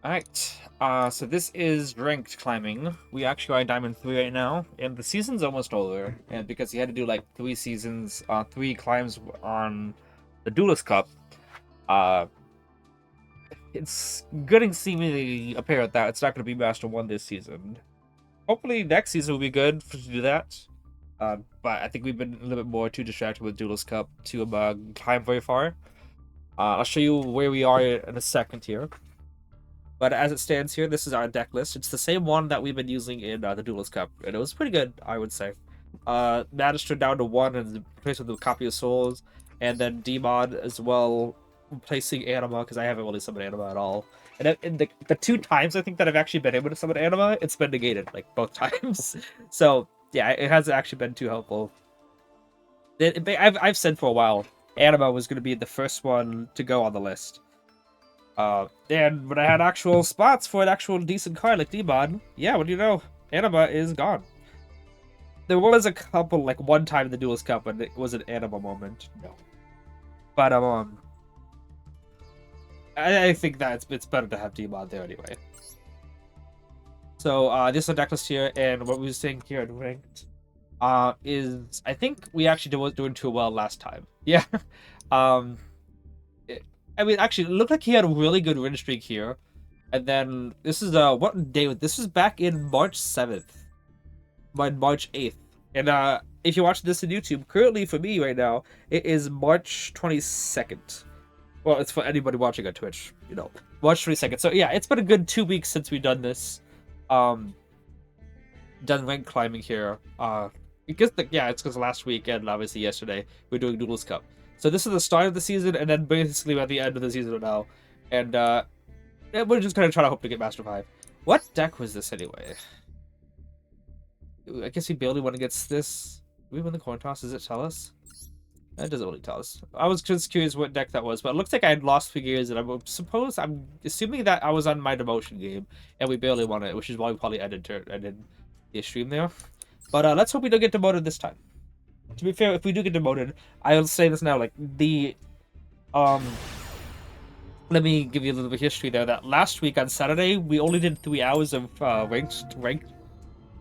Alright, so this is ranked climbing. We actually are in Diamond 3 right now, and the season's almost over. And because you had to do like 3 seasons, 3 climbs on the Duelist Cup, uh, it's getting seemingly apparent that it's not going to be Master 1 this season. Hopefully next season will be good to do that. But I think we've been a little bit more too distracted with Duelist Cup to climb very far. I'll show you where we are in a second here. But as it stands here, this is our deck list. It's the same one that we've been using in the Duelist Cup, and it was pretty good, I would say. Magister down to 1 and replaced with a copy of Souls, and then Demon as well, replacing Anima, because I haven't really summoned Anima at all. And in the 2 times I think that I've actually been able to summon Anima, it's been negated, like, both times. So, yeah, it hasn't actually been too helpful. I've said for a while, Anima was going to be the first one to go on the list. And when I had actual spots for an actual decent card like D-Mod, yeah, what do you know? Anima is gone. There was a couple, like one time in the Duelist Cup when it was an Anima moment. No. But, I think that it's better to have D-Mod there anyway. So, this is a deck list here, and what we were saying here in Ranked, is, I think we actually was doing too well last time. Yeah. I mean, actually, it looked like he had a really good win streak here. And then, this is, what day? This was back in March 7th. March 8th. And, if you're watching this on YouTube, currently for me right now, it is March 22nd. Well, it's for anybody watching on Twitch, you know. March 22nd. So, yeah, it's been a good 2 weeks since we've done this. Done rank climbing here. Because, yeah, it's because last week and obviously yesterday, we're doing Duelist Cup. So this is the start of the season, and then basically at the end of the season now. And we're just gonna try to hope to get Master 5. What deck was this anyway? I guess we barely went against this. Did we win the coin toss? Does it tell us? That doesn't really tell us. I was just curious what deck that was, but it looks like I had lost figures, and I'm assuming that I was on my demotion game, and we barely won it, which is why we probably ended the stream there. But let's hope we don't get demoted this time. To be fair, if we do get demoted, I'll say this now, like, let me give you a little bit of history there, that last week on Saturday, we only did 3 hours of ranked,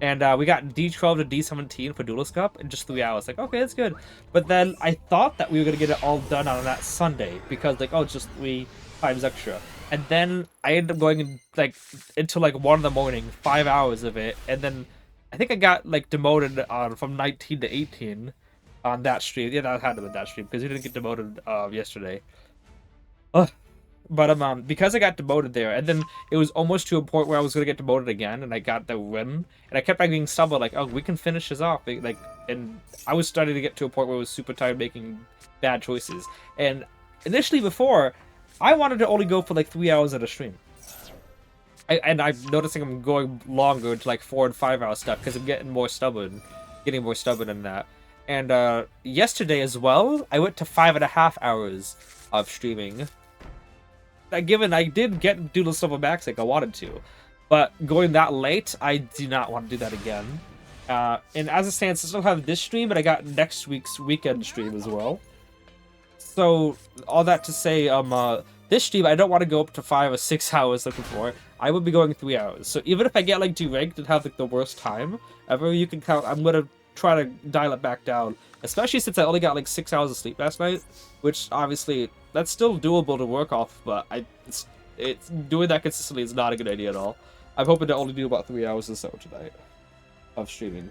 and we got D12 to D17 for Duelist Cup in just 3 hours. Like, okay, that's good. But then I thought that we were going to get it all done on that Sunday, because, like, oh, it's just 3 times extra. And then I ended up going in, like, until, like, 1 in the morning, 5 hours of it, and then I think I got, like, demoted from 19 to 18 on that stream. Yeah, that had to be that stream, because we didn't get demoted yesterday. Ugh. But because I got demoted there, and then it was almost to a point where I was going to get demoted again, and I got the win, and I kept on getting stumbled, like, oh, we can finish this off. Like, and I was starting to get to a point where I was super tired making bad choices. And initially before, I wanted to only go for, like, 3 hours at a stream. And I'm noticing I'm going longer to like 4 and 5 hour stuff because I'm getting more stubborn in that. And yesterday as well, I went to 5.5 hours of streaming. Given I did get Duelist Silver Max like I wanted to, but going that late, I do not want to do that again. And as it stands, I still have this stream, but I got next week's weekend stream as well. So all that to say, this stream I don't want to go up to 5 or 6 hours looking for. I would be going 3 hours. So even if I get like deranked and have like the worst time ever, you can count. I'm gonna try to dial it back down, especially since I only got like 6 hours of sleep last night, which obviously that's still doable to work off, but it's doing that consistently is not a good idea at all. I'm hoping to only do about 3 hours or so tonight of streaming.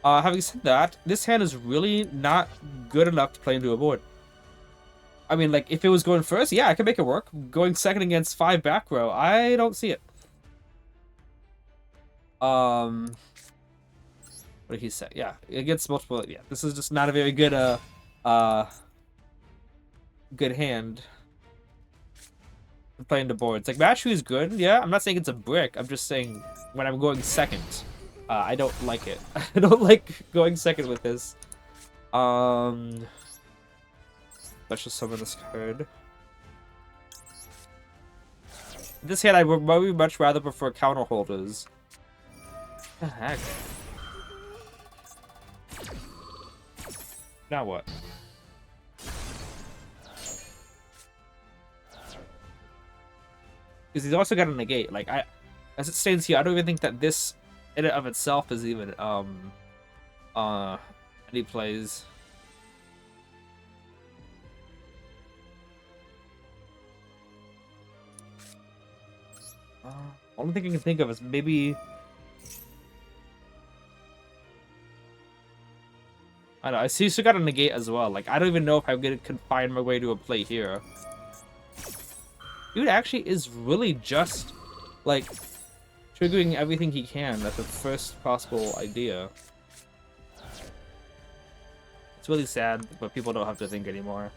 Having said that, this hand is really not good enough to play into a board. I mean, like, if it was going first, yeah, I could make it work. Going second against 5 back row, I don't see it. What did he say? Yeah, against multiple, yeah, this is just not a very good, good hand for playing the boards. Like, Matchery is good, yeah, I'm not saying it's a brick, I'm just saying when I'm going second, I don't like it. I don't like going second with this. Special summon this card. This hand I would very much rather prefer counter holders. What the heck? Now what? Because he's also got a negate. Like, as it stands here, I don't even think that this in and of itself is even any plays. Only thing I can think of is maybe I don't know. I see you got a negate as well. Like, I don't even know if I'm gonna confine my way to a play here. Dude actually is really just like triggering everything he can at the first possible idea. It's really sad, but people don't have to think anymore.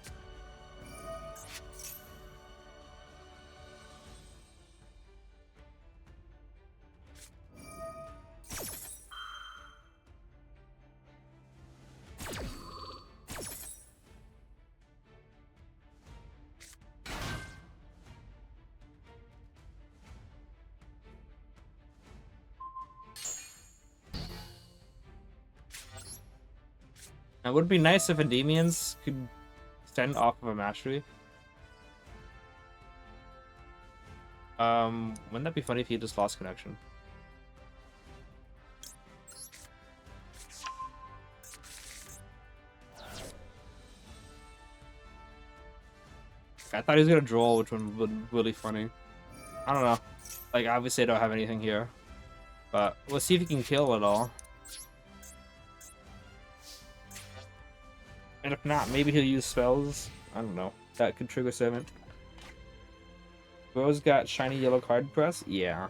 It would be nice if Endymions could send off of a mastery. Wouldn't that be funny if he just lost connection? I thought he was gonna draw, which one would be really funny. I don't know. Like, obviously I don't have anything here. But we'll see if he can kill it all. And if not, maybe he'll use spells. I don't know. That could trigger 7. Rose got shiny yellow card press? Yeah.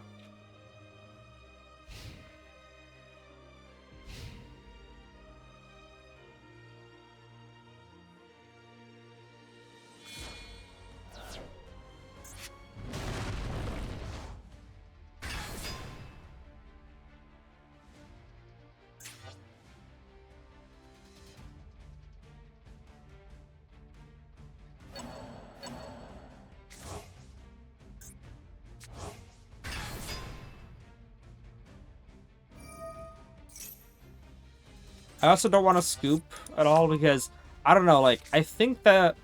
I also don't want to scoop at all because I don't know, like I think that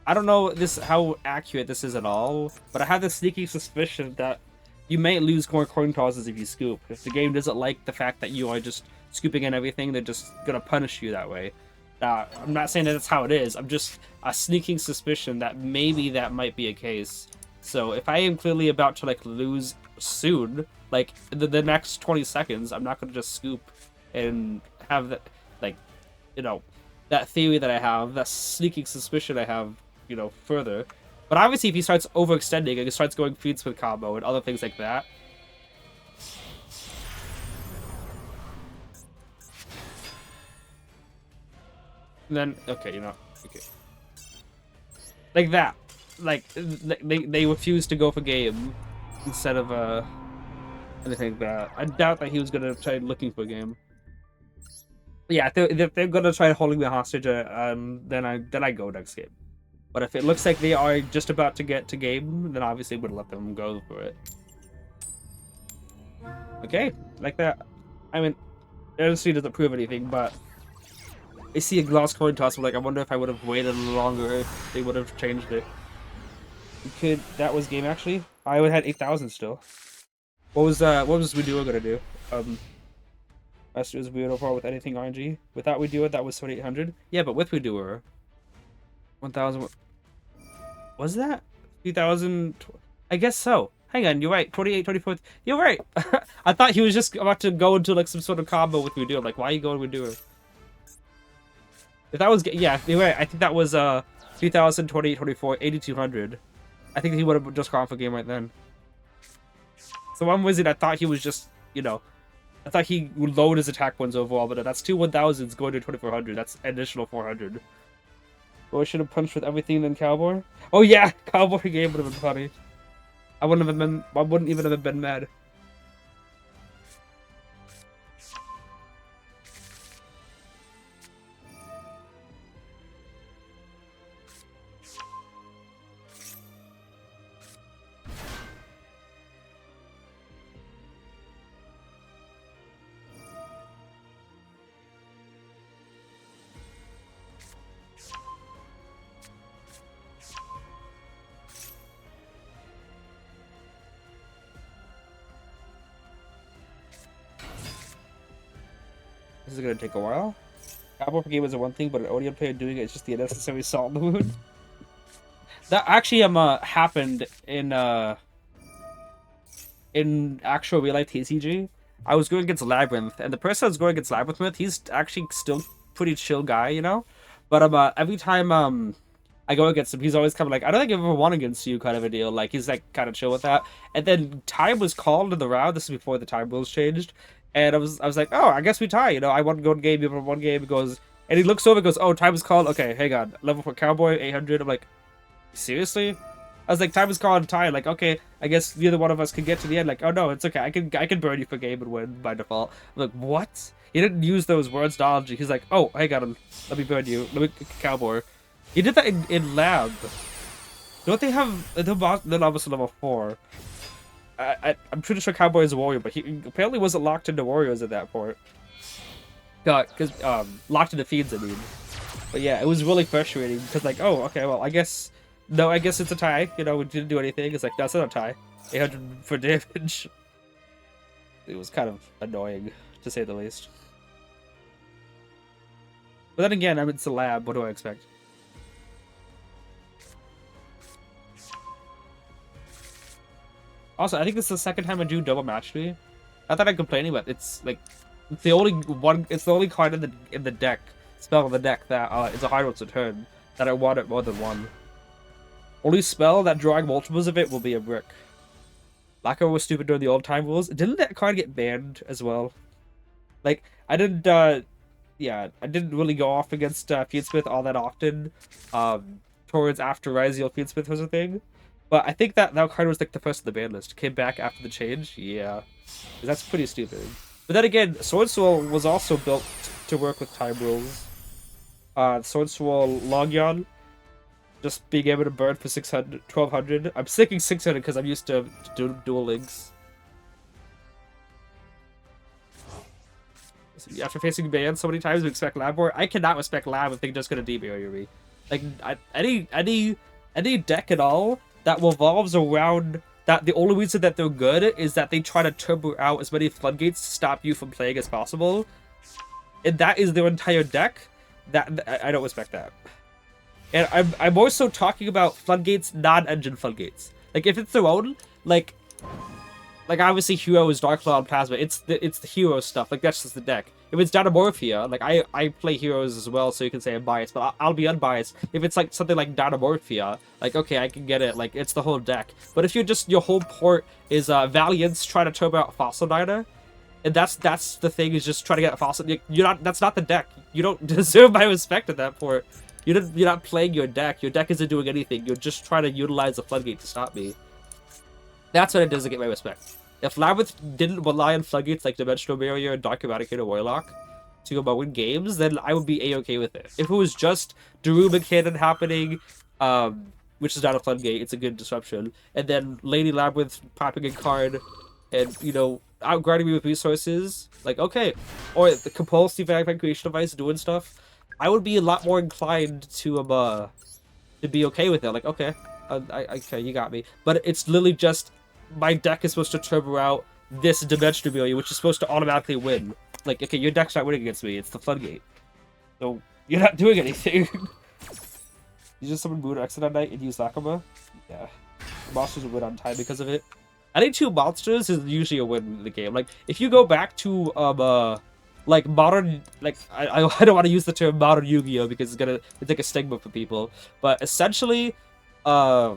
I don't know how accurate this is at all, but I have this sneaky suspicion that you may lose more coin tosses if you scoop. If the game doesn't like the fact that you are just scooping in everything, they're just gonna punish you that way. I'm not saying that that's how it is. I'm just a sneaking suspicion that maybe that might be a case. So if I am clearly about to like lose soon, like the next 20 seconds, I'm not gonna just scoop and have that, like, you know, that theory that I have, that sneaking suspicion I have, you know, further. But obviously if he starts overextending and he starts going feeds with combo and other things like that, then okay, you know, okay, like that, like they refuse to go for game instead of anything like that. I doubt that he was gonna try looking for game. Yeah, if they're gonna try holding me hostage, then I go next game. But if it looks like they are just about to get to game, then obviously would let them go for it. Okay, like that. I mean, it honestly doesn't prove anything, but I see a glass coin toss. I'm like, I wonder if I would have waited a little longer if they would have changed it. That was game actually. I would have had 8,000 still. What was Duel gonna do? Masters weird overall with anything RNG. Without Redoer, that was 2,800. Yeah, but with Redoer, 1,000. Was that 3,000? I guess so. Hang on, you're right. 28, 24. You're right. I thought he was just about to go into like some sort of combo with Redoer. Like, why are you going with Redoer? If that was, yeah, you're right. I think that was 3,000, 28, 24, 8,200. I think he would have just gone for game right then. So I'm wizard. I thought he was just, you know, I thought he would load his attack points overall, but that's 2 1,000s going to 2,400. That's additional 400. Well, I should have punched with everything then Cowboy. Oh yeah, Cowboy game would have been funny. I wouldn't even have been mad. This is gonna take a while. Cowboy for game is one thing, but an Odeon player doing it is just the unnecessary salt in the wound. That actually happened in actual real life TCG. I was going against Labyrinth, and the person I was going against Labyrinth with, he's actually still pretty chill guy, you know. But every time I go against him, he's always kind of like, I don't think I've ever won against you, kind of a deal. Like he's like kind of chill with that. And then time was called in the round. This is before the time rules changed, and I was like, oh, I guess we tie. You know, I won one game, you won one game. He goes, and he looks over, and goes, oh, time is called. Okay, hang on, level 4 Cowboy 800. I'm like, seriously? I was like, time is called and tie. Like, okay, I guess neither one of us can get to the end. Like, oh no, it's okay. I can burn you for game and win by default. I'm like, what? He didn't use those words knowledge. He's like, oh, hang on, let me burn you. Let me Cowboy. He did that in lab. Don't they have the boss? Then obviously level 4. I'm pretty sure Cowboy is a warrior, but he apparently wasn't locked into warriors at that point. Because locked into fiends, I mean. But yeah, it was really frustrating because like, oh, okay, well, I guess it's a tie. You know, we didn't do anything. It's like, that's not a tie. 800 for damage. It was kind of annoying, to say the least. But then again, it's a lab. What do I expect? Also, I think this is the second time I do double match me. Not that I'm complaining, but it's like it's the only card in the deck, spell in the deck that is a hard one to turn that I want it more than one. Only spell that drawing multiples of it will be a brick. Lacquer was stupid during the old time rules. Didn't that card get banned as well? Like I didn't really go off against Fiendsmith all that often. Towards after Riseal Fiendsmith was a thing. But I think that card was like the first on the ban list. Came back after the change. Yeah. That's pretty stupid. But then again, Sword Soul was also built to work with time rules. Sword Soul Longyon. Just being able to burn for 600, 1200. I'm sticking 600 because I'm used to dual links. So after facing ban so many times, we expect Lab War. I cannot respect Lab if they're just gonna debarrier me. Like any deck at all that revolves around that, the only reason that they're good is that they try to turbo out as many floodgates to stop you from playing as possible, and that is their entire deck. That I don't respect that. And I'm more so talking about floodgates, non-engine floodgates. Like if it's their own, like obviously Hero is Dark Claw and Plasma. It's the hero stuff. Like that's just the deck. If it's Dynamorphia, like I play heroes as well, so you can say I'm biased, but I'll be unbiased. If it's like something like Dynamorphia, like okay, I can get it. Like it's the whole deck. But if you're just your whole port is Valiance trying to turbo out Fossil Dyna, and that's the thing, is just trying to get a Fossil. You're not. That's not the deck. You don't deserve my respect at that port. You're not playing your deck. Your deck isn't doing anything. You're just trying to utilize the floodgate to stop me. That's when it doesn't get my respect. If Labyrinth didn't rely on floodgates like Dimensional Barrier, Dark Eradicator, Warlock to win games, then I would be a-okay with it. If it was just Daruma Cannon happening, which is not a floodgate, it's a good disruption, and then Lady Labyrinth popping a card, and, you know, outguarding me with resources, like, okay, or the compulsive evacuation device doing stuff, I would be a lot more inclined to be okay with it. Like, okay, okay, you got me. But it's literally just, my deck is supposed to turbo out this Dimensional Barrier, which is supposed to automatically win. Like, okay, your deck's not winning against me, it's the floodgate. So, you're not doing anything. You just summon Moon Exit on night and use Lakama? Yeah. Monsters will win on time because of it. Adding 2 monsters is usually a win in the game. Like, if you go back to, like, modern, like, I don't want to use the term modern Yu-Gi-Oh! Because it's like a stigma for people. But essentially, I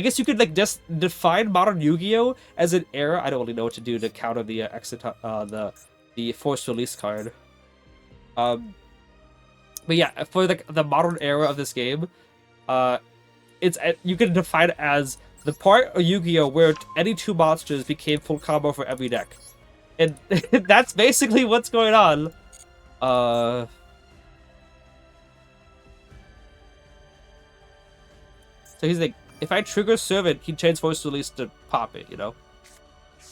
guess you could like just define modern Yu-Gi-Oh! As an era. I don't really know what to do to counter the the forced release card. But yeah, for the modern era of this game, it's you can define it as the part of Yu-Gi-Oh! Where any 2 monsters became full combo for every deck, and that's basically what's going on. So he's like, if I trigger Servant, he chains Force Release to pop it, you know?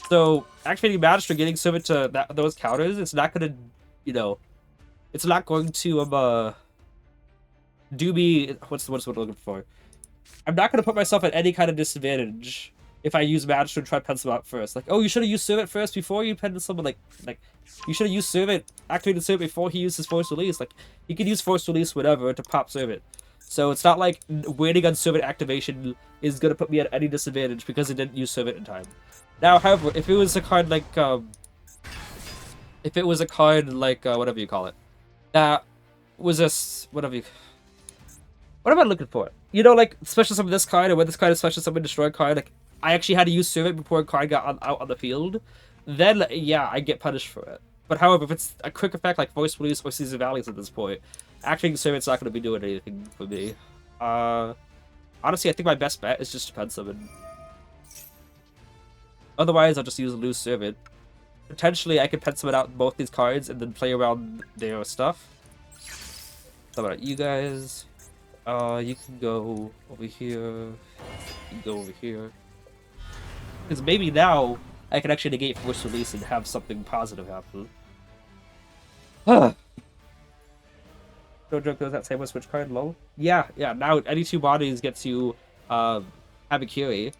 So, activating Magister, getting Servant to those counters, it's not gonna, you know, it's not going to, do me, what's what I'm looking for? I'm not gonna put myself at any kind of disadvantage if I use Magic and try to pencil out first. Like, oh, you should have used Servant first before you pencil someone. Like you should have used Servant, activated Servant before he used his Force Release. Like, he could use Force Release, whatever, to pop Servant. So it's not like waiting on Servant activation is gonna put me at any disadvantage because it didn't use Servant in time. Now, however, if it was a card like, whatever you call it, that was a, whatever you, what am I looking for? You know, like, special summon this card, or when this card is special summon destroy card, like, I actually had to use Servant before a card got out on the field, then, yeah, I get punished for it. But however, if it's a quick effect like Voice Release or Season Valleys at this point, activating Servant's not going to be doing anything for me. Honestly, I think my best bet is just to pen summon. Otherwise, I'll just use Loose Servant. Potentially, I could pen summon out both these cards and then play around their stuff. How about you guys? You can go over here. You can go over here. Because maybe now I can actually negate Force Release and have something positive happen. Huh. Don't joke, does that same with Switch card, lol? Yeah, now any two bodies gets you, Habikiri.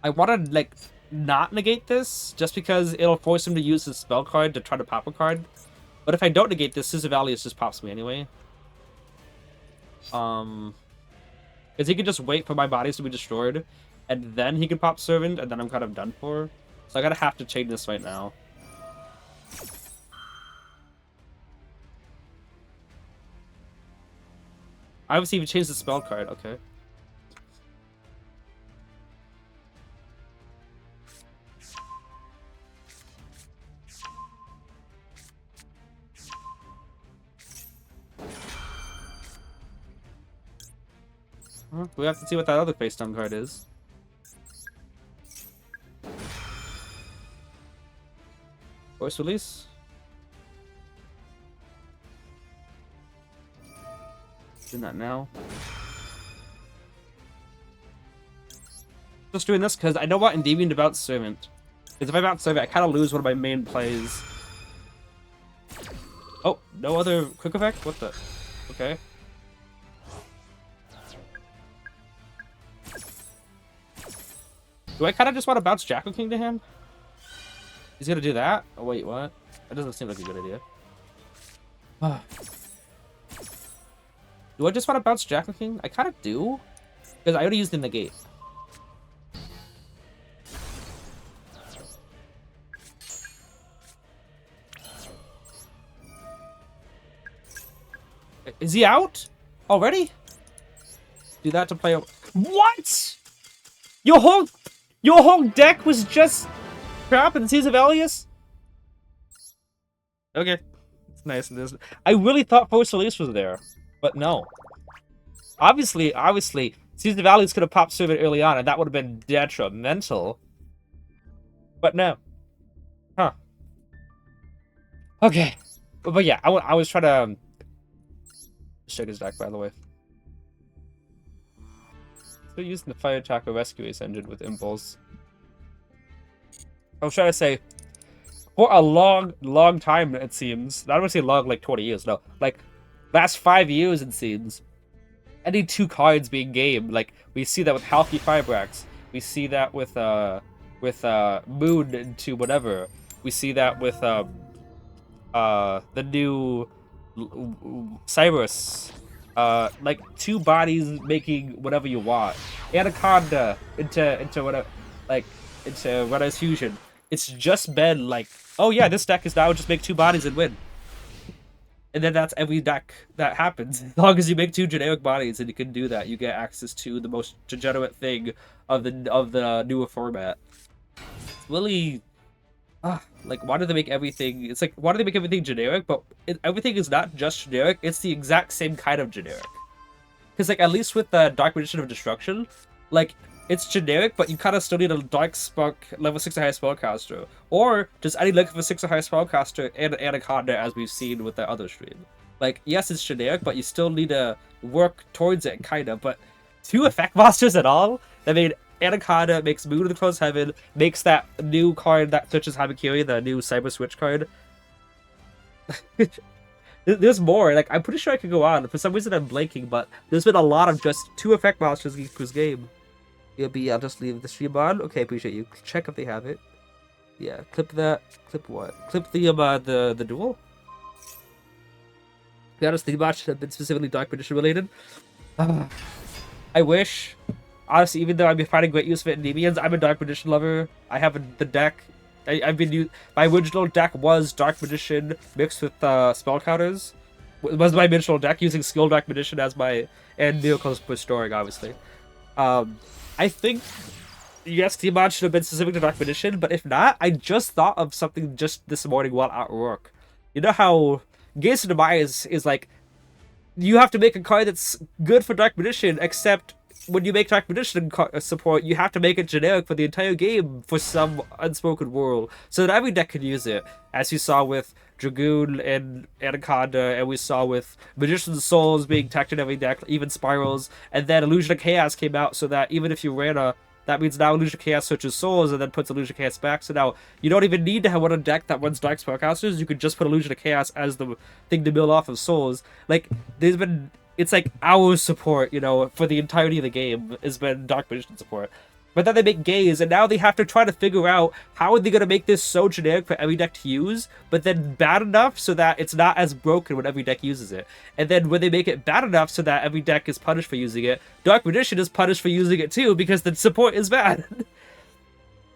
I want to, like, not negate this, just because it'll force him to use his spell card to try to pop a card. But if I don't negate this, Scissor Valius just pops me anyway. Because he can just wait for my bodies to be destroyed, and then he can pop Servant, and then I'm kind of done for. So I gotta have to change this right now. I obviously even changed the spell card, okay. We have to see what that other face down card is. Force Release? Doing that now. Just doing this because I don't want Endymion to bounce Servant. Because if I bounce Servant, I kind of lose one of my main plays. Oh, no other quick effect? What the? Okay. Do I kind of just want to bounce Jackal King to him? He's gonna do that? Oh, wait, what? That doesn't seem like a good idea. Do I just want to bounce Jackal King? I kind of do. Because I already used the negate. Is he out? Already? Do that to play... What?! Your whole deck was just crap and Caesar Valius? Okay. It's nice. I really thought Force Release was there, but no. Obviously, Caesar Valius could have popped Servant early on, and that would have been detrimental. But no. Huh. Okay. But yeah, I was trying to... check his deck, by the way. Still using the Fire Attacker Rescue Ace engine with Impulse. I was trying to say, for a long time, it seems. I don't want to say long, like 20 years, no. Like, last 5 years, it seems. Any two cards being game. Like, we see that with Halky Firebrax. We see that with Moon into whatever. We see that with, the new Cyrus. Like two bodies making whatever you want. Anaconda into whatever, like into Red Eyes Fusion. It's just been like, oh yeah, this deck is now just make two bodies and win. And then that's every deck that happens. As long as you make two generic bodies and you can do that, you get access to the most degenerate thing of the newer format. It's really like, why do they make everything... It's like, why do they make everything generic? But everything is not just generic, it's the exact same kind of generic. Because, like, at least with the Dark Magician of Destruction, like, it's generic, but you kind of still need a Dark Spark level 6 or higher spellcaster. Or just any level 6 or higher spellcaster and Anaconda, as we've seen with the other stream. Like, yes, it's generic, but you still need to work towards it, kind of. But two effect monsters at all? I mean, Anaconda, makes Moon of the Closed Heaven, makes that new card that switches Hamakiri, the new Cyber Switch card. There's more. Like, I'm pretty sure I could go on. For some reason, I'm blanking, but there's been a lot of just 2 effect monsters in this game. I'll just leave the stream on. Okay, appreciate you. Check if they have it. Yeah, clip that. Clip what? Clip the duel. To be honest, the match should have been specifically Dark Magician related. I wish. Honestly, even though I've been finding great use of Endymions, I'm a Dark Magician lover. I have the deck. I've been my original deck was Dark Magician mixed with spell counters. Was my original deck using Skill Dark Magician as my and Miracles Restoring, obviously. I think yes, T-Mod should have been specific to Dark Magician, but if not, I just thought of something just this morning while at work. You know how Gaze of Demise is like, you have to make a card that's good for Dark Magician, except when you make Dark Magician support, you have to make it generic for the entire game for some unspoken rule, so that every deck can use it, as you saw with Dragoon and Anaconda, and we saw with Magician's Souls being teched in every deck, even Spirals, and then Illusion of Chaos came out, so that even if you ran a... That means now Illusion of Chaos switches Souls and then puts Illusion of Chaos back, so now you don't even need to have one a deck that runs Dark Spellcasters, you could just put Illusion of Chaos as the thing to build off of Souls. Like, there's been... It's like our support, you know, for the entirety of the game has been Dark Magician support. But then they make Gaze, and now they have to try to figure out how are they going to make this so generic for every deck to use, but then bad enough so that it's not as broken when every deck uses it. And then when they make it bad enough so that every deck is punished for using it, Dark Magician is punished for using it too, because the support is bad.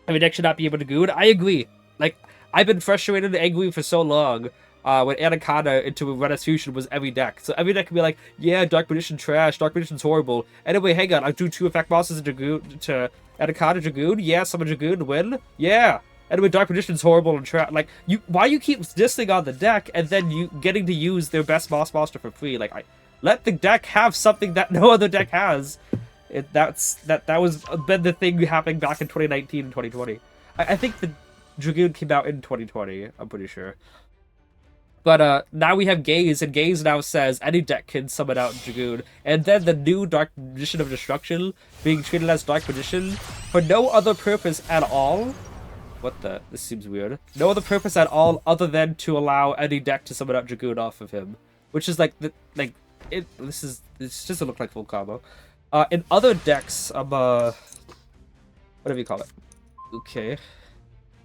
Every deck should not be able to Goon. I agree. Like, I've been frustrated and angry for so long. When Anaconda into Redis Fusion was every deck. So every deck can be like, yeah, Dark Magician trash, Dark Magician's horrible. Anyway, hang on, I do 2 effect bosses to Anaconda Dragoon. Yeah, summon Dragoon, win. Yeah. Anyway, Dark Magician's horrible and trash. Like, why you keep dissing on the deck and then you getting to use their best boss monster for free? Like, let the deck have something that no other deck has. That was been the thing happening back in 2019 and 2020. I think the Dragoon came out in 2020. I'm pretty sure. But now we have Gaze, and Gaze now says any deck can summon out Dragoon. And then the new Dark Magician of Destruction being treated as Dark Magician for no other purpose at all. What the? This seems weird. No other purpose at all other than to allow any deck to summon out Dragoon off of him. Which is like, this doesn't look like full combo. In other decks, whatever you call it. Okay.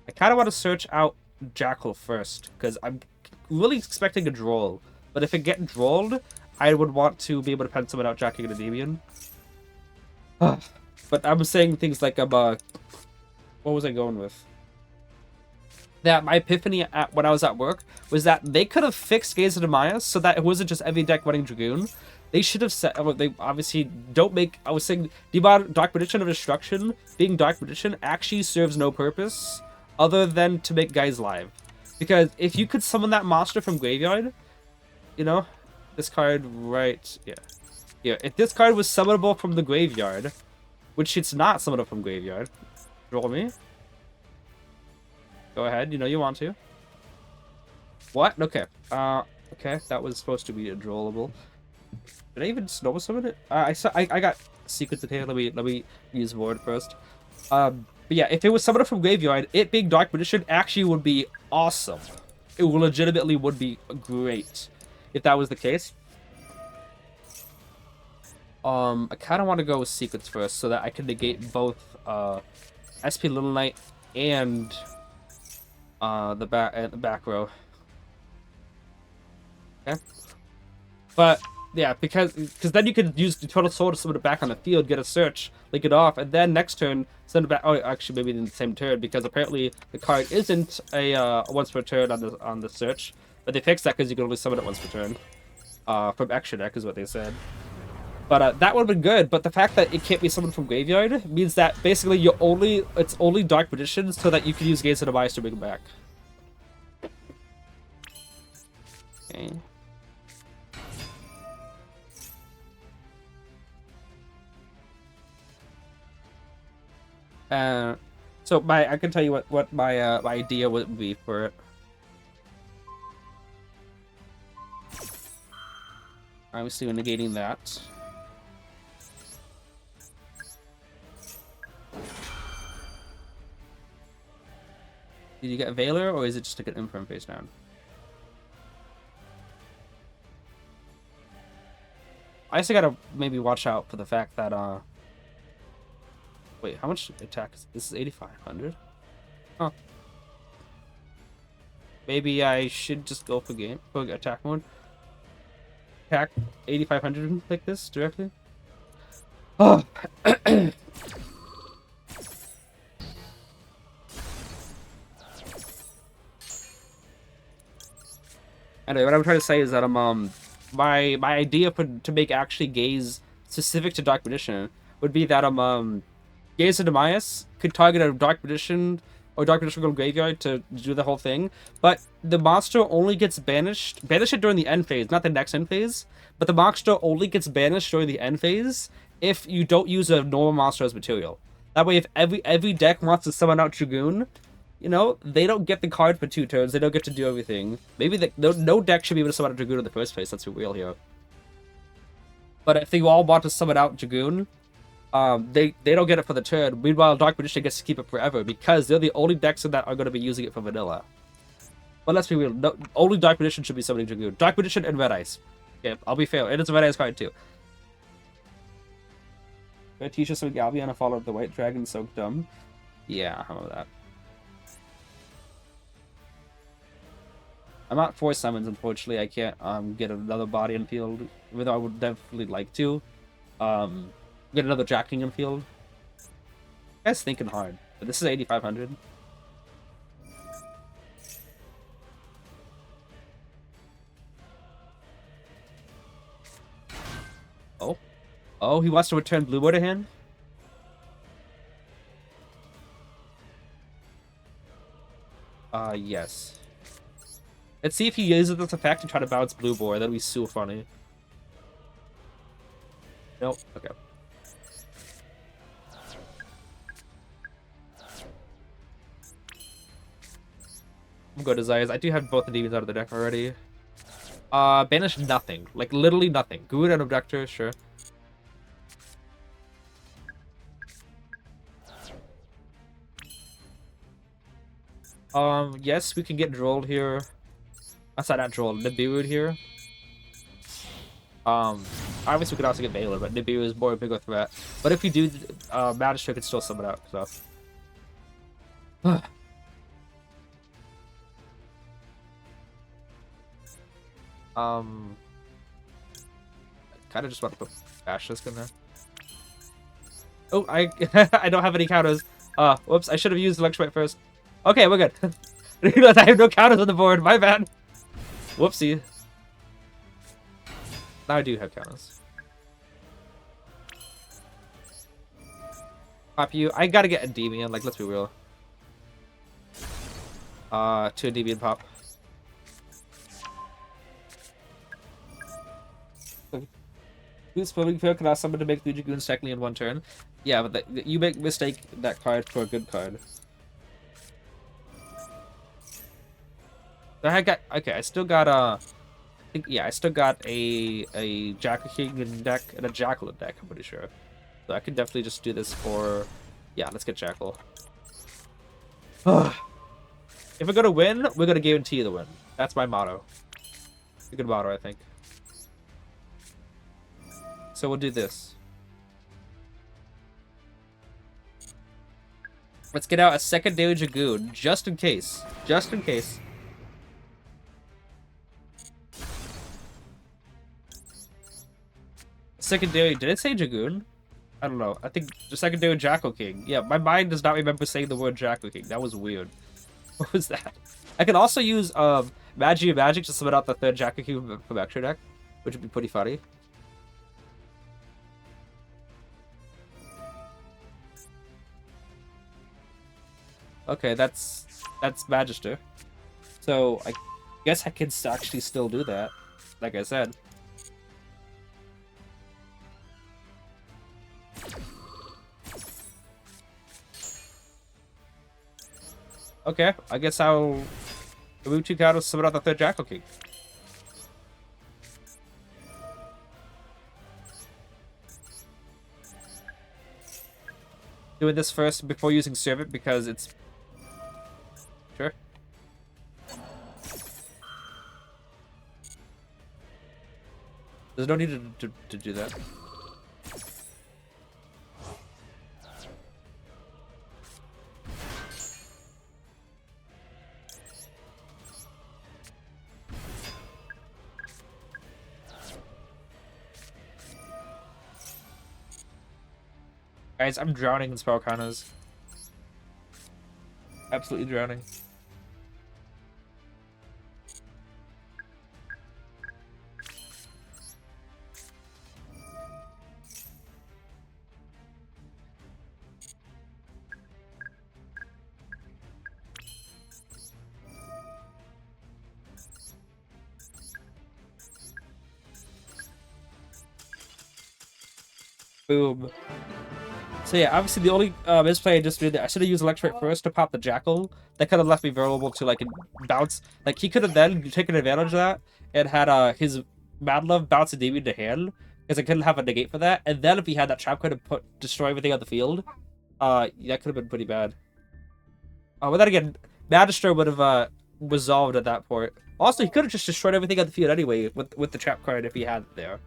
I kind of want to search out Jackal first, because I'm really expecting a Droll, but if it get Drolled, I would want to be able to pen someone out jacking an Endymion. But I'm saying things like, what was I going with? That my epiphany when I was at work was that they could have fixed Gaze of Demise so that it wasn't just every deck running Dragoon. They should have said, they obviously don't make, I was saying, Dark Magician of Destruction, being Dark Magician, actually serves no purpose other than to make guys live. Because if you could summon that monster from Graveyard, you know, this card right, yeah, if this card was summonable from the Graveyard, which it's not summonable from Graveyard, roll me. Go ahead, you know you want to. What? Okay. Okay, that was supposed to be a drollable. Did I even snow summon it? I got secrets in here. Let me use Ward first. But yeah, if it was summoned from Graveyard, it being Dark Magician actually would be awesome. It legitimately would be great if that was the case. I kind of want to go with Secrets first so that I can negate both SP Little Knight and the back row. Okay. But yeah, because then you could use the Total Soul to summon it back on the field, get a search, link it off, and then next turn send it back. Oh, actually, maybe in the same turn, because apparently the card isn't a once per turn on the search, but they fixed that because you can only summon it once per turn. From extra deck is what they said. But that would have been good. But the fact that it can't be summoned from Graveyard means that basically it's only Dark Magician so that you can use Gaze of Demise to bring it back. Okay. So I can tell you what my idea would be for it. Obviously, we're negating that. Did you get Valor, or is it just like an Imperm face down? I also gotta maybe watch out for the fact that, wait, how much attack is this? Is 8,500? Huh. Maybe I should just go for attack mode. Attack 8,500 like this directly. Oh. Anyway, what I'm trying to say is that my idea to make actually gaze specific to Dark Magician would be that Gaze of Demise could target a Dark Magician or Dark Magician Gold Graveyard to do the whole thing, but the monster only gets banished it during the end phase, not the next end phase, but the monster only gets banished during the end phase if you don't use a normal monster as material. That way, if every deck wants to summon out Dragoon, you know, they don't get the card for 2 turns. They don't get to do everything. Maybe no deck should be able to summon out Dragoon in the first place. Let's be real here. But if they all want to summon out Dragoon, they don't get it for the turn. Meanwhile, Dark Magician gets to keep it forever because they're the only decks that are going to be using it for vanilla. But let's be real. No, only Dark Magician should be summoning Dragoon. Dark Magician and Red Ice. Yeah, I'll be fair. And it's a Red Ice card too. Teach us some Galbion and follow up the White Dragon. So dumb. Yeah, how about that? I'm not 4 summons, unfortunately. I can't get another body in field, even though I would definitely like to. Get another Jack King in field. You guys thinking hard. But this is 8,500. Oh. Oh, he wants to return Blue Boy to hand? Yes. Let's see if he uses this effect to try to bounce Blue Boy. That'd be so funny. Nope. Okay. I'm good, Desires. I do have both the demons out of the deck already. Banish nothing. Like, literally nothing. Good and Abductor, sure. Yes, we can get Drolled here. Not Drolled. Nibiru here. Obviously we could also get Valor, but Nibiru is more a bigger threat. But if we do, Magistrate could still summon out, so. Kind of just want to put Basilisk in there. Oh, I I don't have any counters. Whoops, I should have used Electromite first. Okay, we're good. I have no counters on the board, my bad. Whoopsie. Now I do have counters. Pop you. I gotta get Endymion, like, let's be real. To Endymion pop. Who's Swimming Fair can ask someone to make 3 Dragoons technically in 1 turn. Yeah, but you make mistake that card for a good card. I still got I still got a Jackal King in deck and a Jackal in deck, I'm pretty sure. So I could definitely just do this for, yeah, let's get Jackal. If we're gonna win, we're gonna guarantee the win. That's my motto. A good motto, I think. So we'll do this. Let's get out a secondary Dragoon, just in case. Just in case. Secondary, did it say Dragoon? I don't know. I think the secondary Jackal King. Yeah, my mind does not remember saying the word Jackal King. That was weird. What was that? I can also use Magic to summon out the 3rd Jackal King from extra deck, which would be pretty funny. Okay, that's Magister. So I guess I can actually still do that, like I said. Okay, I guess I'll remove 2 counters, summon out the 3rd Jackal King. Doing this first before using Servant because it's... Sure. There's no need to do that. Guys, I'm drowning in spell counters. Absolutely drowning. Boom. So yeah, obviously the only misplay I just did, I should have used Electric first to pop the Jackal. That could have left me vulnerable to like a bounce. Like he could have then taken advantage of that and had his Mad Love bounce a Endymion to hand, because I couldn't have a negate for that. And then if he had that trap card to destroy everything on the field, that could have been pretty bad. But then again, Magister would have resolved at that point. Also, he could have just destroyed everything on the field anyway with the trap card if he had it there.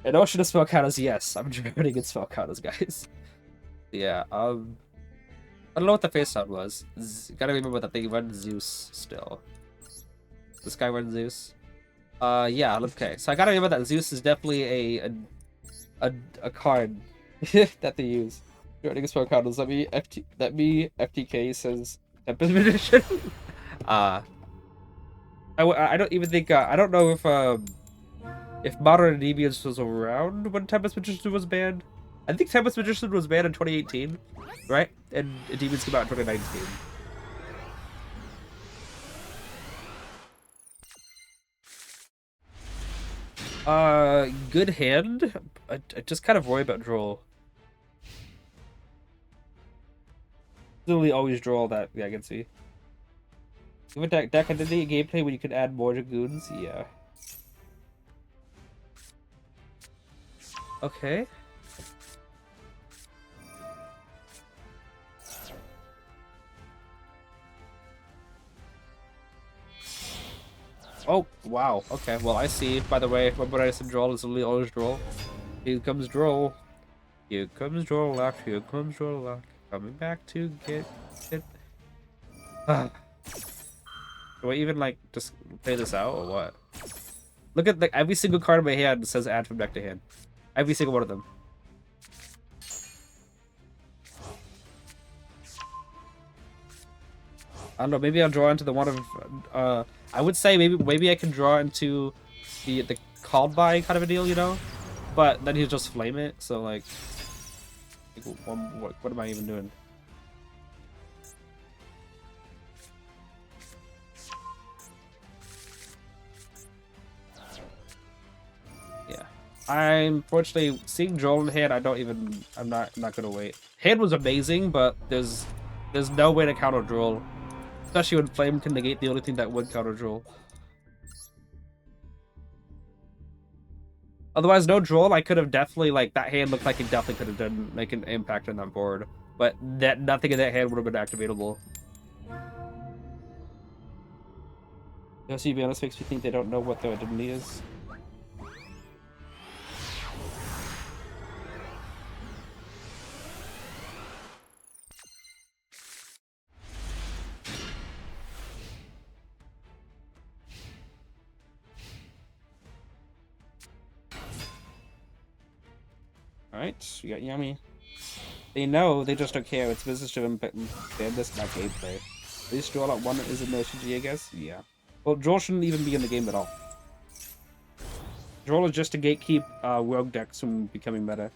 And Ocean of spell counters, yes. I'm drowning in spell counters, guys. Yeah, I don't know what the face sound was. Gotta remember that they run Zeus still. This guy runs Zeus. Yeah, okay. So I gotta remember that Zeus is definitely a card that they use. Drowning in spell counters. Let me FTK says Tempest Magician. I don't even think I don't know if Modern Endymion was around when Tempest Magician was banned. I think Tempest Magician was banned in 2018, right? And Endymions came out in 2019. Good hand. I just kind of worry about draw. Literally always draw that. Yeah, I can see. Even deck identity gameplay when you can add more Dragoons. Yeah. Okay. Oh, wow. Okay, well, I see. By the way, when I said draw is literally always draw. Here comes draw. Here comes draw lock. Here comes draw lock. Coming back to get it. Do I even, like, just play this out or what? Look at, like, every single card in my hand says add from deck to hand. Every single one of them. I don't know, maybe I'll draw into the one of, I would say maybe I can draw into the called by kind of a deal, you know? But then he'll just flame it, so like what am I even doing? Yeah. I'm fortunately seeing Joel in hand, I'm not gonna wait. Hand was amazing, but there's no way to counter Joel. Especially when Flame can negate the only thing that would counter Droll. Otherwise, no Droll, I could have definitely, like, that hand looked like it definitely could have done, like, an impact on that board. But nothing in that hand would have been activatable. Yeah, so, to be honest, makes me think they don't know what the identity is. Alright, we got Yummy. They know, they just don't care. It's business driven, but this is not gameplay. At least Joel at 1 is in the OCG, I guess? Yeah. Well, Joel shouldn't even be in the game at all. Joel is just to gatekeep rogue decks from becoming meta.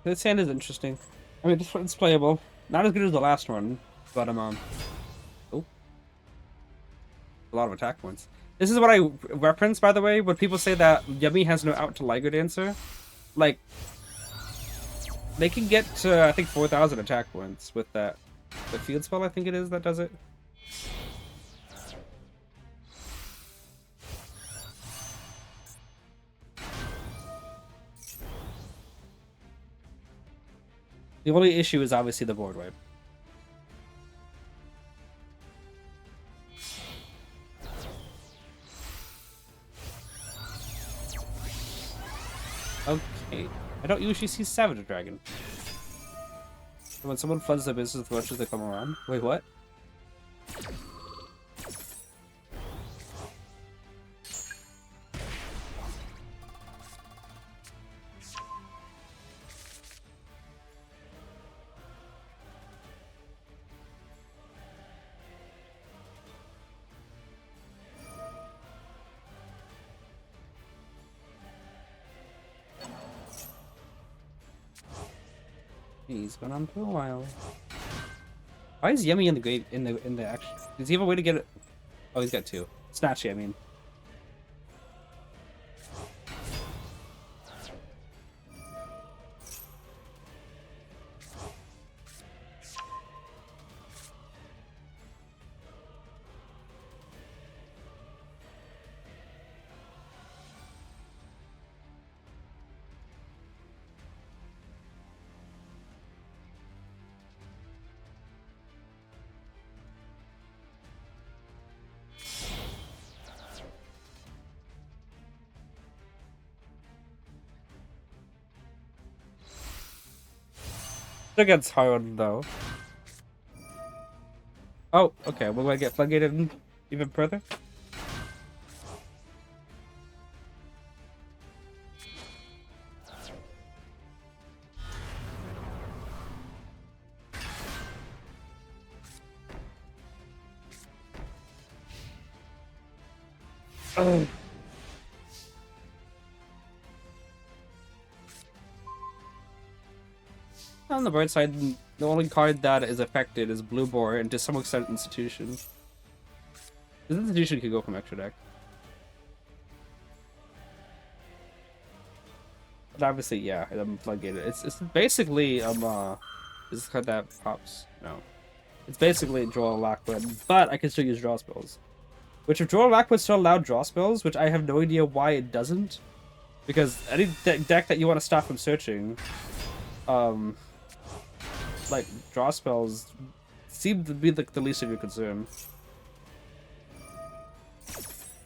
This hand is interesting. I mean, it's playable. Not as good as the last one, but oh, a lot of attack points. This is what I reference, by the way, when people say that Yummy has no out to Liger Dancer. Like, they can get to, I think, 4,000 attack points with that. The field spell, I think it is, that does it. The only issue is obviously the board wipe. Okay. I don't usually see Savage Dragon. When someone floods the business as much as they come around. Wait, what? He's been on for a while. Why is Yummy in the great in the action? Does he have a way to get it? Oh, he's got two. Snatchy, I mean. It gets hard though. Oh, okay. We're gonna get floodgated even further. Oh. On the bright side, the only card that is affected is Blue Boar and to some extent Institution. This Institution could go from extra deck. But obviously, yeah, I'm floodgated. It's basically is this card that pops? No. It's basically draw a Lockwood, but I can still use draw spells. Which if draw a Lockwood still allowed draw spells, which I have no idea why it doesn't. Because any deck that you want to stop from searching, like draw spells seem to be the least of your concern.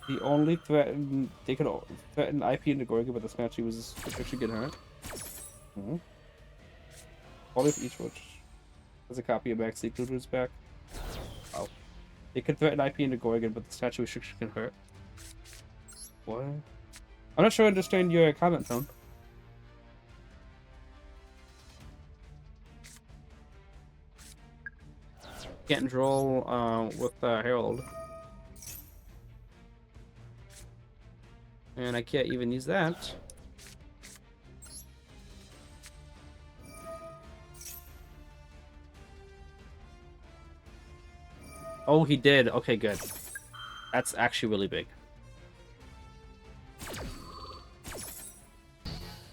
The only threaten they could threaten IP into Gorgon, but the Snatchy was restriction get hurt. Only if each which has a copy of Max Secret's back. Wow. They could threaten IP into Gorgon, but the Snatchy restriction can hurt. What? I'm not sure I understand your comment, Tone. Can't draw with Herald. And I can't even use that. Oh, he did. Okay, good. That's actually really big.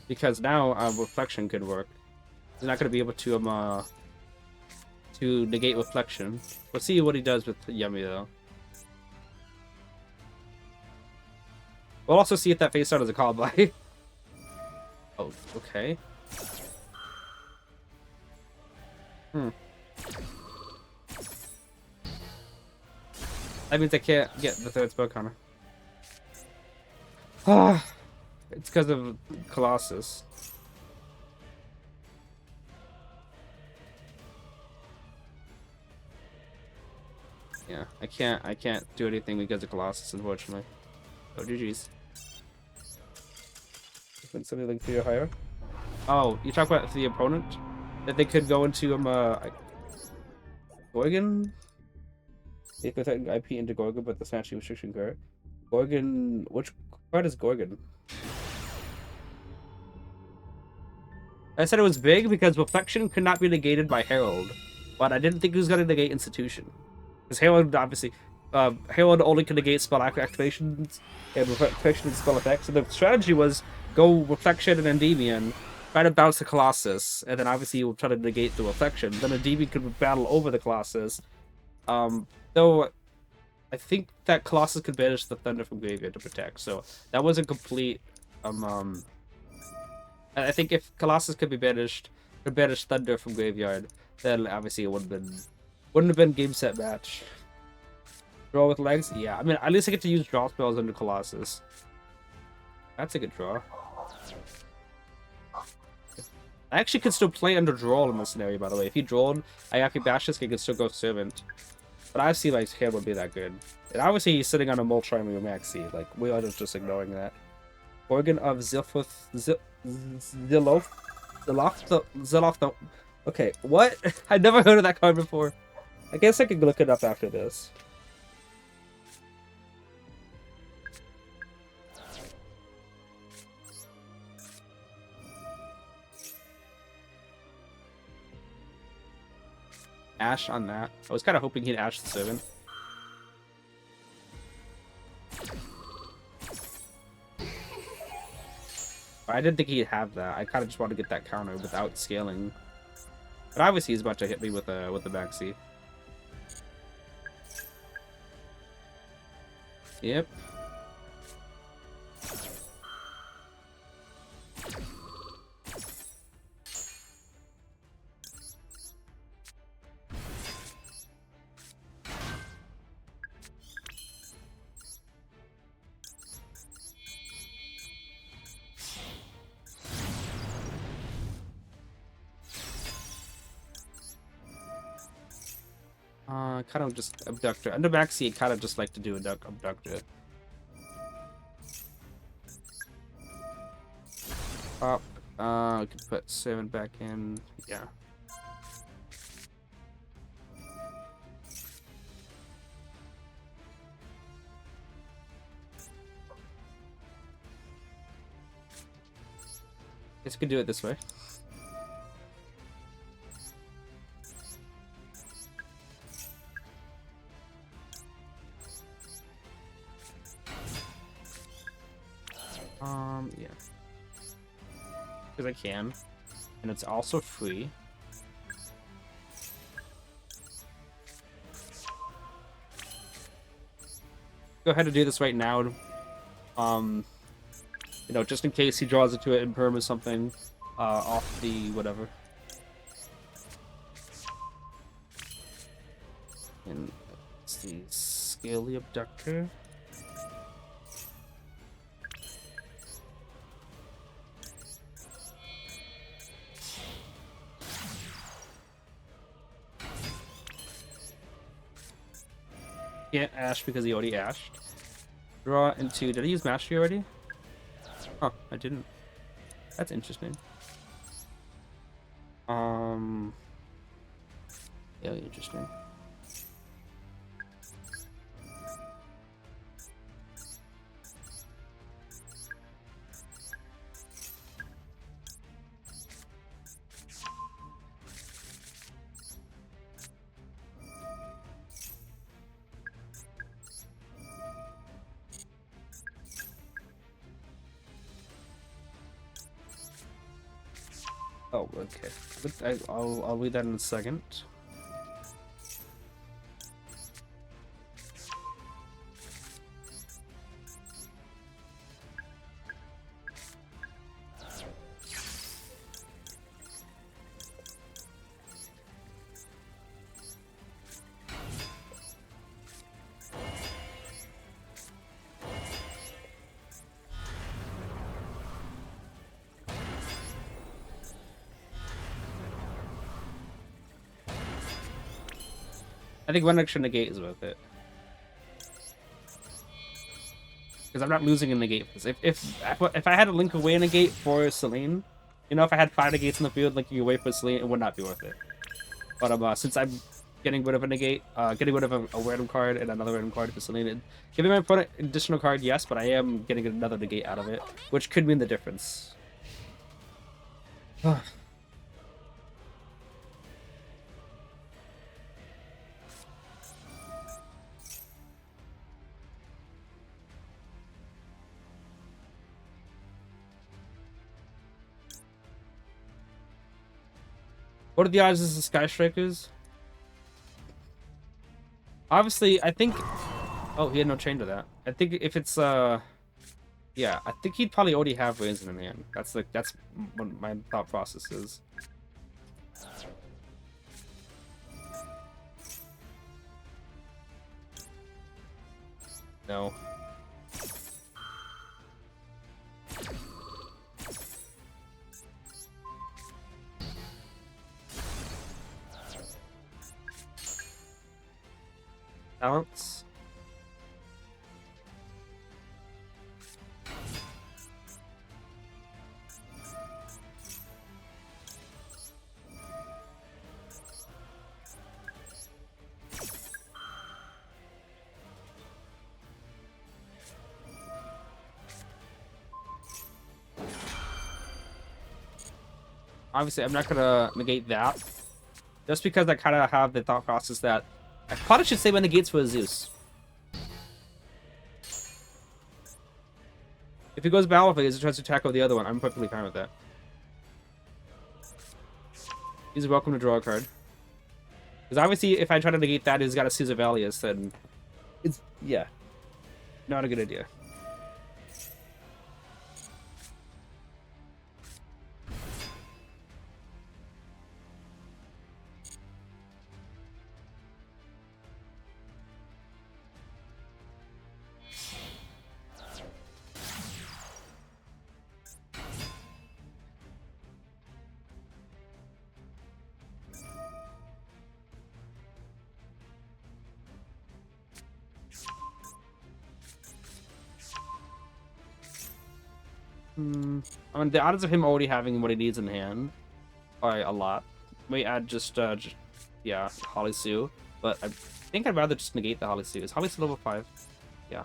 Because now Reflection could work. He's not going to be able to negate Reflection. We'll see what he does with Yummy, though. We'll also see if that face out is a call by. Oh, okay. That means I can't get the third spell counter. Ah, it's because of Colossus. Yeah, I can't do anything because of Colossus, unfortunately. Oh, GG's. When something like 3 or higher. Oh, you talk about the opponent? That they could go into Gorgon? They could threaten IP into Gorgon, but the Snatchy restriction card. Gorgon, which card is Gorgon? I said it was big because Reflection could not be negated by Herald, but I didn't think it was going to negate Institution. Because Herald, obviously, Herald only can negate spell activations and Reflection and spell effects. So the strategy was go Reflection and Endymion, try to bounce the Colossus, and then obviously you will try to negate the Reflection. Then Endymion could battle over the Colossus. Though I think that Colossus could banish the Thunder from Graveyard to protect, so that was a complete I think if Colossus could banish Thunder from Graveyard, then obviously it wouldn't have been game set match. Draw with legs? Yeah, I mean at least I get to use draw spells under Colossus. That's a good draw. I actually could still play under draw in this scenario, by the way. If he drawed Ayaki Bashes, he could still go Servant. But I see like hand would be that good. And obviously he's sitting on a Moltrimeo Maxi. Like we are just ignoring that. Organ of Ziloth. Okay, what? I never heard of that card before. I guess I could look it up after this. Ash on that. I was kind of hoping he'd Ash the 7. I didn't think he'd have that. I kind of just want to get that counter without scaling. But obviously he's about to hit me with the Maxi. Yep. Kind of just Abductor. Under Maxi, I kind of just like to do Abductor. Pop. I could put 7 back in. Yeah. Guess we could do it this way. Yeah. Because I can. And it's also free. Go ahead and do this right now. You know, just in case he draws into it and perm or something off the whatever. And let's see, scale the Abductor. Can't Ash because he already Ashed. Draw into... Did I use Mastery already? Oh, I didn't. That's interesting. Yeah, interesting. Oh, okay. I'll read that in a second. I think one extra negate is worth it. Because I'm not losing a negate for this. If I had to link away a negate for Selene, you know, if I had 5 negates in the field linking away for Selene, it would not be worth it. But since I'm getting rid of a negate, getting rid of a random card and another random card for Selene, giving my opponent an additional card, yes, but I am getting another negate out of it, which could mean the difference. What are the odds this is Sky Strikers? Obviously, I think... Oh, he had no chain to that. I think if it's, yeah, I think he'd probably already have Raisin in hand. That's what my thought process is. No. Balance. Obviously, I'm not gonna negate that. Just because I kind of have the thought process that I probably should save my negates for a Zeus. If he goes battle phase and tries to tackle the other one, I'm perfectly fine with that. He's welcome to draw a card. Because obviously, if I try to negate that, he's got a Caesar Valius, then it's, yeah, not a good idea. I mean, the odds of him already having what he needs in hand are a lot. We add just yeah, Holly Sue. But I think I'd rather just negate the Holly Sue. Is Holly Sue level 5? Yeah.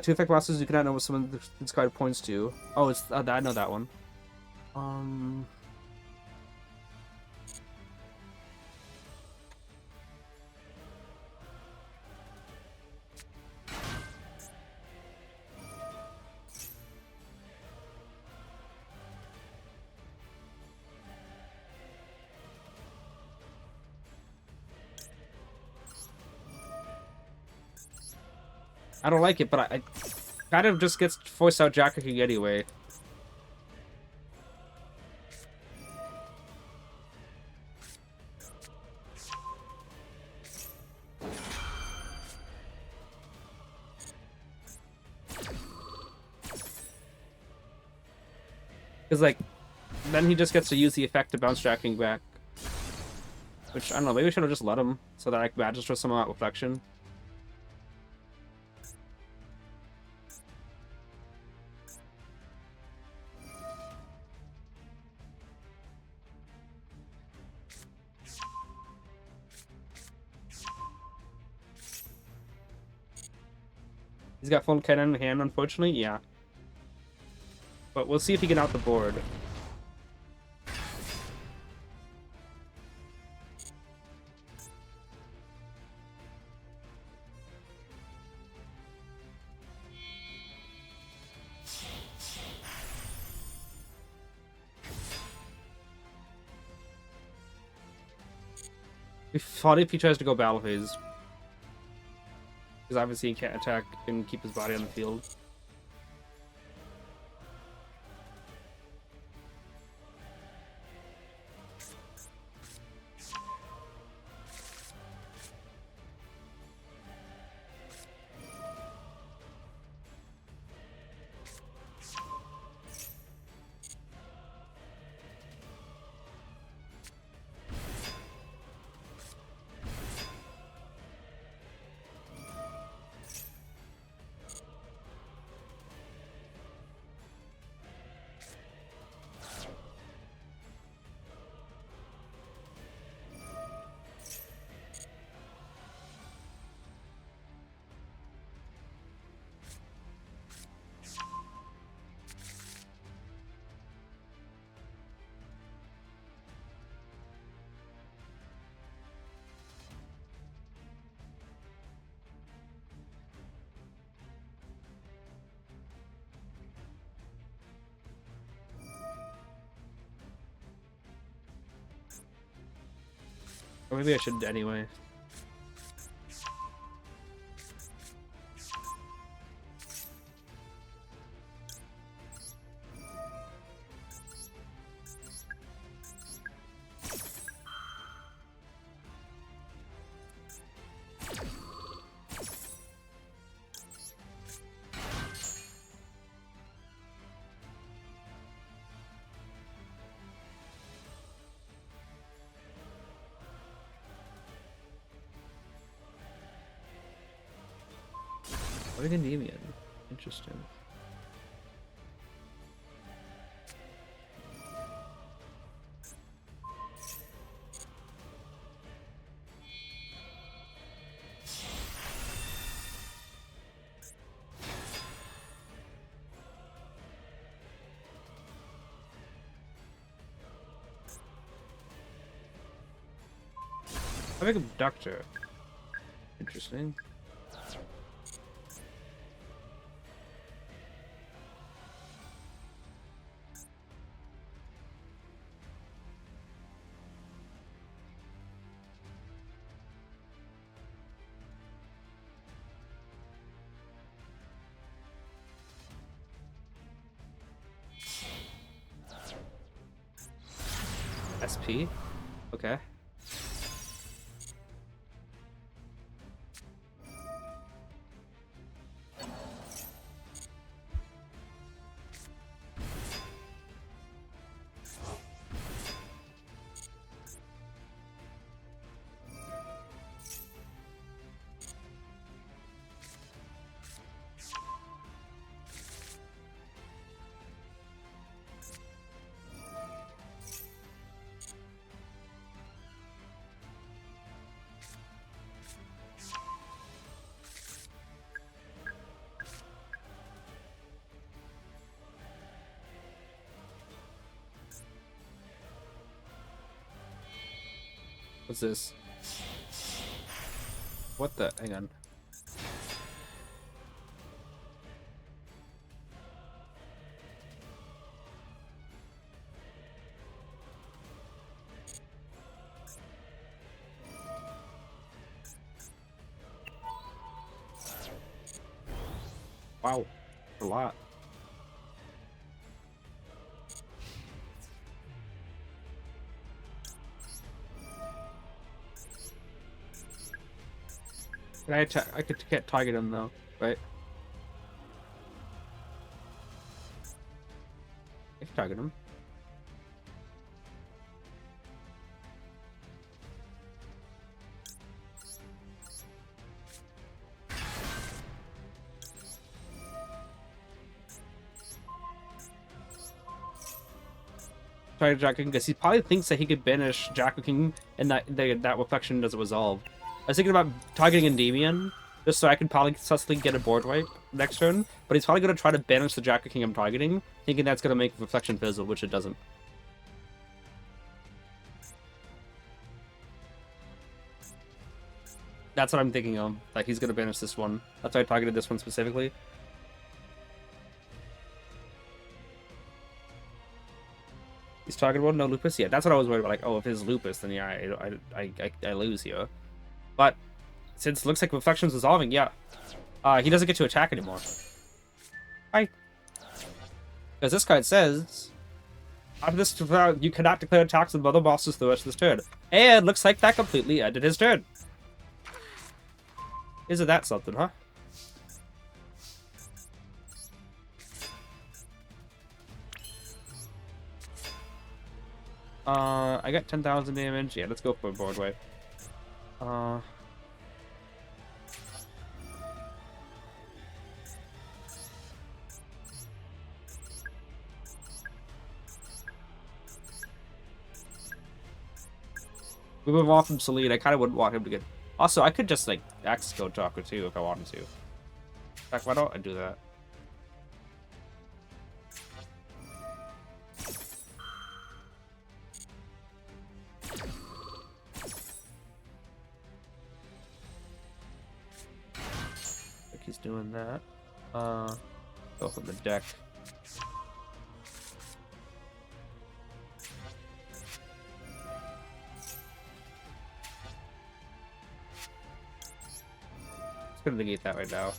2 effect bosses you cannot know what someone this card points to. Oh, it's I know that one. I don't like it, but I kind of just gets forced out Jacker King anyway. Because, like, then he just gets to use the effect to bounce Jacker King back. Which, I don't know, maybe I should have just let him so that I could Magistrate somehow out Reflection. He's got full cannon in hand, unfortunately. Yeah. But we'll see if he can out the board. We fought if he tries to go battle phase. Because obviously he can't attack and keep his body on the field. Or maybe I should anyway. What an Endymion. Interesting. I make a doctor. Interesting. SP? Okay. What's this? What the? Hang on. Wow, a lot. I can't target him though, right? I can target him. Target Draco King because he probably thinks that he could banish Draco King and that reflection doesn't resolve. I was thinking about targeting Endymion just so I could probably successfully get a board wipe next turn, but he's probably going to try to banish the Draco King I'm targeting, thinking that's going to make reflection fizzle, which it doesn't. That's what I'm thinking of. Like, he's going to banish this one. That's why I targeted this one specifically. He's targetable, no lupus? Yeah, that's what I was worried about. Like, oh, if his lupus, then yeah, I lose here. But since it looks like reflection's resolving, yeah. He doesn't get to attack anymore. Hi. Because this card says, after this, you cannot declare attacks on other bosses through the rest of this turn. And looks like that completely ended his turn. Isn't that something, huh? I got 10,000 damage. Yeah, let's go for a board wipe. We move on from Salid. I kind of wouldn't want him to get... Also, I could just, like, axe Code Talker, too, if I wanted to. In fact, why don't I do that? Like he's doing that. Go from the deck. gonna negate that right now.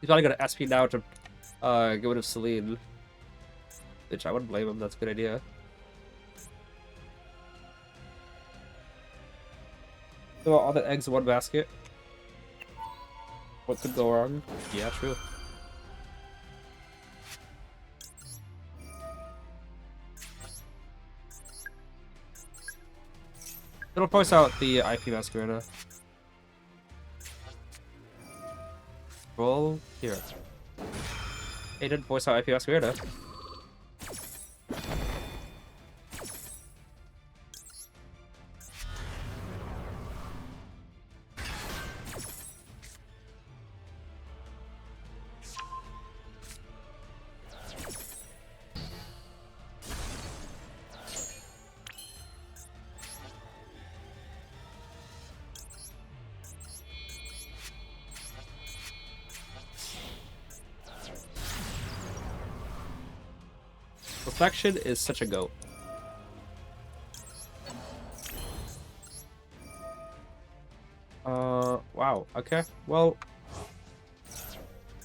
He's probably gonna SP now to get rid of Celine. Which I wouldn't blame him, that's a good idea. Throw all the eggs in one basket. What could go wrong? Yeah, true. It'll force out the IP Masquerada. Roll here. Hey, didn't force out IP Masquerada. Reflection is such a goat. Wow. Okay. Well,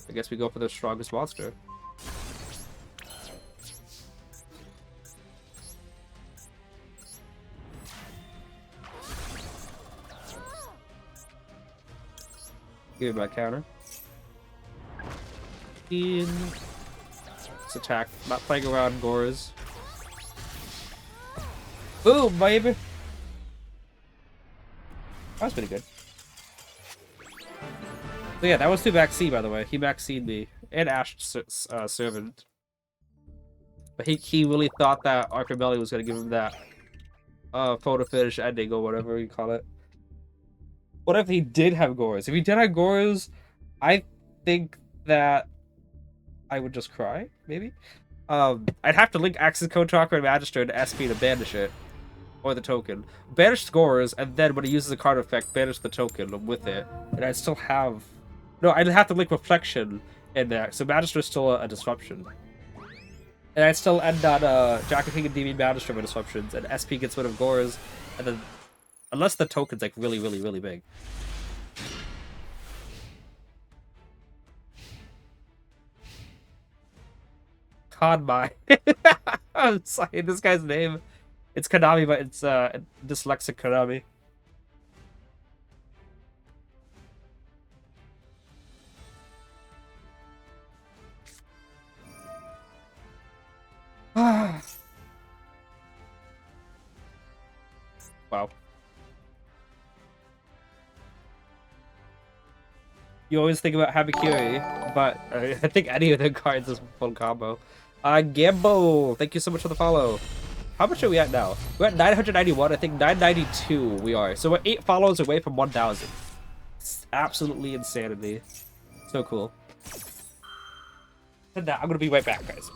I guess we go for the strongest monster. Give me my counter. Let's attack. Not playing around, Gores. Boom, baby! That was pretty good. So yeah, that was to Max C, by the way. He Max C'd me. And Ash Servant. But he really thought that Arthur Melly was going to give him that photo finish ending or whatever you call it. What if he did have Gores? If he did have Gores, I think that I would just cry, maybe? I'd have to link Axis Code Talker and Magister to SP to banish it. Or the token. Banish Scores, and then when he uses a card effect, banish the token with it. And I'd still have... No, I'd have to link Reflection in there, so Magister is still a disruption. And I'd still end on Jack King and Endymion Magister with disruptions, and SP gets rid of Gores, and then... Unless the token's like really, really, really big. Kanmai. I'm sorry, this guy's name. It's Konami, but it's dyslexic Konami. Wow. You always think about Habikiri, but I think any of the cards is full combo. Gambo, thank you so much for the follow. How much are we at now? We're at 991, I think 992 we are. So we're 8 follows away from 1,000. It's absolutely insanity. So cool. And now I'm gonna be right back, guys.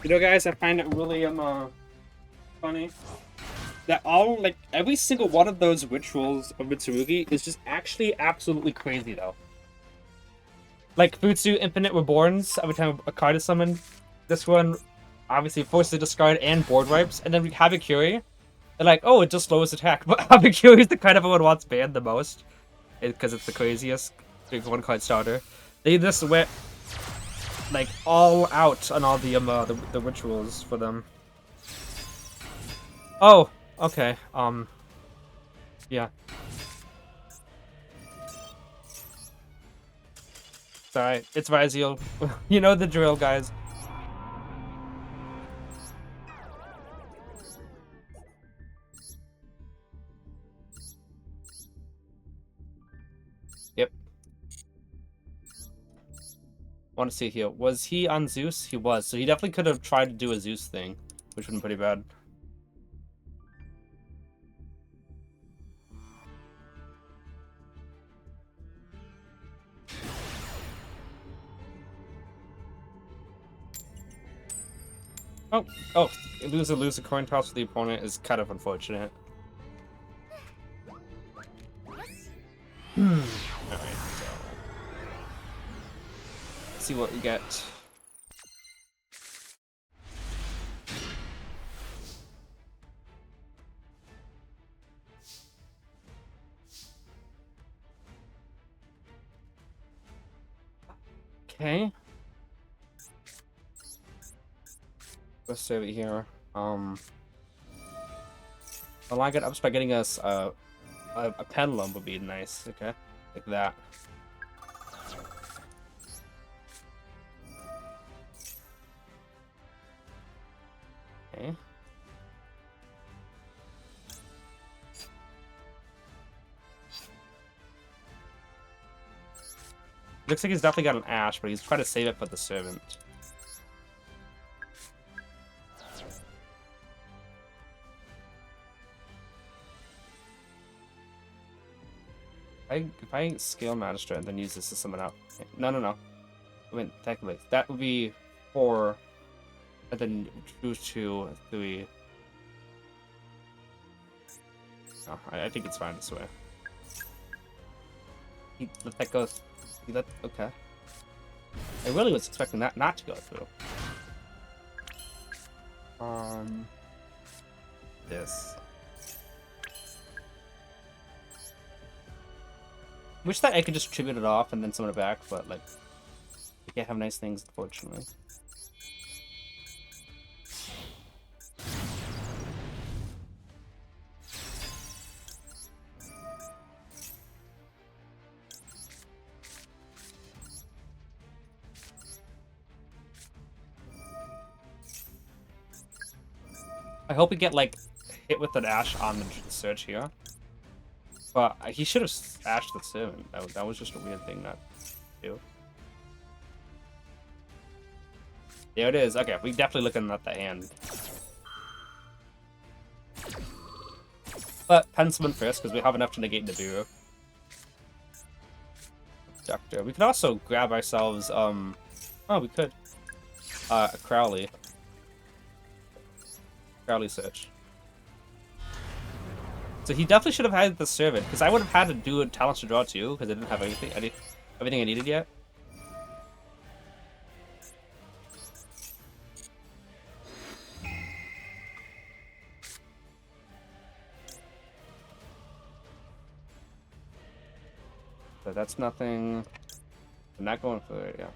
You know, guys, I find it really funny that all like every single one of those rituals of Mitsurugi is just actually absolutely crazy though. Like Futsu Infinite Reborns, every time a card is summoned. This one obviously forces a discard and board wipes, and then Habakuri, they're like, oh, it just slows attack. But Habakuri is the card everyone wants banned the most. Because it's the craziest one card starter. They just went like all out on all the rituals for them. Oh, okay. Yeah. Sorry, it's Viziel. You know the drill, guys. Yep. Want to see here. Was he on Zeus? He was. So he definitely could have tried to do a Zeus thing, which would have been pretty bad. Oh, lose a coin toss for the opponent is kind of unfortunate. Alright, so let's see what we get. Okay. Let's save it here. I'll line it up by getting us a pendulum would be nice. Okay, like that. Okay. Looks like he's definitely got an Ash, but he's trying to save it for the servant. If I scale Magistrate and then use this to summon out. No. I mean, technically, that would be 4, and then choose 2, 3. Oh, I think it's fine this way. Let that go. Okay. I really was expecting that not to go through. This. Wish that I could just tribute it off and then summon it back, but like, we can't have nice things, unfortunately. I hope we get like hit with an Ash on the search here. But he should have ashed the servant. That was just a weird thing not to do. There it is. Okay, we definitely looking at the hand. But Pensman first, because we have enough to negate the Nibiru. Doctor. We could also grab ourselves, oh, we could. A Crowley. Crowley search. So he definitely should have had the servant, because I would have had to do a talent to draw too, because I didn't have everything I needed yet. So that's nothing. I'm not going for it, yeah.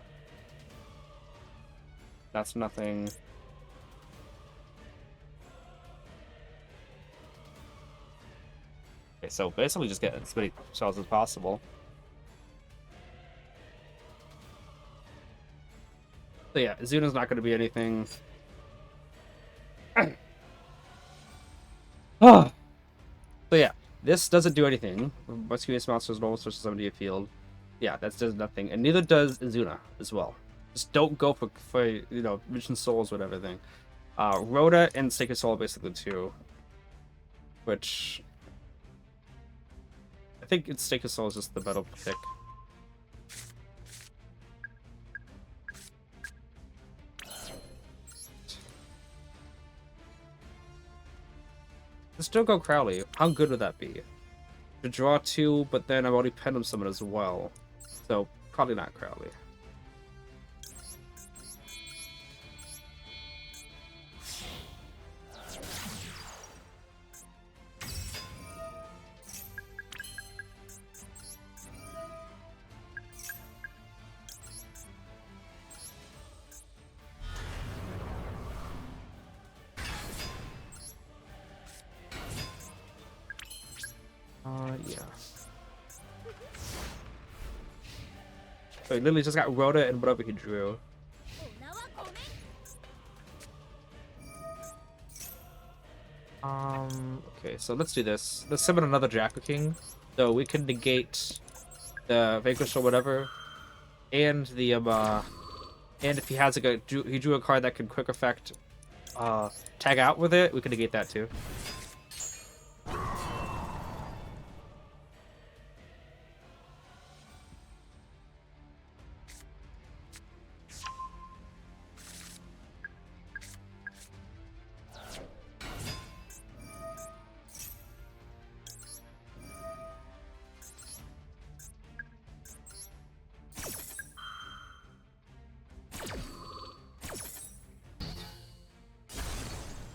That's nothing. Okay, so basically just get as many shells as possible. So yeah, Zuna's not going to be anything. So yeah, this doesn't do anything. Muscular monsters normal switches somebody a field. Yeah, that does nothing, and neither does Zuna as well. Just don't go for you know, Mission Souls, whatever thing. Rhoda and Sacred Soul basically too, which I think it's Sacred Soul is just the better pick. Let's still go Crowley. How good would that be? To draw 2, but then I've already Pendulum Summon as well. So, probably not Crowley. Yeah. So he literally just got Rhoda and whatever he drew. Okay, so let's do this. Let's summon another Draco King. So we can negate the Vanquish or whatever. And the, and if he has like he drew a card that can quick effect, tag out with it, we can negate that too.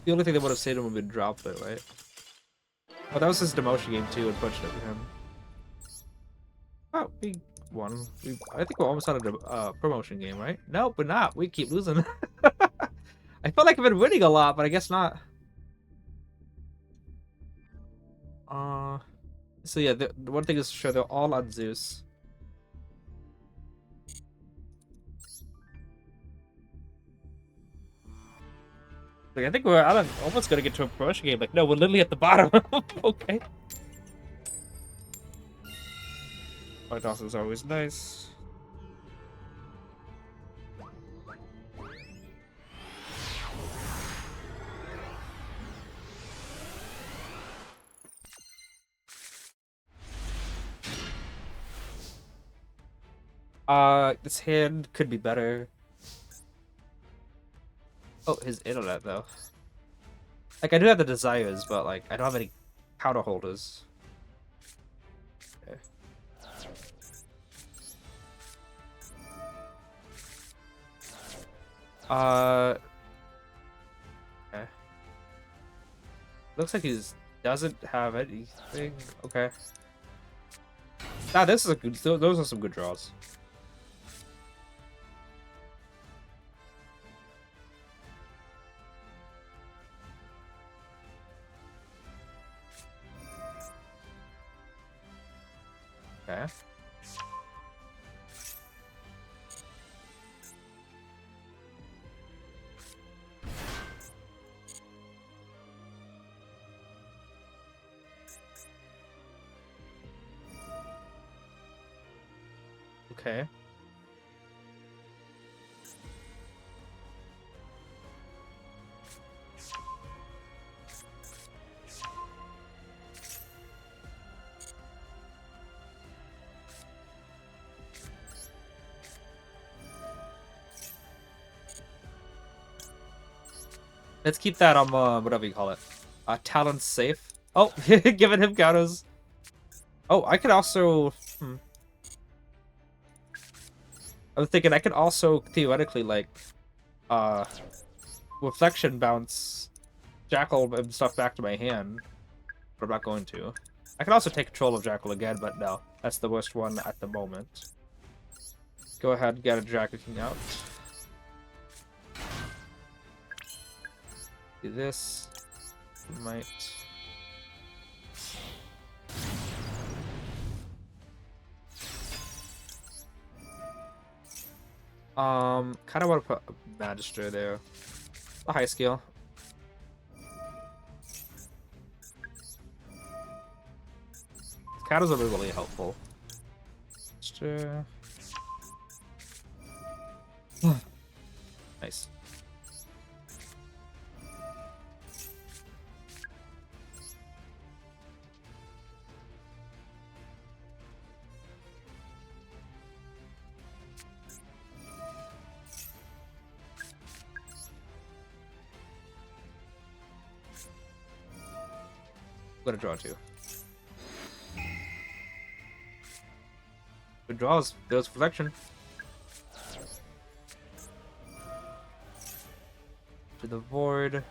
The only thing that would have saved him would be drop it, right? Oh, that was his demotion game too, unfortunately for him. Oh, we won. I think we're almost out of the promotion game, right? Nope, we're not. We keep losing. I feel like I've been winning a lot, but I guess not. So yeah, the one thing is for sure, they're all on Zeus. Like, I think we're almost gonna get to a promotion game. Like, no, we're literally at the bottom. Okay. White toss is always nice. This hand could be better. Oh, his internet though. Like, I do have the desires, but like, I don't have any counter holders. Okay. Okay. Looks like he doesn't have anything. Okay. Nah, this is a good. Those are some good draws. Okay. Okay. Let's keep that whatever you call it. Talon safe. Oh, giving him counters. Oh, I could also. I was thinking I could also theoretically like, reflection bounce, Jackal and stuff back to my hand, but I'm not going to. I can also take control of Jackal again, but no, that's the worst one at the moment. Go ahead, get a Draco King out. Do this. Might. Kind of want to put a Magister there. A high scale. Counters are really helpful. Magister. Nice. gonna draw 2. Good draws. There's reflection. To the void.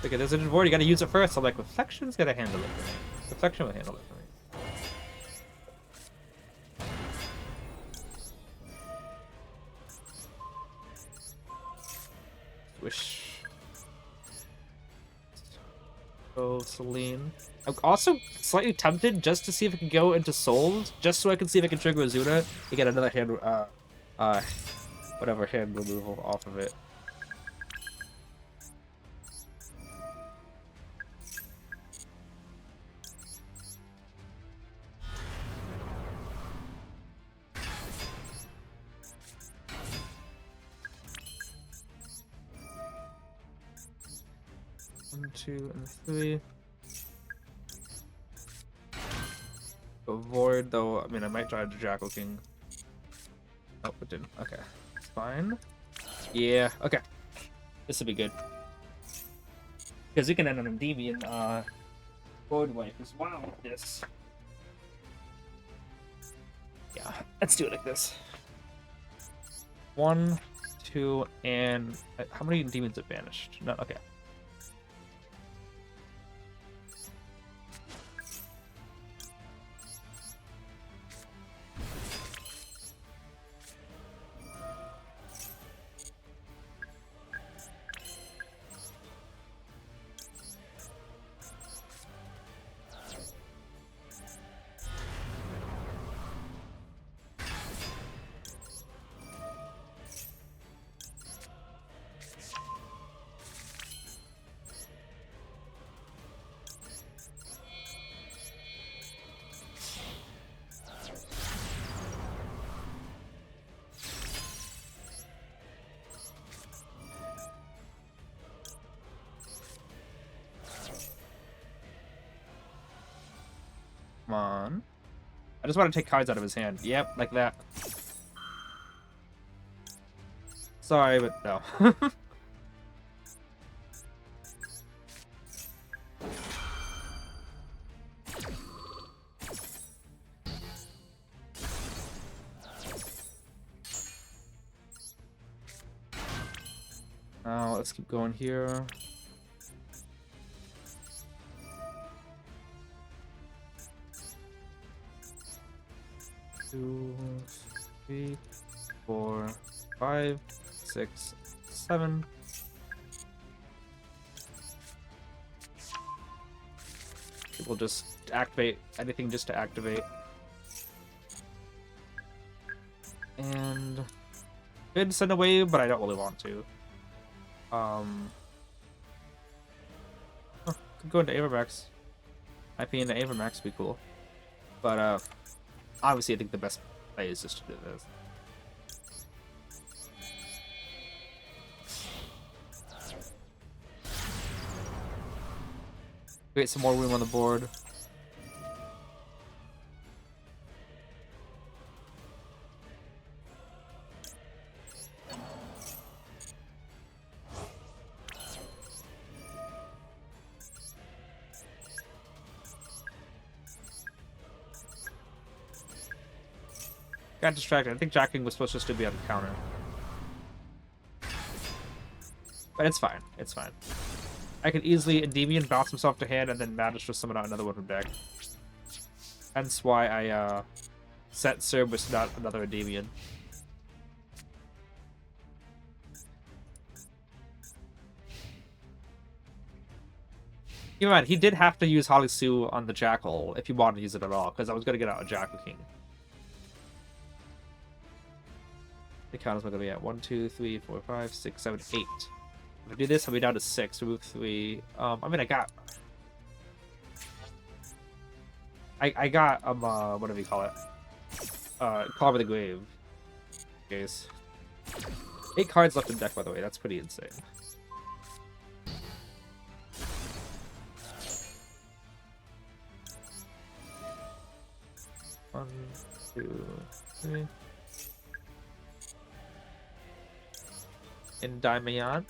Okay, there's a void. You gotta use it first. So like, reflection's gonna handle it for me. Reflection will handle it for me. Wish. Oh, Celine. I'm also slightly tempted just to see if I can go into Souls, just so I can see if I can trigger Azuna to get another hand, whatever hand removal off of it. One, 2, and 3. Avoid though. I mean, I might try the Jackal King. Oh, it didn't. Okay, it's fine. Yeah. Okay, this will be good because we can end on Endymion void wipe as well with this. Yeah, let's do it like this. 1, 2, and how many demons have vanished? No. Okay. Come on. I just want to take cards out of his hand. Yep, like that. Sorry, but no. Now let's keep going here. Two, 3, 4, 5, 6, 7. We'll just activate anything just to activate. And could send away, but I don't really want to. Could go into Avermax. IP into Avermax would be cool. But obviously I think the best play is just to do this. Create some more room on the board. Got distracted. I think jacking was supposed just to be on the counter. But it's fine. It's fine. I could easily Endymion, bounce himself to hand, and then manage to summon out another one from deck. Hence why I set Cerberus, not another Endymion. Keep in mind, he did have to use Halisu on the Jackal if he wanted to use it at all, because I was going to get out a Jackal King. The count is going to be at 1, 2, 3, 4, 5, 6, 7, 8. If I do this, I'll be down to 6. Remove 3. I mean, I got what do we call it? Carve the Grave. Case. 8 cards left in deck, by the way. That's pretty insane. One, 2, 3. Endymion.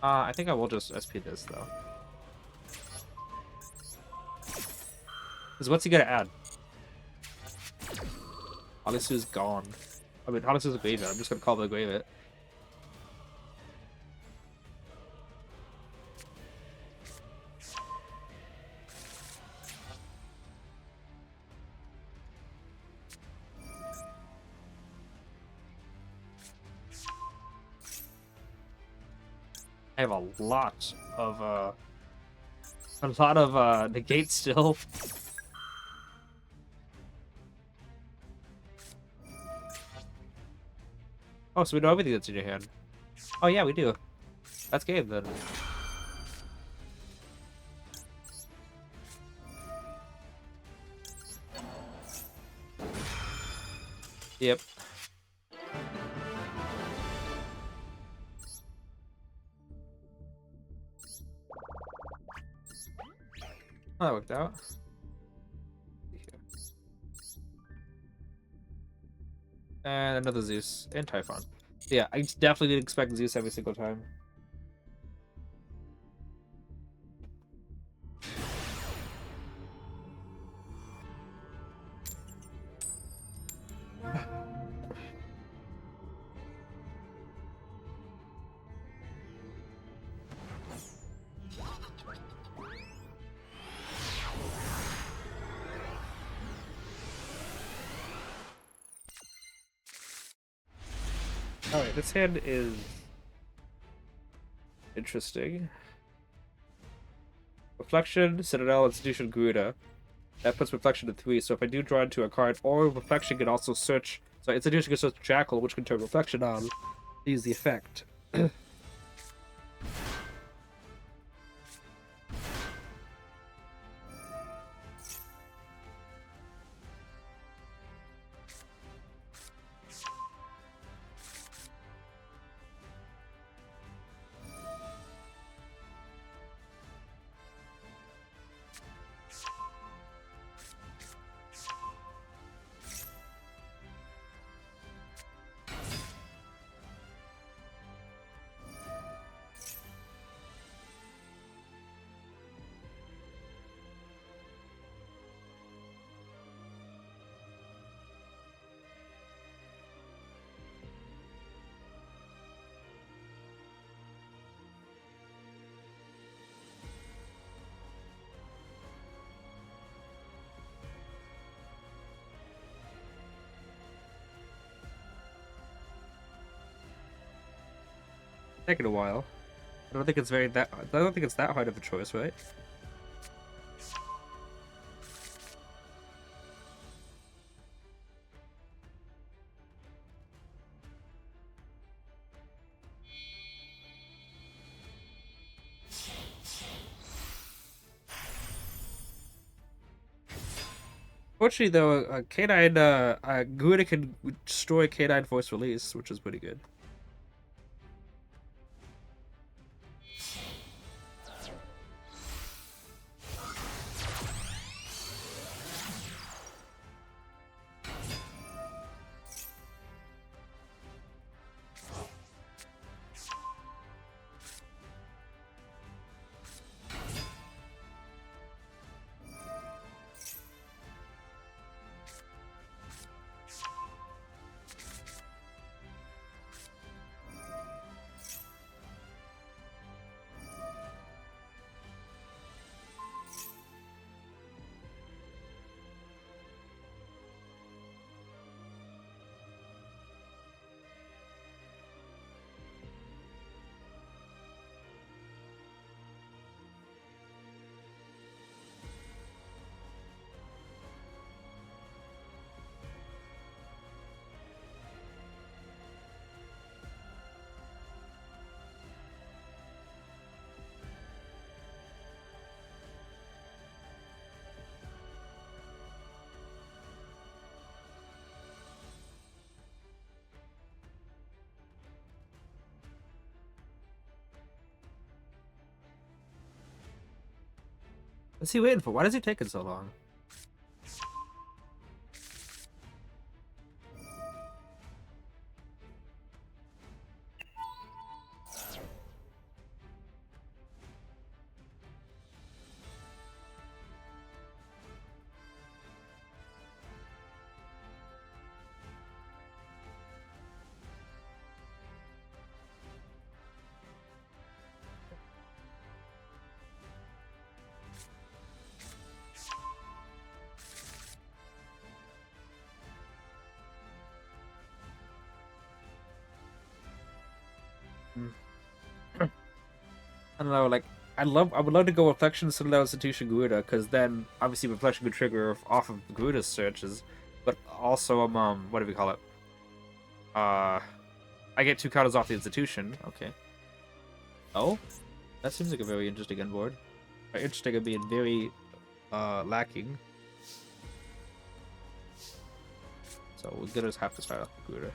I think I will just SP this though. Because what's he gonna add? Halesu's gone. I mean, Halesu's a Grave It. I'm just gonna call it a Grave It. I have a lot of negates still. Oh, so we know everything that's in your hand. Oh yeah, we do. That's game then. Yep. Oh, that worked out. And another Zeus and Typhon. Yeah, I definitely didn't expect Zeus every single time. Alright, this hand is interesting. Reflection, Citadel, Institution, Garuda. That puts Reflection to 3, so if I do draw into a card, or Reflection can also search... So Institution can search Jackal, which can turn Reflection on. Use the effect. Taking a while. I don't think it's that hard of a choice, right? Fortunately, though, K9, Garuda can destroy K9 Force Release, which is pretty good. What's he waiting for? Why does he taking so long? I don't know, like I would love to go Reflection, Citadel, Institution, Garuda, because then obviously Reflection could trigger off of Garuda's searches, but also what do we call it? I get 2 counters off the Institution. Okay. Oh, that seems like a very interesting end board. Very interesting of being very lacking. So we're gonna just have to start off with Garuda.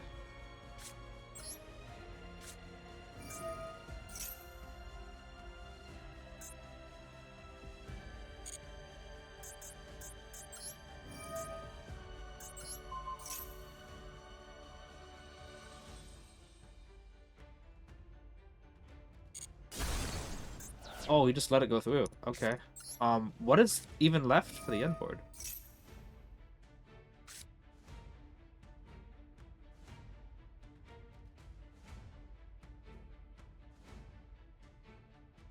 Oh, he just let it go through. Okay. What is even left for the end board?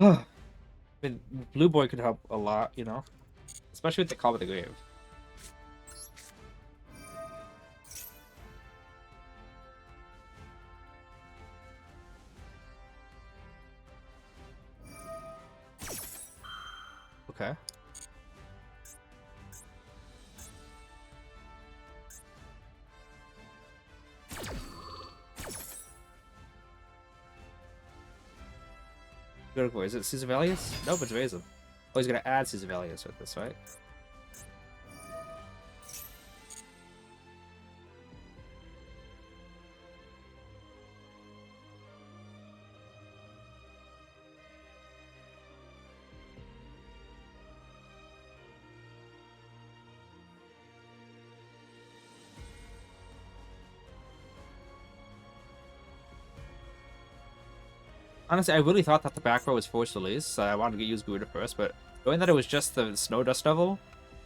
I mean, Blue Boy could help a lot, you know? Especially with the Call of the Grave. Okay. Good boy. Is it Caesar Valius? Nope, it's Raisin. Oh, he's gonna add Caesar Valius with this, right? Honestly, I really thought that the back row was forced release, so I wanted to use Garuda first, but knowing that it was just the Snow Dust Devil,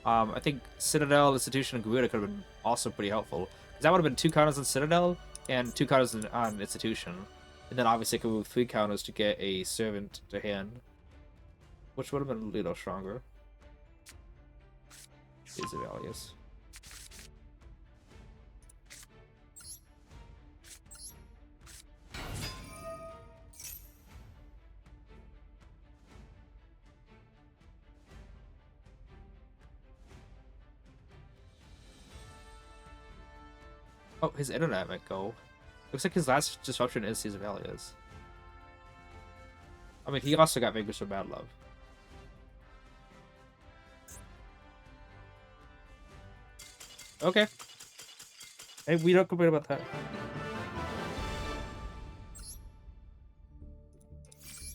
I think Citadel, Institution, and Garuda could have been also pretty helpful. Because that would have been 2 counters on Citadel and 2 counters on Institution. And then obviously I could move 3 counters to get a Servant to hand, which would have been a little stronger. These are values. Oh, his internet might go. Looks like his last disruption is Caesar Valius. I mean, he also got Vanquish for Bad Love. Okay. Hey, we don't complain about that.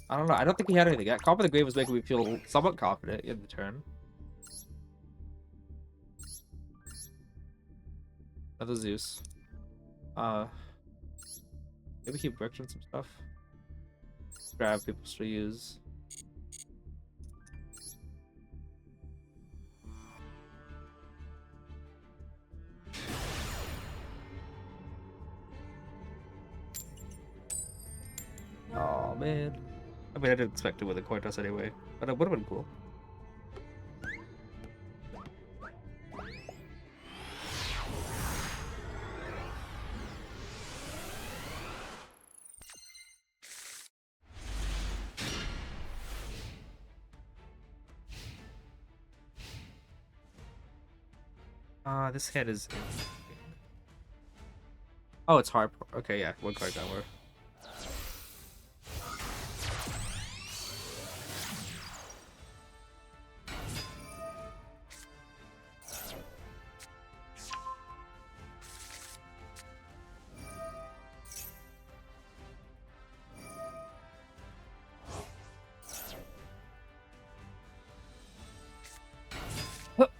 I don't know. I don't think he had anything yet. Comp of the Grave was making me feel somewhat confident in the turn. Another Zeus. Maybe he bricked on some stuff. Grab people to use. Oh man. I mean, I didn't expect to win the coin toss anyway, but it would have been cool. This head is. Oh, it's hard. Okay, yeah, 1 card downward.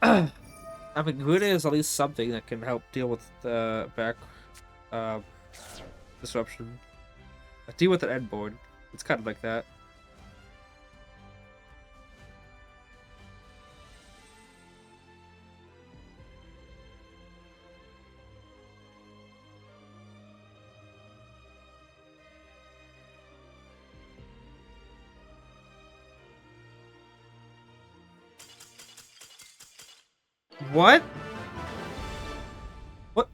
I mean, Grenade is at least something that can help deal with the back uh, disruption. Deal with an end board. It's kind of like that. What?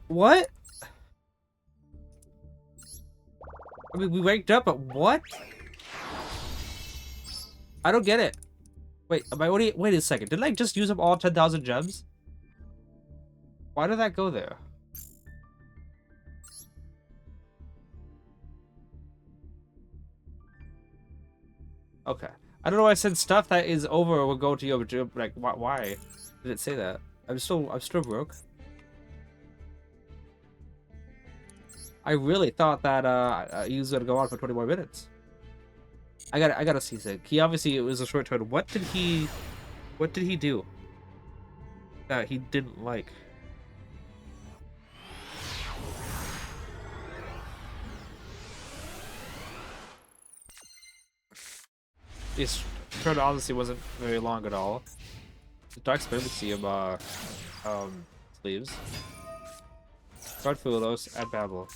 What? I mean, we ranked up, but what? I don't get it. Wait, wait a second. Didn't I just use up all 10,000 gems? Why did that go there? Okay. I don't know why I said stuff that is over will go to your gym. Like, why did it say that? I'm still broke. I really thought that he was gonna go on for 20 more minutes. I gotta see it. He obviously, it was a short turn. What did he do that he didn't like? His turn honestly wasn't very long at all. The Dark Spirity of sleeves. Guard Fulos at Babel.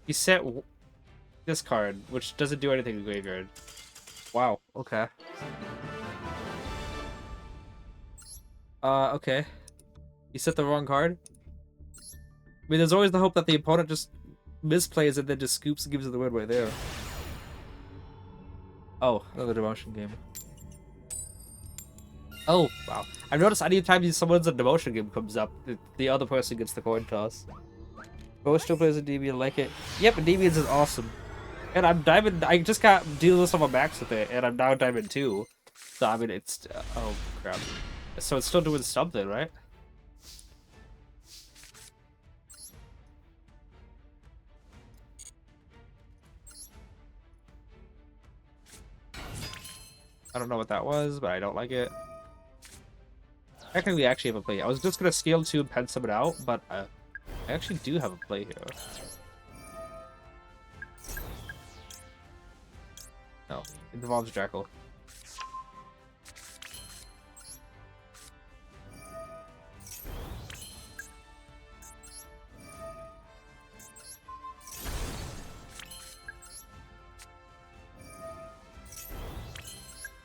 He set this card, which doesn't do anything to graveyard. Wow, okay. Okay. He set the wrong card? I mean, there's always the hope that the opponent just misplays and then just scoops and gives it the win right there. Oh, another demotion game. Oh, wow. I've noticed anytime someone's a demotion game comes up, the other person gets the coin toss. Both still plays Endymion, like it. Yep, Endymion's is awesome. And I'm Diamond, I just got dealers on my max with it, and I'm now Diamond 2. So, I mean, it's, oh, crap. So it's still doing something, right? I don't know what that was, but I don't like it. Technically, we actually have a play. I was just gonna scale 2 and pen summon out, but I actually do have a play here. No, it involves Jackal.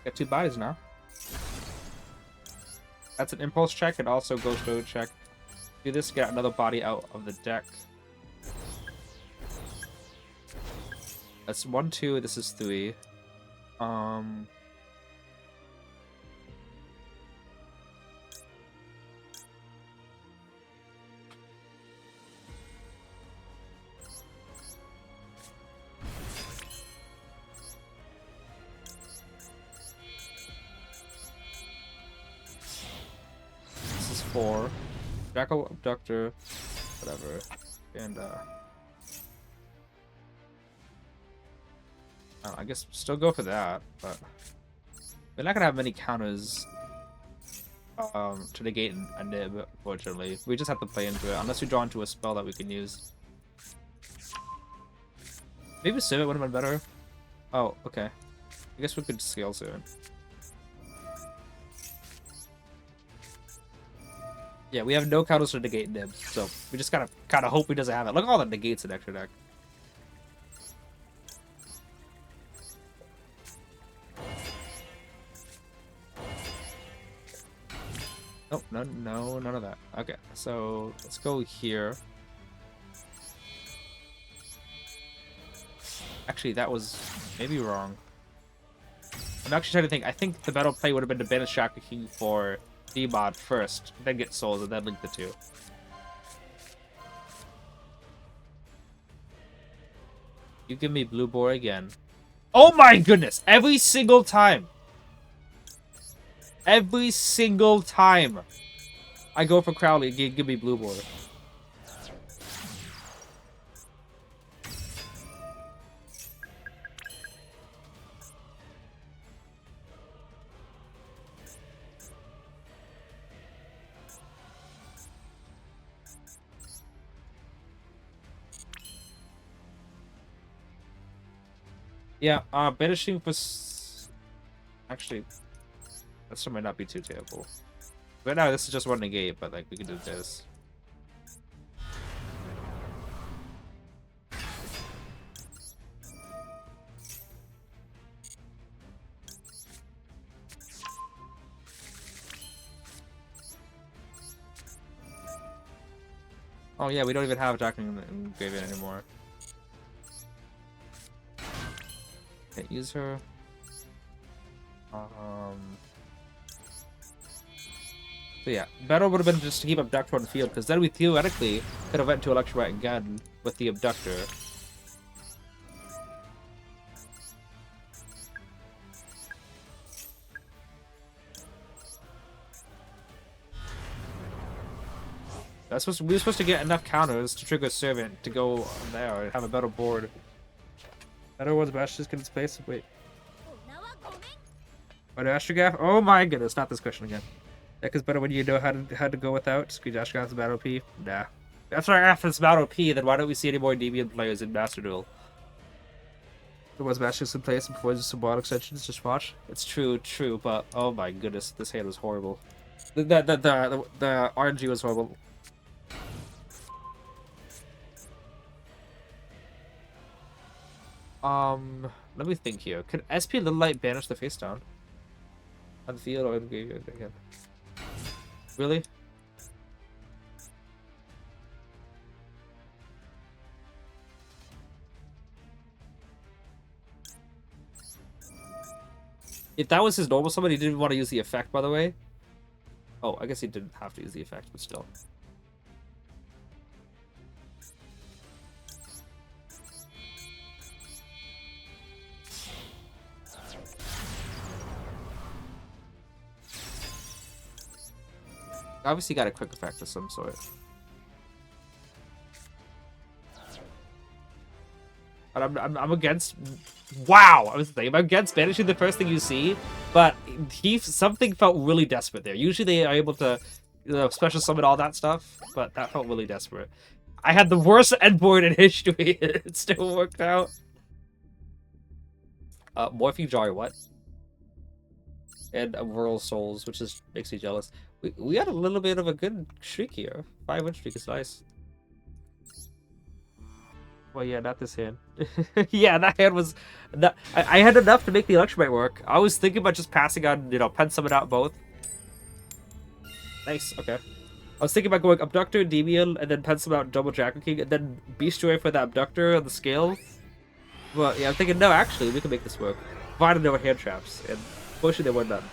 Got 2 bodies now. That's an impulse check and also ghost road check. Do this, get another body out of the deck. That's 1, 2, this is 3. This is 4. Jackal, Abductor, whatever. And, I guess still go for that, but we're not gonna have many counters to negate a nib, fortunately. We just have to play into it, unless we draw into a spell that we can use. Maybe Civet would have been better. Oh, okay. I guess we could scale soon. Yeah, we have no counters to negate nib, so we just gotta kinda hope he doesn't have it. Look at all the negates in extra deck. Oh, no, none of that. Okay, so let's go here. Actually, that was maybe wrong. I'm actually trying to think. I think the better play would have been to banish Shaka King for D-Mod first, then get Souls, and then link the 2. You give me Blue Boar again. Oh my goodness! Every single time! Every single time I go for Crowley, give me Blue Boar. Yeah, banishing was actually that still might not be too terrible. Right now, this is just one negate, but like we can do this. Oh yeah, we don't even have Jack in graveyard anymore. Can't use her. So yeah, better would have been just to keep Abductor on the field, because then we theoretically could have went to Electrobite again with the Abductor. We were supposed to get enough counters to trigger Servant to go on there and have a better board. Better was Bash just get its place. Wait. But Astrogaf? Oh my goodness, not this question again. That is better when you know how to go without. Squeeze Astrogaf's battle OP? Nah. After it's battle OP, then why don't we see any more Endymion players in Master Duel? There was Bash just in place before the symbolic extensions, just watch. It's true, but oh my goodness, this hand was horrible. The RNG was horrible. Let me think here. Could SP Little Light banish the face down? On the field or in the graveyard again? Really? If that was his normal summon, he didn't want to use the effect, by the way. Oh, I guess he didn't have to use the effect, but still. Obviously got a quick effect of some sort. But I'm against. Wow, I was thinking I'm against banishing the first thing you see, but something felt really desperate there. Usually they are able to, special summon all that stuff, but that felt really desperate. I had the worst end board in history. It still worked out. Morphing Jar, what? And Whirl Souls, which makes me jealous. We had a little bit of a good streak here. 5-win streak is nice. Well, yeah, not this hand. Yeah, that hand was... I had enough to make the Electrobite work. I was thinking about just passing on, pen summon out both. Nice, okay. I was thinking about going Abductor, Endymion, and then pen summon out double Dragon King, and then Beast Joy for the Abductor on the scale. But yeah, I'm thinking, no, actually, we can make this work. Provided there were hand traps, and fortunately there were none.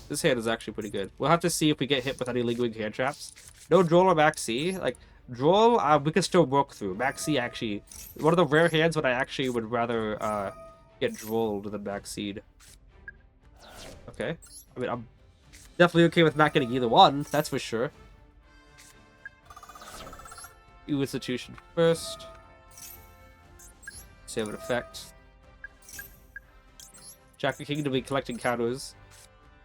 This hand is actually pretty good. We'll have to see if we get hit with any lingering hand traps. No Droll or Max C. Like, Droll, we can still work through. Max C, actually, one of the rare hands when I actually would rather get Drolled than Max Seed. Okay. I mean, I'm definitely okay with not getting either one, that's for sure. U Institution first. Save an effect. Jack the King to be collecting counters.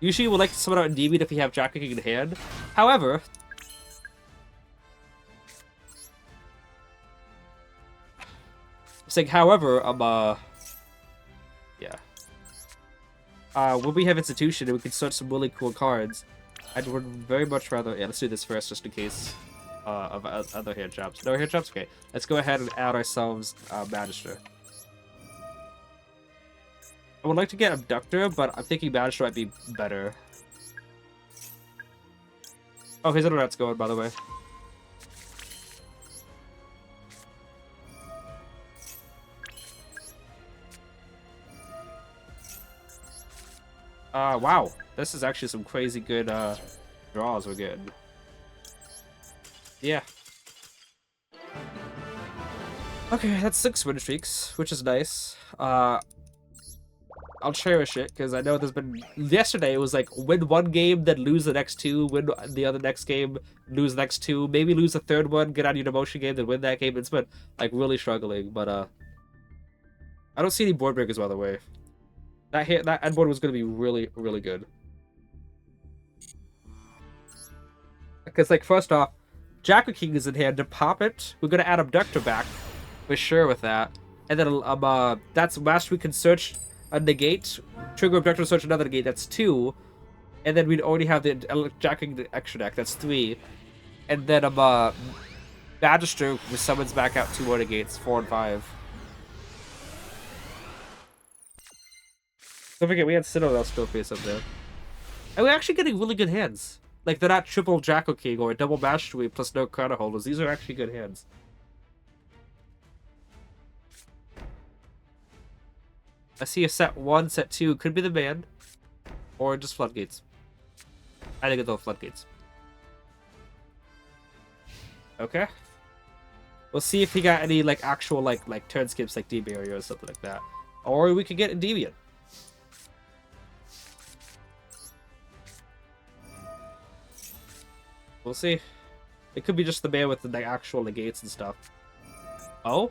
Usually we'll like to summon out Endymion if we have Jack the King in hand. However... yeah. When we have Institution and we can start some really cool cards, I would very much rather... Yeah, let's do this first just in case of other hand traps. No hand traps? Okay. Let's go ahead and add ourselves Magister. I would like to get Abductor, but I'm thinking Magister might be better. Oh, his internet's going, by the way. Wow. This is actually some crazy good, draws we're getting. Yeah. Okay, that's 6 win streaks, which is nice. I'll cherish it, because I know there's been... Yesterday, it was like, win one game, then lose the next two, win the other next game, lose the next two, maybe lose the third one, get out of your demotion game, then win that game. It's been, like, really struggling, but, I don't see any board breakers, by the way. That end board was going to be really, really good. Because, like, first off, Jacko King is in hand to pop it. We're gonna add Abductor back. We're sure with that. And then that's last we can search a negate, trigger Abductor, search another negate. That's 2. And then we'd already have the Jacko King extra deck. That's 3. And then Magister summons back out 2 more negates, 4 and 5. Don't forget we had Citadel still face up there. And we're actually getting really good hands. Like, they're not triple Jacko King or a double Mastery plus no card holders. These are actually good hands. I see a set 1, set 2 could be the man, or just floodgates. I think it's all floodgates. Okay. We'll see if he got any like actual like turn skips like D-Barrier or something like that, or we could get Endymion. We'll see. It could be just the man with the actual negates and stuff. Oh,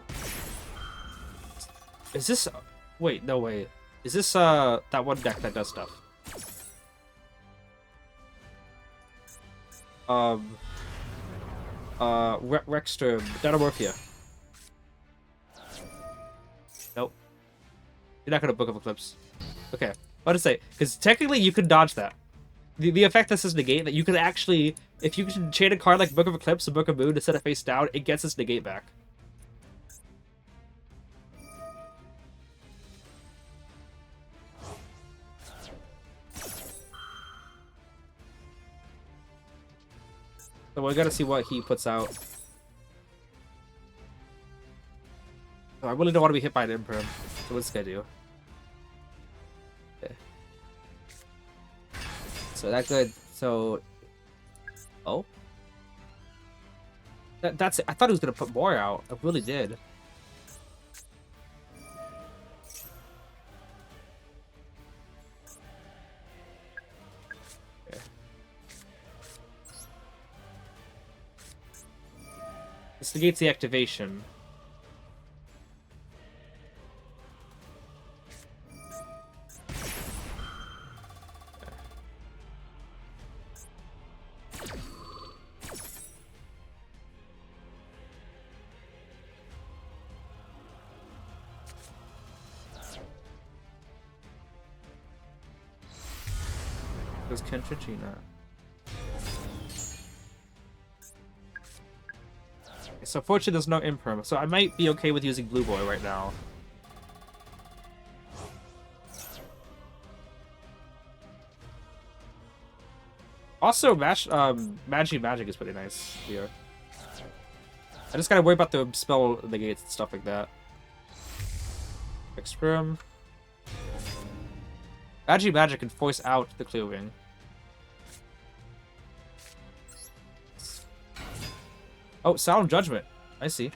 is this? Wait, no way. Is this that one deck that does stuff? Rexter, Dinamorphia. Nope. You're not gonna Book of Eclipse. Okay. What to say? Because technically you can dodge that. The effect this is negate, that you can actually, if you can chain a card like Book of Eclipse or Book of Moon to set it face down, it gets its negate back. So we gotta see what he puts out. Oh, I really don't want to be hit by an Imperm. So what's this guy do? Okay. So that good. So, oh, that's it. I thought he was gonna put more out. I really did. Okay. This negates the activation. Goes Kentragina. So fortunately there's no Imperm, so I might be okay with using Blue Boy right now. Also, Magic is pretty nice here. I just gotta worry about the spell negates and stuff like that. Experim. Magic can force out the Clear Ring. Oh, Solemn Judgment. I see.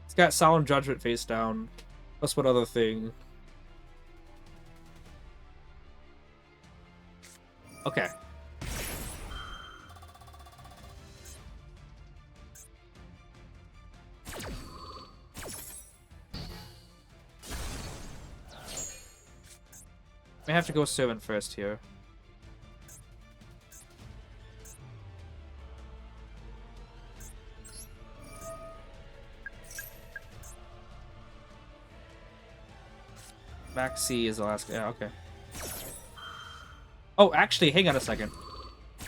It's got Solemn Judgment face down. Plus one other thing. Okay. I have to go Servant first here. Maxi is the last. Yeah, okay. Oh, actually, hang on a second.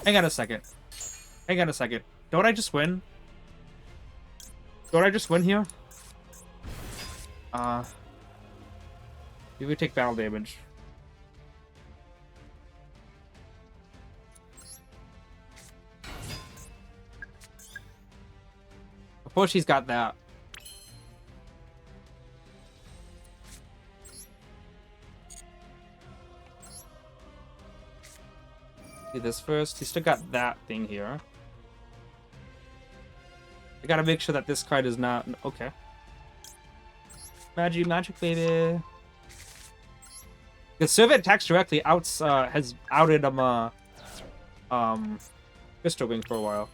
Hang on a second. Hang on a second. Don't I just win? Don't I just win here? You would take battle damage. Of course she's got that. Do this first. He's still got that thing here. I gotta make sure that this card is not... Okay. Magic, baby. The Servant attacks directly has outed Crystal Wing for a while.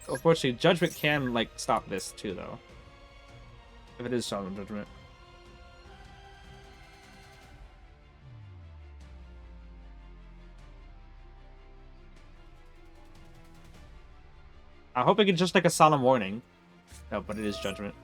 Unfortunately, Judgment can, like, stop this, too, though. If it is Solemn Judgment. I hope it can just, like, a Solemn Warning. No, but it is Judgment.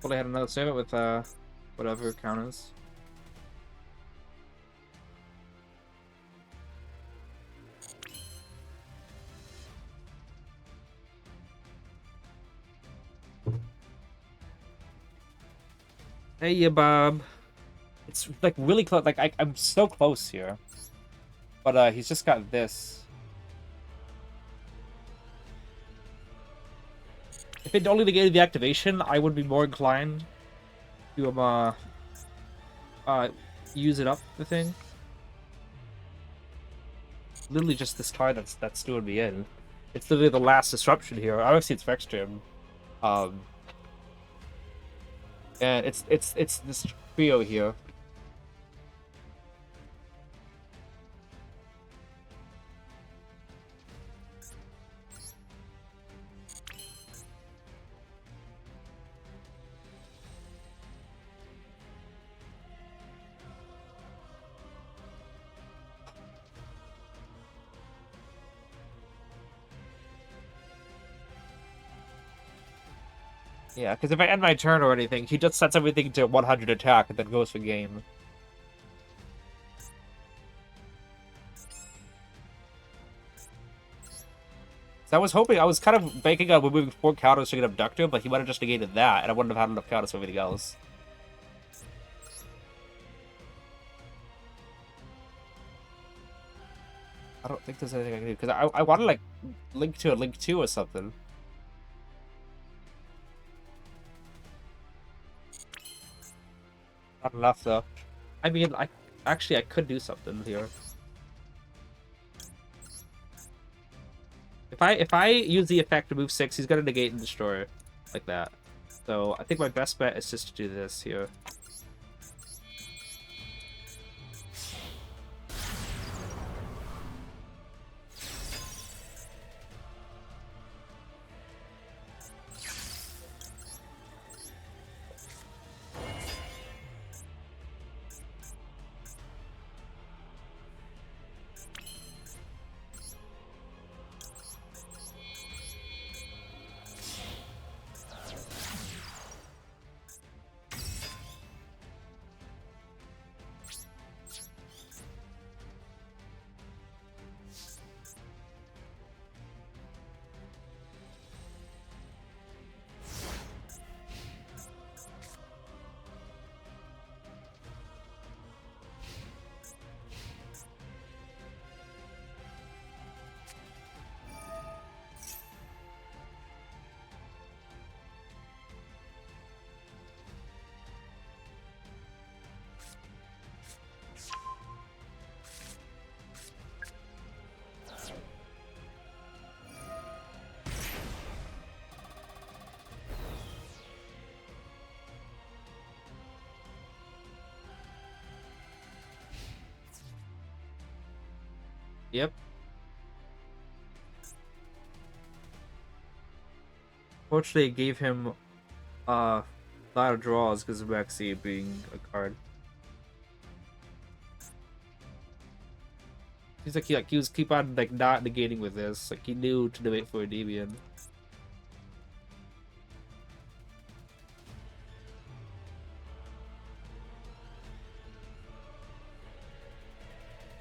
Well, they had another save it with, whatever count is. Hey, ya, Bob. It's, like, really close. Like, I'm so close here. But, he's just got this. If it only negated the activation, I would be more inclined to, use it up, the thing. Literally just this card that's doing me in. It's literally the last disruption here. Obviously, it's Vextrim. And it's this trio here. Yeah, because if I end my turn or anything, he just sets everything to 100 attack and then goes for game. So I was kind of banking on removing 4 counters to get Abductor, but he might have just negated that, and I wouldn't have had enough counters for everything else. I don't think there's anything I can do, because I want to, like, link to a Link 2 or something. Not enough, though. I mean, I could do something here. If I use the effect to move 6, he's gonna negate and destroy like that. So I think my best bet is just to do this here. Yep. Fortunately, it gave him a lot of draws because of Maxi being a card. He's like he was keep on like not negating with this. Like he knew to wait for Endymion.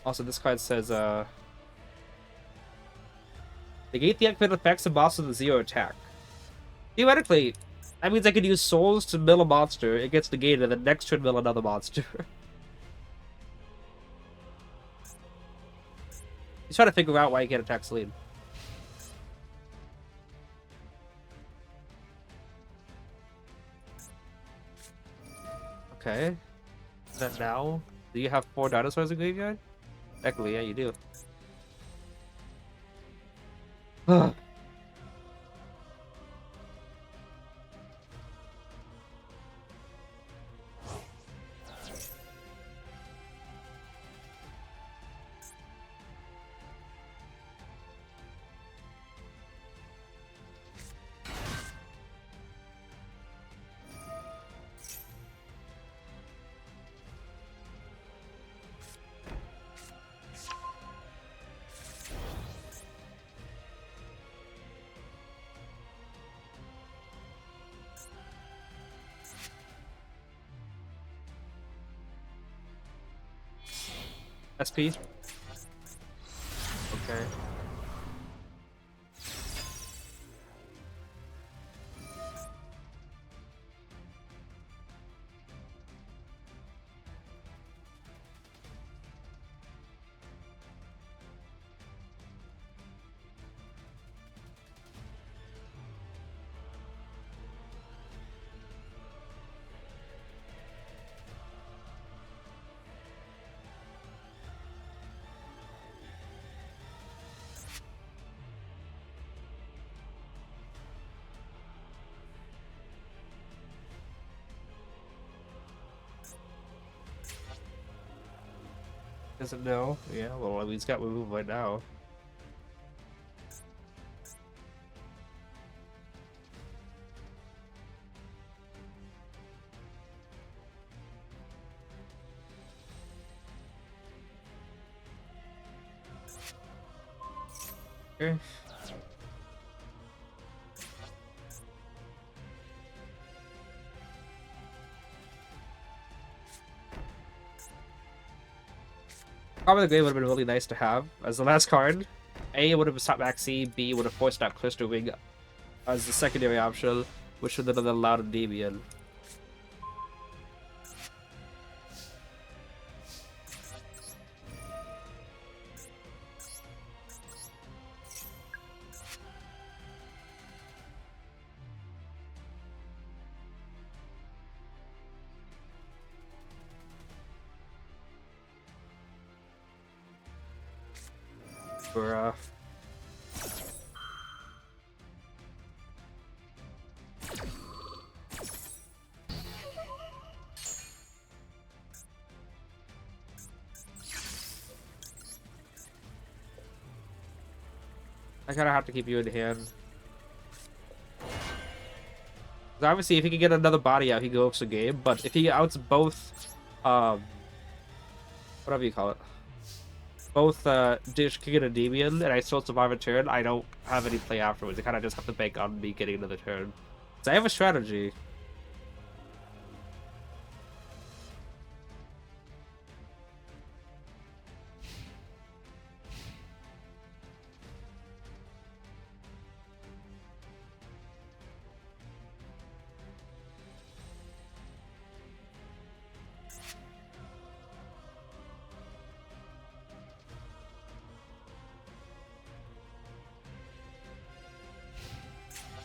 Also, this card says negate the activated effects of monsters with 0 attack. Theoretically, that means I could use souls to mill a monster, it gets negated, and then next turn mill another monster. He's trying to figure out why he can't attack Celine. Okay. Is that now? Do you have 4 dinosaurs in graveyard? Technically, yeah, you do. SP? Okay. Doesn't know? Yeah, well, I mean, he's got my move right now. Okay. Probably the Grave would have been really nice to have as the last card. A would have stopped Maxi, B would have forced out Crystal Wing as the secondary option, which would have allowed Endymion. For I kind of have to keep you in hand. 'Cause obviously, if he can get another body out, he goes a game. But if he outs both, whatever you call it, both Dish King and Endymion, and I still survive a turn, I don't have any play afterwards. I kind of just have to bank on me getting another turn. So I have a strategy.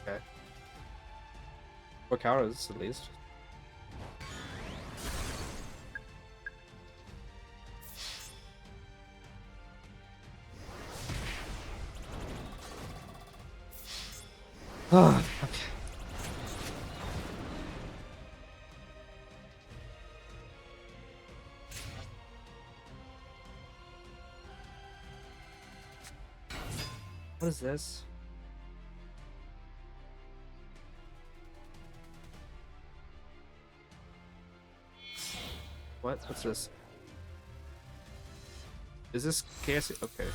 Okay. 4 counters, at least. Okay. What is this? What? What's this? Is this KS? Okay.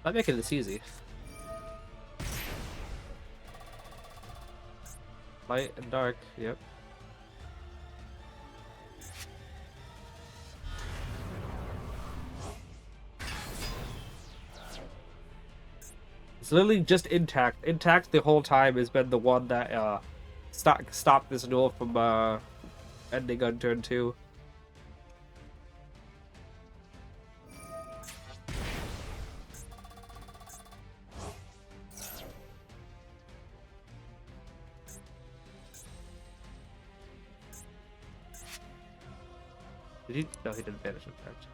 Not making this easy. Light and dark, yep. It's literally just intact. Intact the whole time has been the one that stopped this duel from ending on turn 2. Did he? No, he didn't banish impact.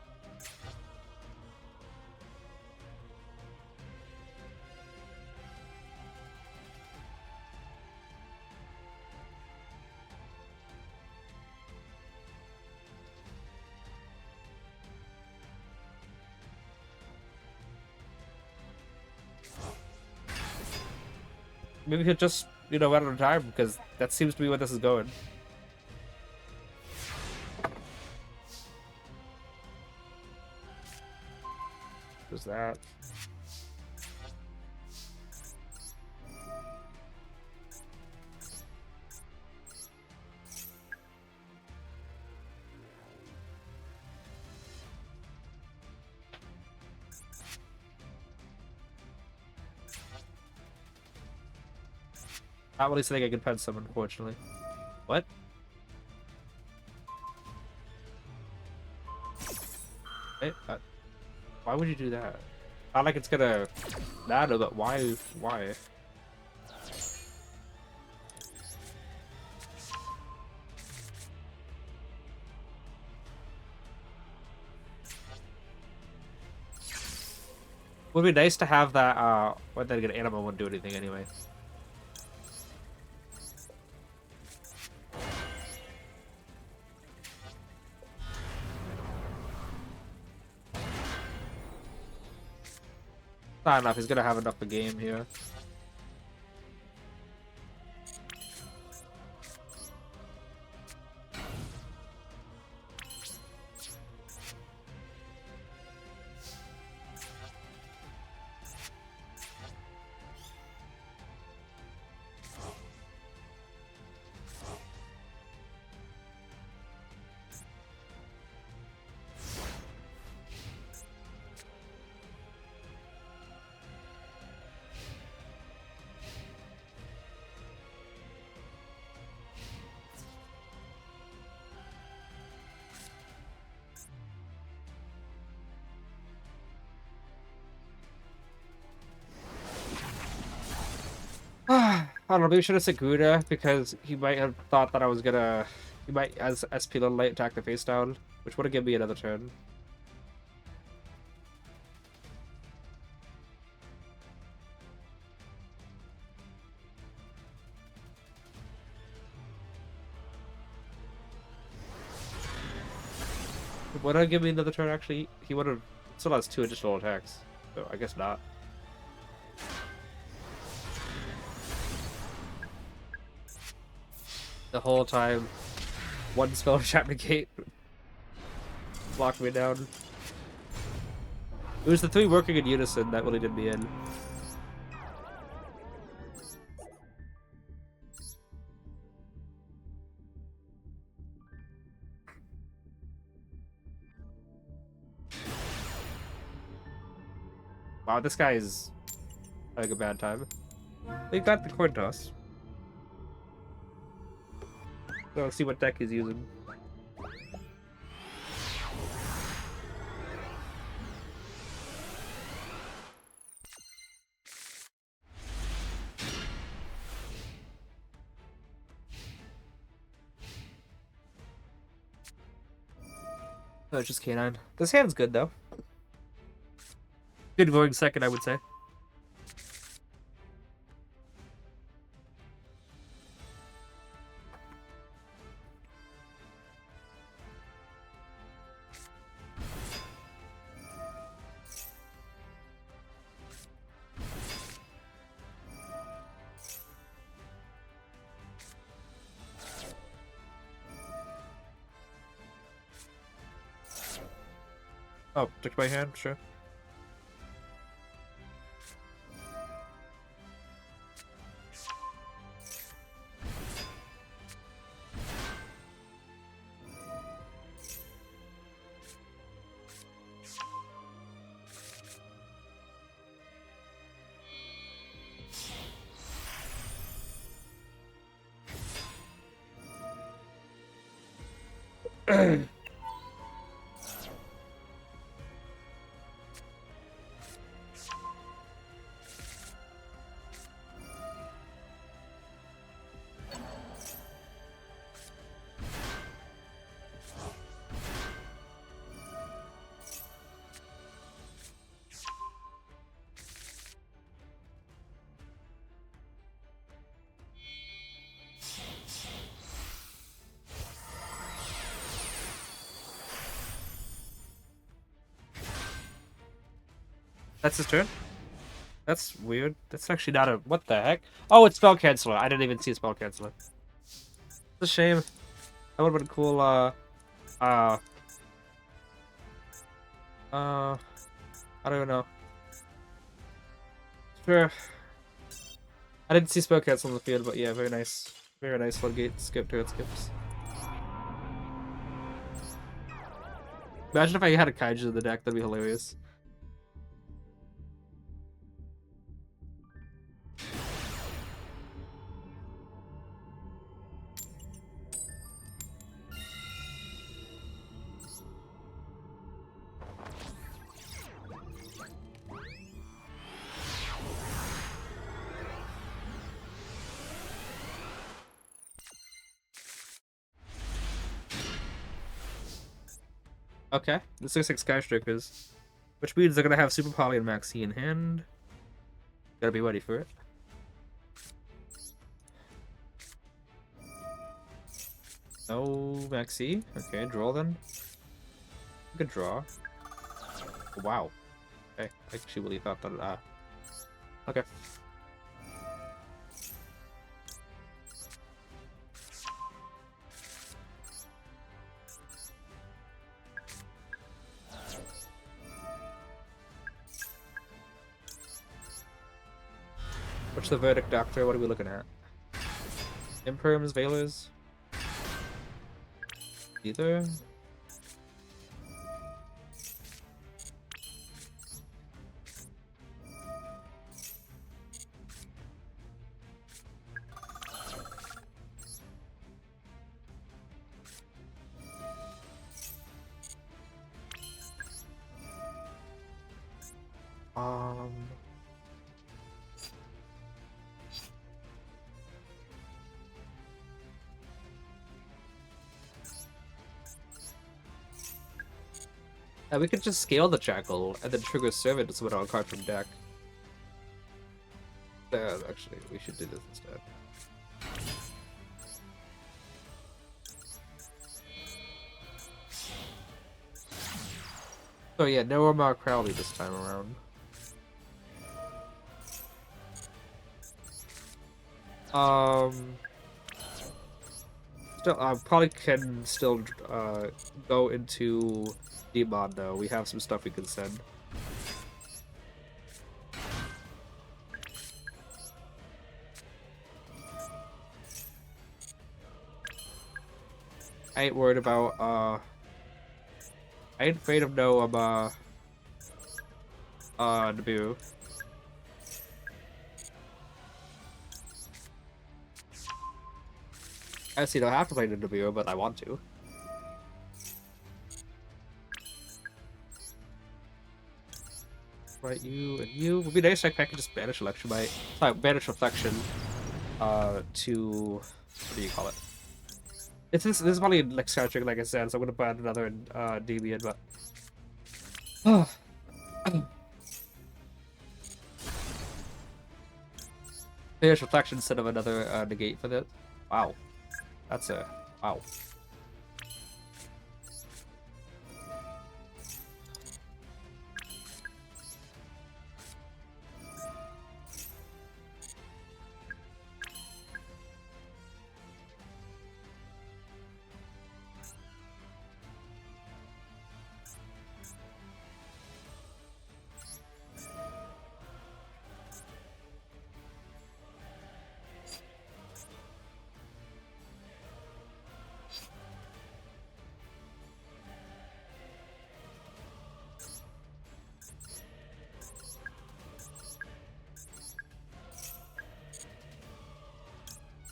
Maybe he'll just, run out of time, because that seems to be where this is going. There's that. Not really something I can pen summon, unfortunately. What? Wait, why would you do that? Not like it's gonna matter, but why? Why? Would be nice to have that. Well, then again, animal wouldn't do anything anyway. Not enough. He's gonna have enough a game here. I don't know, maybe we should have said Gouda, because he might have thought that I was gonna... He might, as SP Little Light, attack the face down, which would have given me another turn. Would have given me another turn, actually? He would have... Still has 2 additional attacks, so I guess not. The whole time, one spell trap negate blocked me down. It was the 3 working in unison that really did me in. Wow, this guy is having a bad time. They got the coin toss. So let's see what deck he's using. Oh, it's just K9. This hand's good, though. Good going second, I would say. Oh, took my hand, sure. That's his turn? That's weird. That's actually not a... What the heck? Oh, it's Spell Canceller. I didn't even see a Spell Canceller. It's a shame. That would have been cool, I don't even know. Sure. I didn't see Spell Cancel on the field, but yeah, very nice. Very nice floodgate skip to it skips. Imagine if I had a Kaiju in the deck, that'd be hilarious. Okay, this looks like Skystrikers, which means they're gonna have Super Poly and Maxi in hand. Gotta be ready for it. No Maxi. Okay, draw then. Good draw. Wow. Okay, I actually really thought that. Okay. What's the verdict, Doctor? What are we looking at? Imperms, Veilers? Either? We could just scale the Jackal and then trigger Servant to summon a card from deck. Actually, we should do this instead. So yeah, no Omar Crowley this time around. Still, probably can still go into Demon though. We have some stuff we can send. I ain't worried about I ain't afraid of no Nibiru. I actually don't have to play the Nibiru, but I want to. Right, you and you. Would be nice if I could just banish Election Bite. Sorry, banish Reflection. To what do you call it? It's this is probably like Skytrick, like I said, so I'm gonna put another Endymion, but banish Reflection instead of another negate for that. Wow. That's a wow.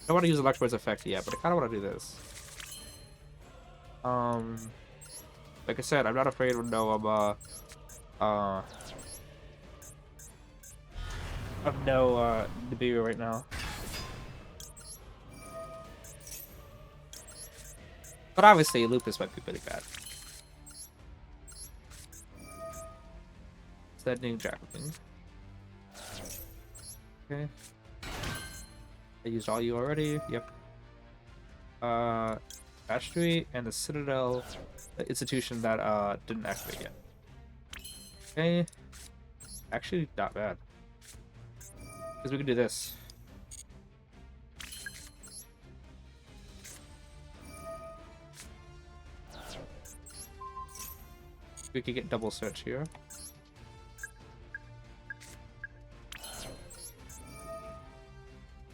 don't want to use Electro's effect yet, but I kind of want to do this. Like I said, I'm not afraid of no Nibiru right now. But obviously, Lupus might be pretty bad. Sending Jacqueline. Okay. I used all you already. Yep. Mastery and the Citadel institution that didn't activate yet. Okay. Actually, not bad. Because we can do this. We could get double search here.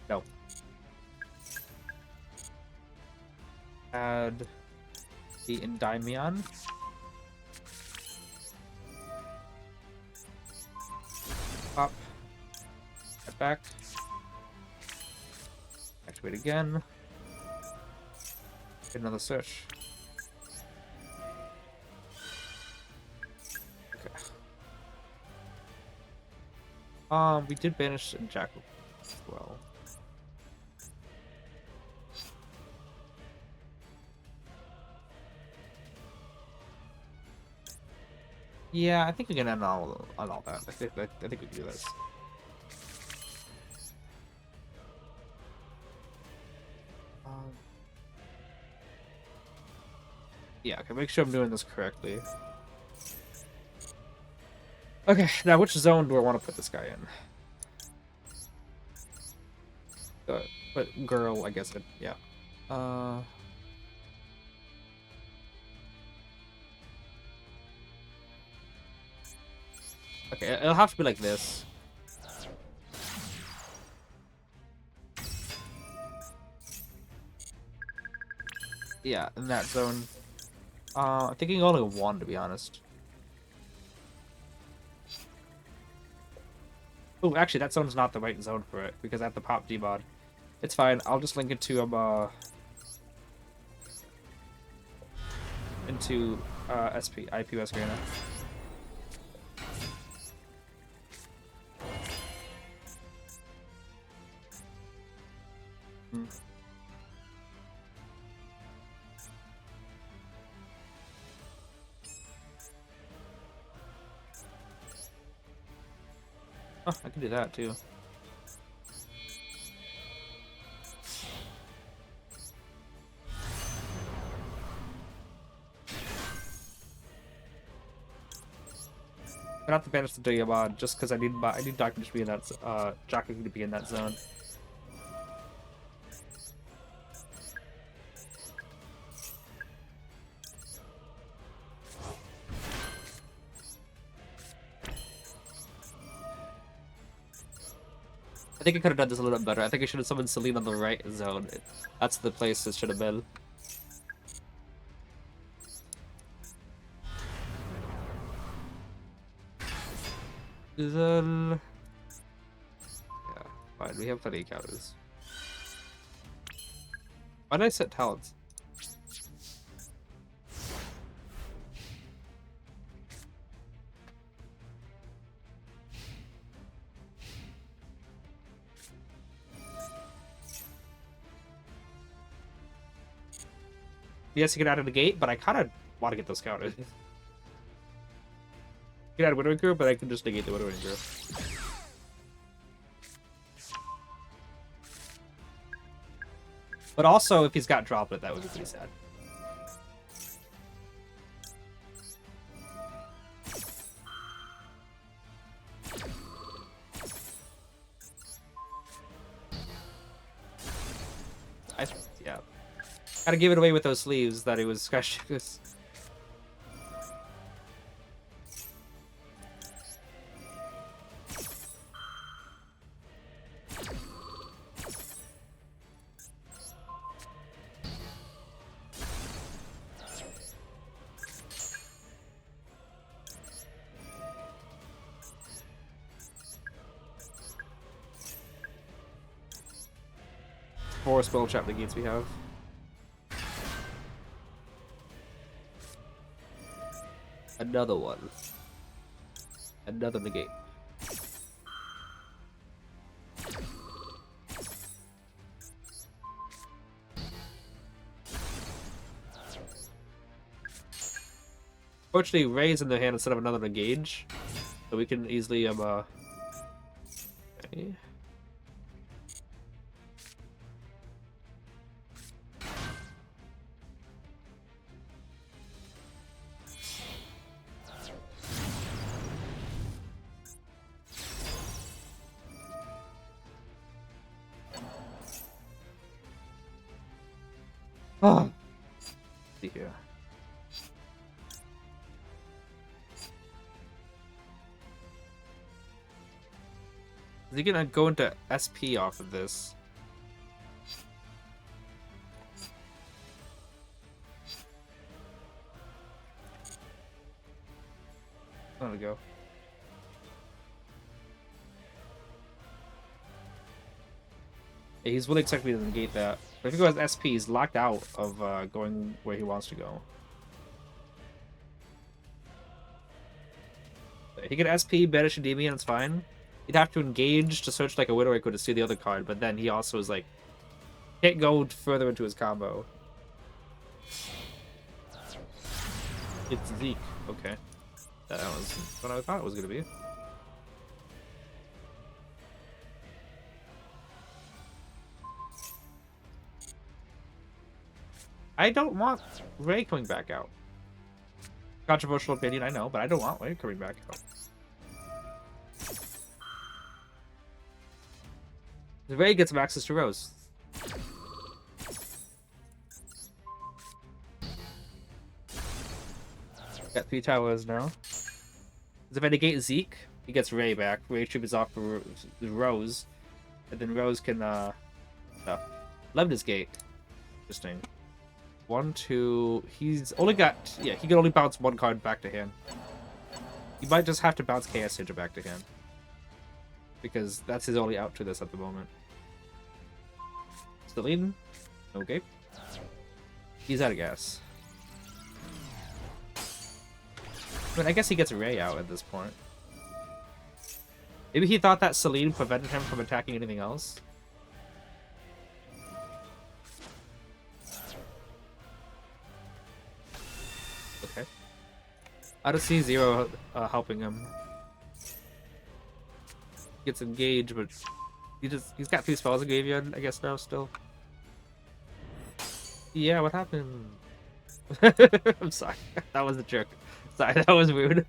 No. Add the Endymion. Pop. Get back. Activate again. Get another search. We did banish Jack as well. Yeah, I think we can end on all that. I think we can do this. Yeah, okay, make sure I'm doing this correctly. Okay, now which zone do I want to put this guy in? But girl, I guess yeah. Okay, it'll have to be like this. Yeah, in that zone. I'm thinking only one, to be honest. Oh, actually, that zone's not the right zone for it, because I have to pop D-mod. It's fine, I'll just link it to, into, IPS Arena. Oh, I can do that too. I have to banish the Diamond just because I need Doctor to be in that Jacqueline to be in that zone. I think I could have done this a little bit better. I think I should have summoned Celine on the right zone. That's the place it should have been. Yeah, fine. We have plenty of counters. Why did I set talents? Yes, you can add it a gate, but I kind of want to get those counters. You can add Widowmaker, but I can just negate the Widowmaker. But also, if he's got Droplet, that would be pretty sad. Yeah. Gotta give it away with those sleeves that he was scratching. 4 spell trap negates we have. Another one. Another negate. Fortunately, Ray's in the hand instead of another engage, so we can easily okay. Oh, see here. Is he gonna go into SP off of this? There we go. Yeah, he's really expecting me to negate that. But if he goes SP, he's locked out of going where he wants to go. He could SP, banish Endymion, it's fine. He'd have to engage to search like a Widow Echo to see the other card, but then he also is like can't go further into his combo. It's Zeke. Okay. That was what I thought it was gonna be. I don't want Ray coming back out. Controversial opinion, I know, but I don't want Ray coming back out. Ray gets some access to Rose. Got 3 towers now. If I negate Zeke, he gets Ray back. Ray tributes off for Rose. And then Rose can, Lemnis Gate. Interesting. 1, 2... He's only got... Yeah, he can only bounce 1 card back to hand. He might just have to bounce Chaos Ninja back to hand. Because that's his only out to this at the moment. Still leading. Okay. He's out of gas. But I guess he gets Ray out at this point. Maybe he thought that Celine prevented him from attacking anything else. Okay. I don't see Zero helping him. Gets engaged, but he's got 3 spells in graveyard, I guess now still. Yeah, what happened? I'm sorry. That was a jerk. Sorry, that was rude.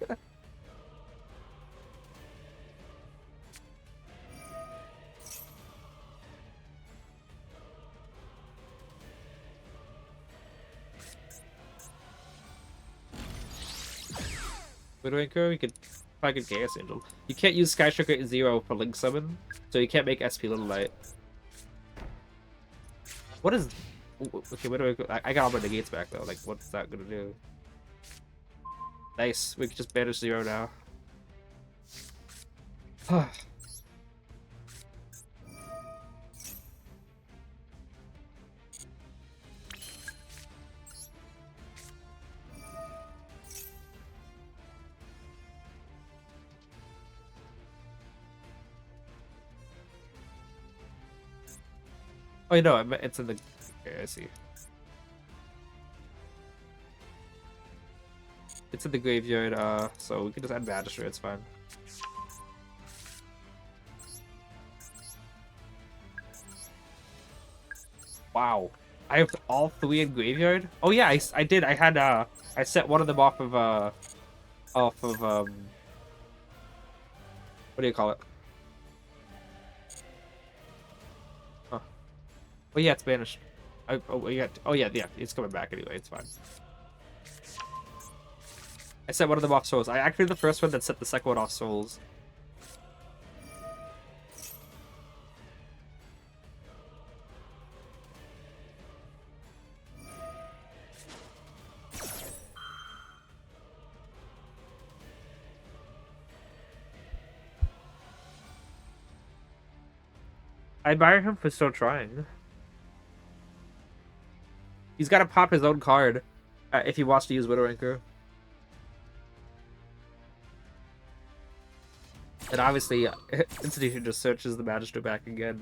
Widow Anchor, you could probably get Chaos Angel. You can't use Sky Striker at 0 for Link Summon, so you can't make SP Little Light. What is... Okay, where do I got all my negates back though, like what's that gonna do? Nice, we can just banish 0 now. Oh, no, it's in the... Okay, I see. It's in the graveyard, so we can just add Magistrate, it's fine. Wow. I have all 3 in graveyard? Oh yeah, I did. I had, I set one of them off of, what do you call it? Huh. Oh yeah, it's banished. Oh yeah, it's coming back anyway, it's fine. I set one of them off souls. I activated the first one, then set the second one off souls. I admire him for still trying. He's got to pop his own card if he wants to use Widow Anchor. And obviously, Institution just searches the Magister back again.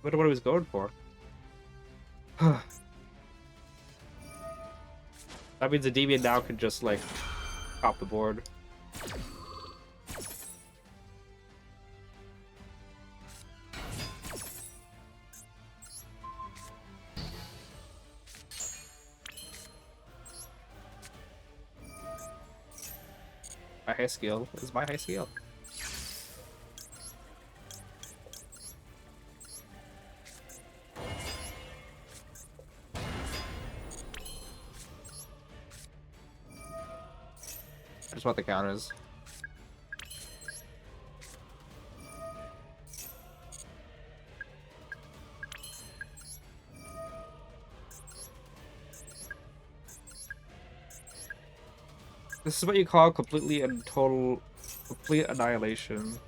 Wonder what he was going for. That means Endymion now can just, like, pop the board. My high skill is my high skill. I just want the counters. This is what you call complete annihilation.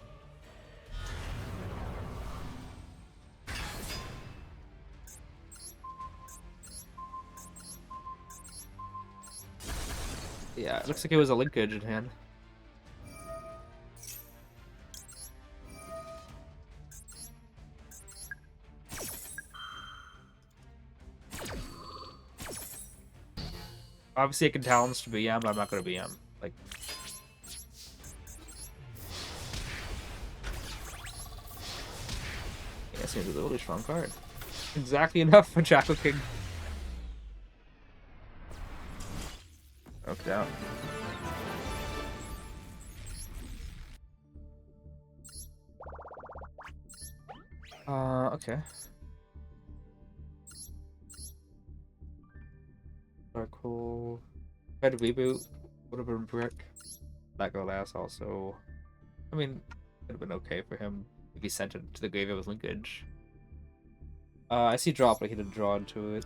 Yeah, it looks like it was a linkage in hand. Obviously, I can talents to BM, but I'm not going to BM. Like, yeah, it seems a really strong card. Exactly enough for Jackal King. Okay, down. Okay. Alright, cool. Tried to reboot. Would have been brick. That go last also. I mean, would have been okay for him if he sent it to the graveyard with linkage. I see drop, but he didn't draw into it.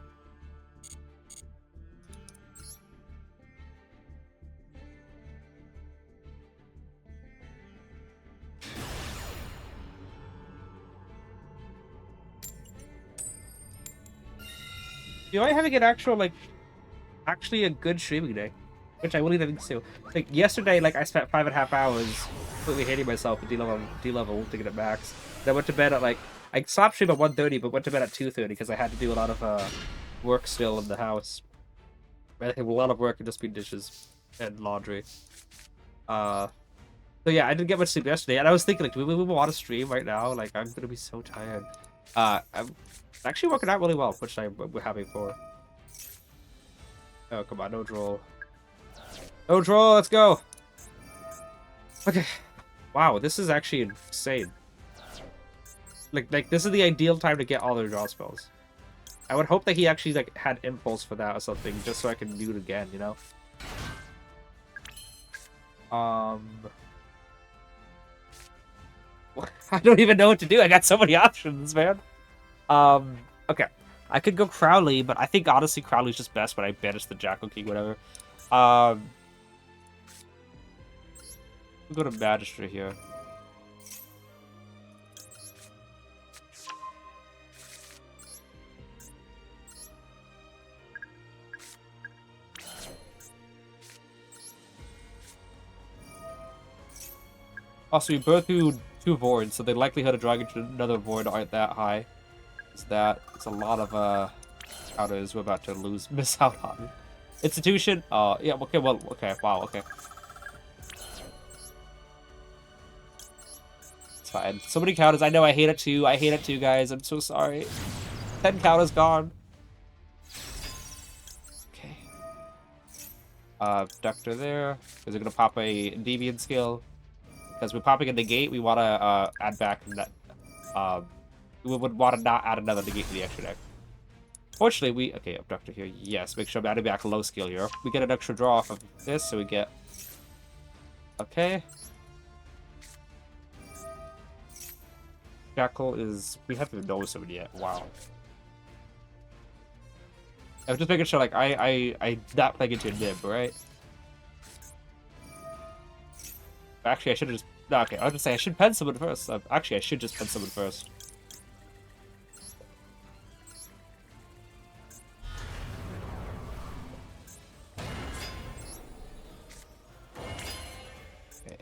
You know, I having an actual, like, actually a good streaming day, which I will even think so. Like, yesterday, like, I spent 5.5 hours completely hating myself with D-level to get it max. Then I went to bed at, like, I stopped stream at 1:30, but went to bed at 2:30 because I had to do a lot of work still in the house. I think a lot of work and just be dishes and laundry. So yeah, I didn't get much sleep yesterday, and I was thinking, like, do we want to stream right now? Like, I'm gonna be so tired. I'm actually working out really well, which I'm happy for. Oh, come on, no draw. No draw, let's go! Okay. Wow, this is actually insane. Like this is the ideal time to get all their draw spells. I would hope that he actually, like, had impulse for that or something, just so I can do it again, you know? I don't even know what to do. I got so many options, man. Okay. I could go Crowley, but I think honestly Crowley's just best when I banish the Jackal King, whatever. We'll go to Magister here. Also, we both do 2 voids, so the likelihood of drawing into another void aren't that high. It's a lot of counters we're about to miss out on. Institution? Yeah, okay, well, okay, wow, okay. It's fine. So many counters. I know I hate it too. I hate it too, guys. I'm so sorry. 10 counters gone. Okay. Doctor there. Is it gonna pop a Endymion skill? Because we're popping a negate, we want to add back that. We would want to not add another negate to the extra deck. Fortunately, okay, Abductor here. Yes, make sure I'm adding back low skill here. We get an extra draw off of this, so we get. Okay. Jackal is... We haven't even noticed him yet. Wow. I'm just making sure, like, I not playing into a nib, right? Actually, I should have just... No, okay, I was just saying I should pen someone first. Actually, I should just pen someone first. Okay.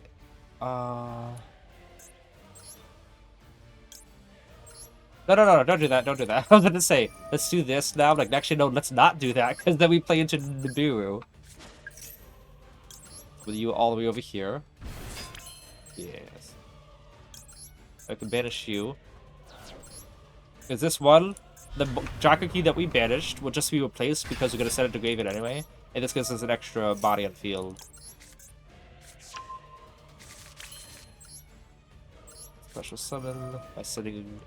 No, don't do that, don't do that. I was gonna say, let's do this now. Like, actually, no, let's not do that, because then we play into Nibiru. With you all the way over here. Yes. I can banish you. Is this one, the Jocker key that we banished will just be replaced because we're gonna send it to Graveyard anyway, and this gives us an extra body on field. Special summon by sending...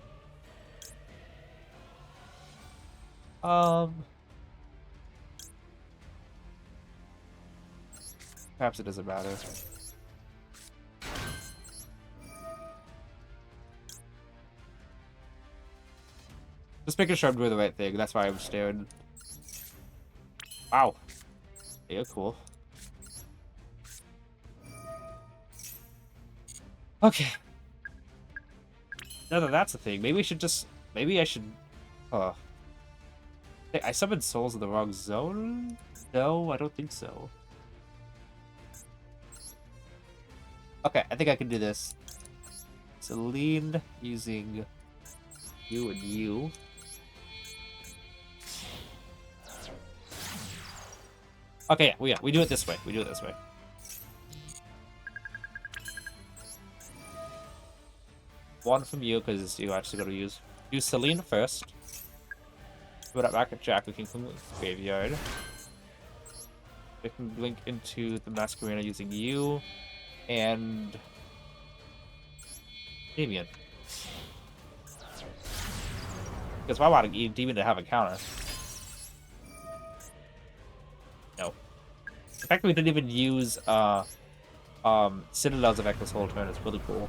Perhaps it doesn't matter. Just making sure I'm doing the right thing. That's why I'm staring. Wow. Yeah, cool. Okay. No, that's the thing. Maybe we should just... Maybe I should... I summoned souls in the wrong zone? No, I don't think so. Okay, I think I can do this. Celine using you and you. Okay, yeah, we do it this way. We do it this way. One from you, because you actually got to use Celine first. Put it back at Jack. We can come to the graveyard. We can link into the Masquerena using you and Endymion. Because why want Endymion to have a counter? No. The fact that we didn't even use Citadel's effect this whole turn is really cool.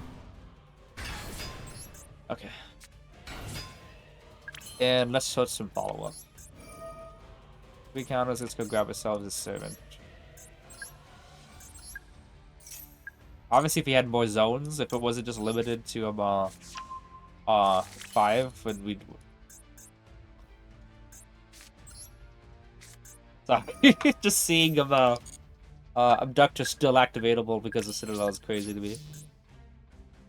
Okay. And let's touch some follow-up. 3 counters, let's go grab ourselves a servant. Obviously, if we had more zones, if it wasn't just limited to 5, when we'd... Sorry, just seeing Abductor still activatable because of Citadel is crazy to me.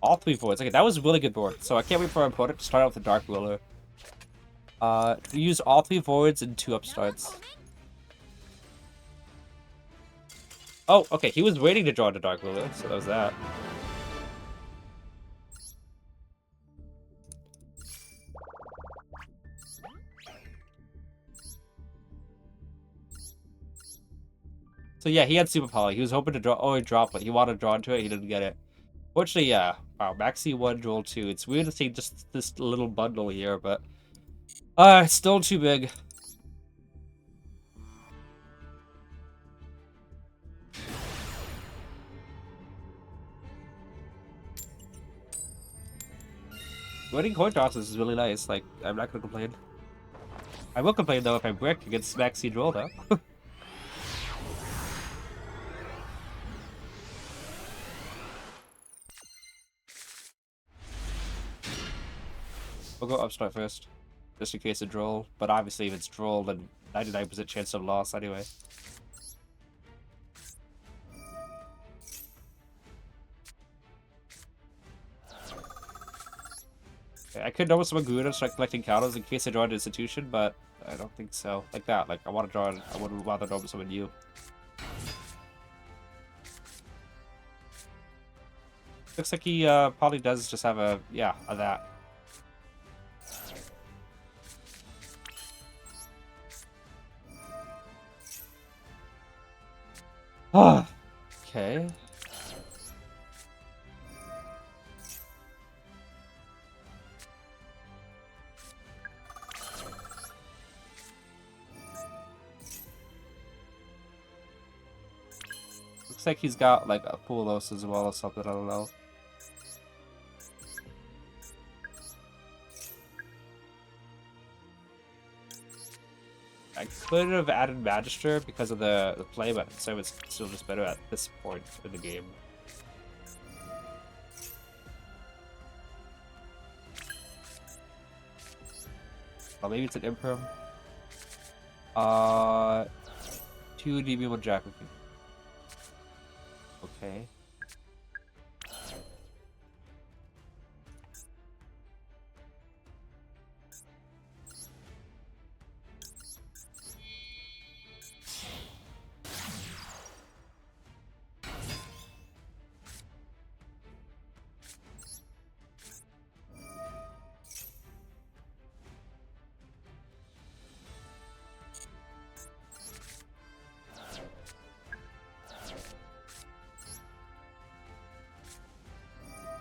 All 3 boards. Okay, that was a really good board. So I can't wait for our opponent to start out with the Dark Ruler. Use all 3 forwards and 2 upstarts. Oh, okay, he was waiting to draw the Dark Ruler, so that was that. So yeah, he had Super Poly. He was hoping to draw. Oh, he dropped it. He wanted to draw into it. He didn't get it. Fortunately, yeah. Wow, Maxi 1, Duel 2. It's weird to see just this little bundle here, but it's still too big. Winning coin tosses is really nice. Like, I'm not gonna complain. I will complain though if I brick against Maxi Duel though. We'll go upstart first, just in case of droll. But obviously, if it's droll, then 99% chance of loss anyway. Okay, I could double summon Guna and start collecting counters in case I draw an institution, but I don't think so. Like that, like I want to draw. I would rather double summon you. Looks like he probably does just have a that. Okay. Looks like he's got like a Poolos as well or something, I don't know. could have added Magister because of the play, but so it's still just better at this point in the game. Oh, maybe it's an Imperm. 2 DB, 1 Jack. Okay.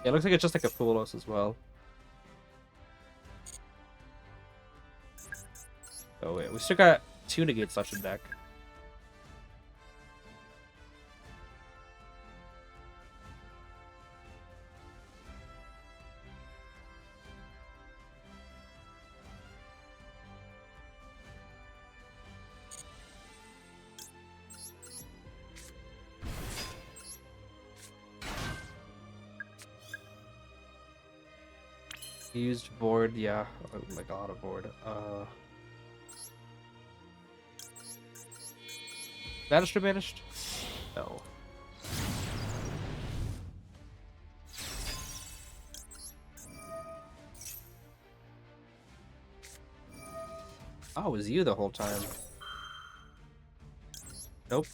Yeah, it looks like it's just like a Fulos as well. Oh wait, we still got 2 negates left in deck. Used board, yeah, like a lot of board. Banished or banished? No. Oh, it was you the whole time. Nope.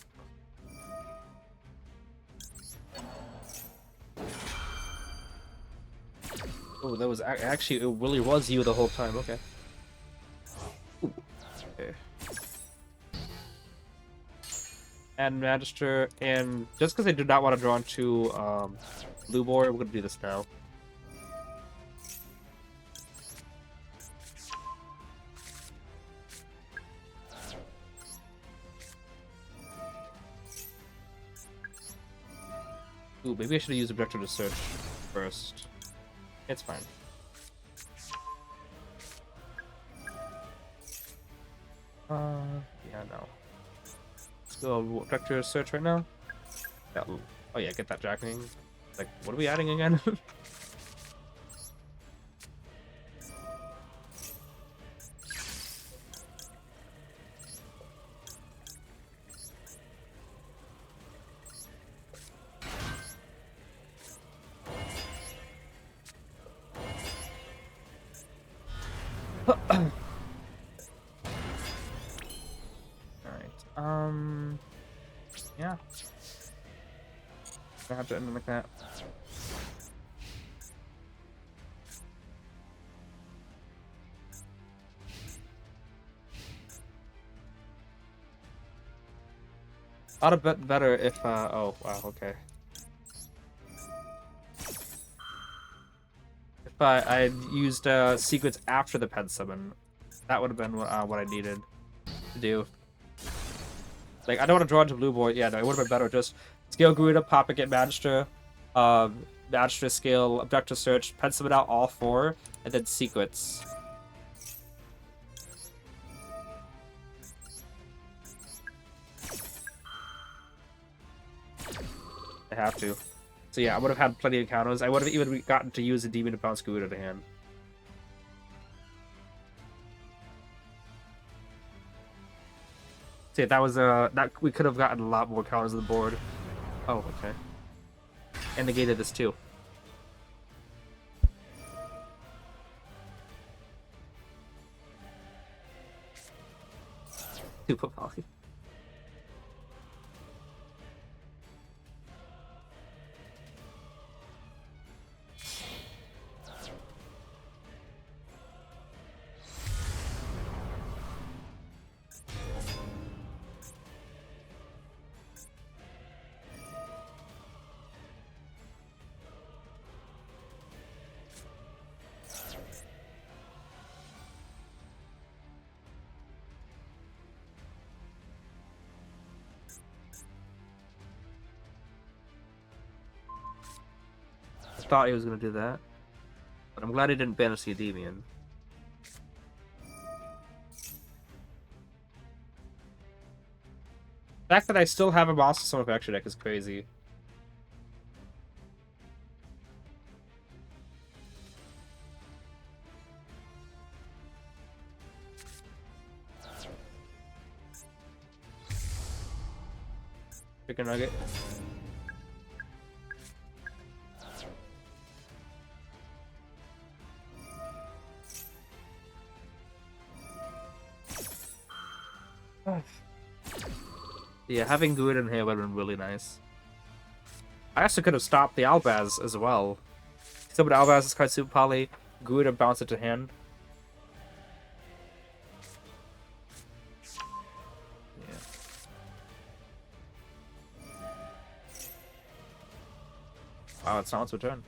Oh, that was actually, it really was you the whole time. Okay. Ooh. Okay. And Magister, and just because I do not want to draw into blue board, we're gonna do this now. Ooh, maybe I should have used Objective to Search first. It's fine. Yeah, no. Let's go Objective Search right now. Yeah, oh yeah, get that jacking. Like, what are we adding again? Yeah. I have to end it like that. I'd have bet better if, oh, wow, okay. If I had used, Secrets after the Pen Summon, that would have been what I needed to do. Like, I don't want to draw into blue board. Yeah, no, it would have been better just scale Garuda, pop it, get Magister, Magister scale, Objective Search, Pen Summon out all 4, and then Secrets. I have to. So yeah, I would have had plenty of counters. I would have even gotten to use a Demon to bounce Garuda to hand. See, that was that we could have gotten a lot more counters on the board. Oh, okay. And negated this too. Super poly. Thought he was gonna do that, but I'm glad he didn't banish the Endymion. The fact that I still have a Monster Summon for extra deck is crazy. Chicken nugget. Yeah, having Good in here would have been really nice. I also could have stopped the Albaz as well. Somebody Albaz's card Super Poly, Good and bounce it to hand. Yeah. Wow, it's not its return.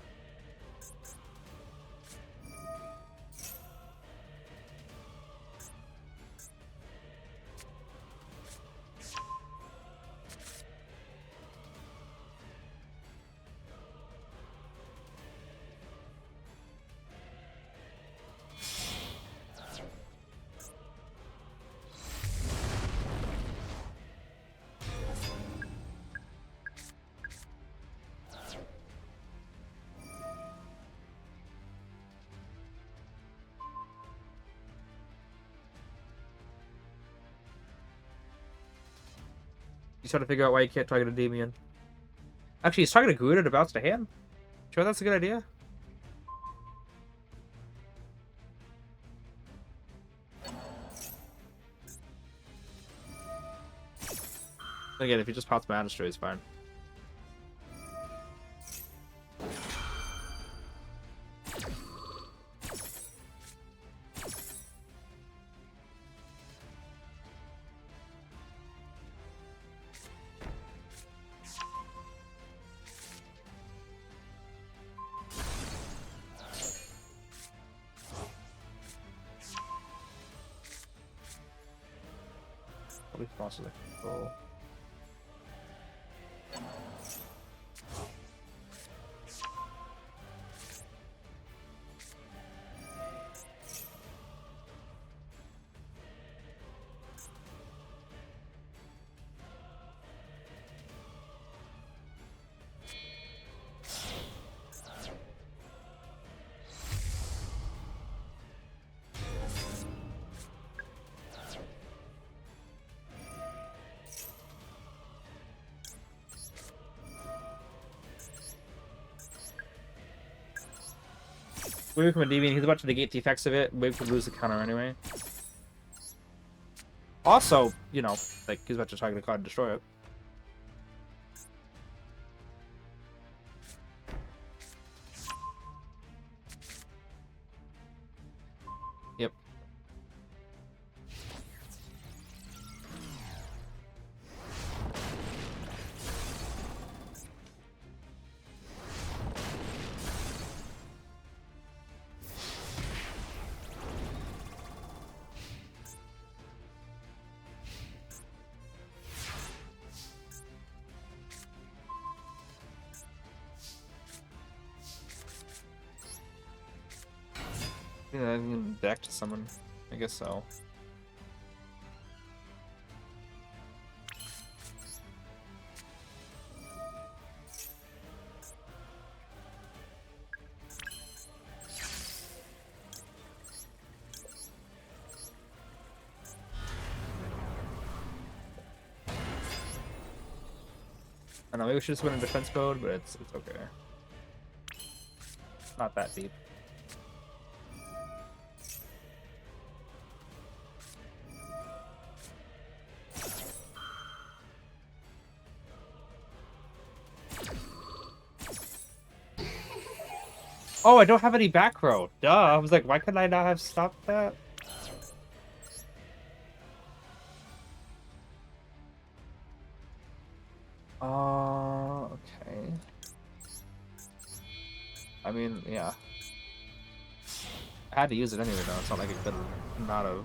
He's trying to figure out why you can't target Endymion. Actually, he's targeting Gouda to bounce to hand. Sure, that's a good idea. Again, if he just pops Mana Destroy, it's fine. Probably faster than control. Maybe from Endymion, he's about to negate the effects of it. Maybe could lose the counter anyway. Also, you know, like he's about to target a card and destroy it. Yep. Yeah, I can deck to summon. I guess so. I know, maybe we should just win in defense mode, but it's okay. Not that deep. Oh, I don't have any back row. Duh. I was like, why couldn't I not have stopped that? Okay. I mean, yeah. I had to use it anyway, though. It's not like it could not have.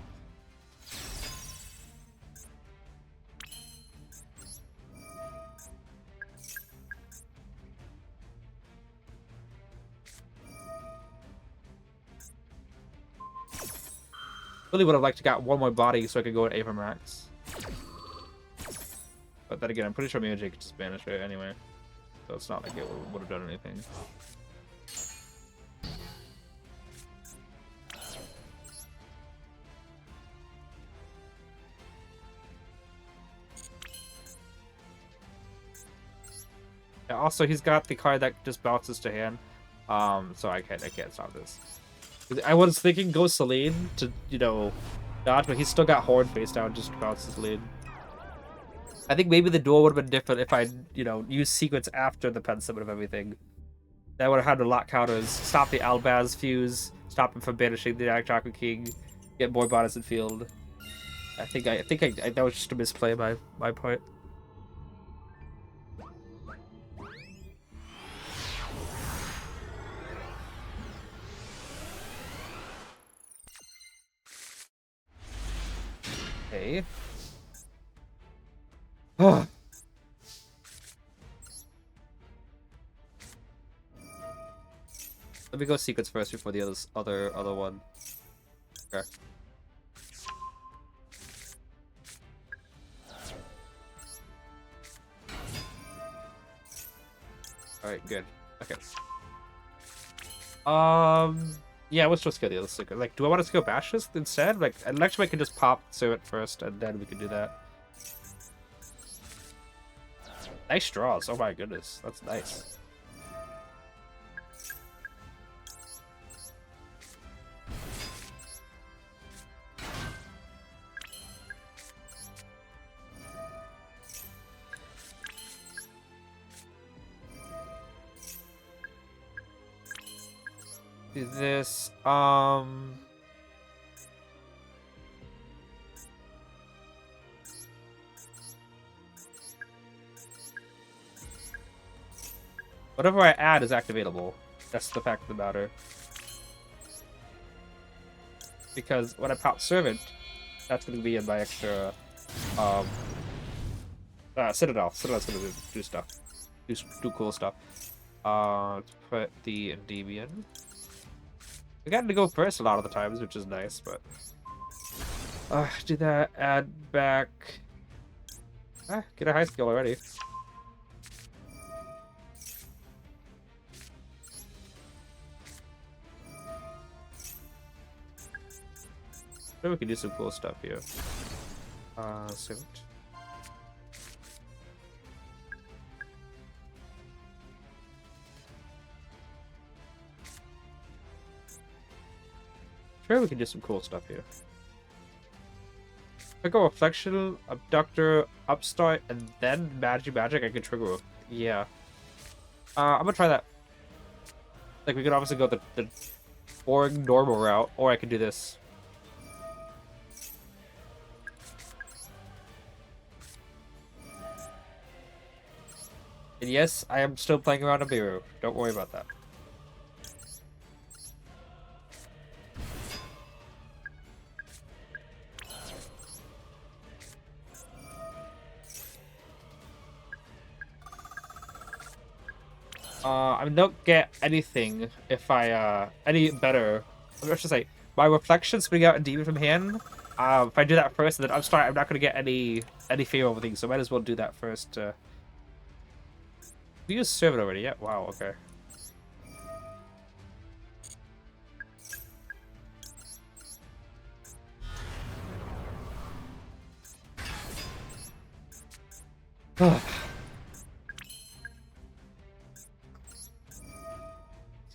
Really would have liked to got one more body so I could go at Ava Max. But then again, I'm pretty sure Miyagi could just banish it anyway. So it's not like it would have done anything. Yeah, also, he's got the card that just bounces to hand. So I can't stop this. I was thinking go Celine to, you know, dodge, but he's still got Horn face down, just bounces lead. I think maybe the duel would have been different if I, you know, used sequence after the pen summon of everything. That would have had to lock counters, stop the Albaz fuse, stop him from banishing the Chakra King, get more bonus in field. I think that was just a misplay by my part. Okay. Oh. Let me go sequence first before the other one. Okay. Alright, good. Okay. Yeah, let's just go the other sequence. Like, do I want to go bash this instead? Like, actually, I can just pop Servant first, and then we can do that. Nice draws. Oh my goodness, that's nice. Do this. Whatever I add is activatable. That's the fact of the matter. Because when I pop Servant, that's going to be in my extra Citadel. Citadel's going to do stuff. Do cool stuff. Let's put the Endymion. We got to go first a lot of the times, which is nice, but do that, add back. Get a high skill already. Maybe we can do some cool stuff here. Suit. Sure, we can do some cool stuff here. If I go Reflection, Abductor, Upstart, and then Magic, I can trigger. Yeah. I'm gonna try that. Like, we could obviously go the boring normal route, or I could do this. And yes, I am still playing around Nibiru. Don't worry about that. I don't get anything if I, any better. I should say, my Reflection spinning out a demon from hand. If I do that first, and then I'm not gonna get any favorable things, so I might as well do that first. We used Servant already, yeah? Wow, okay.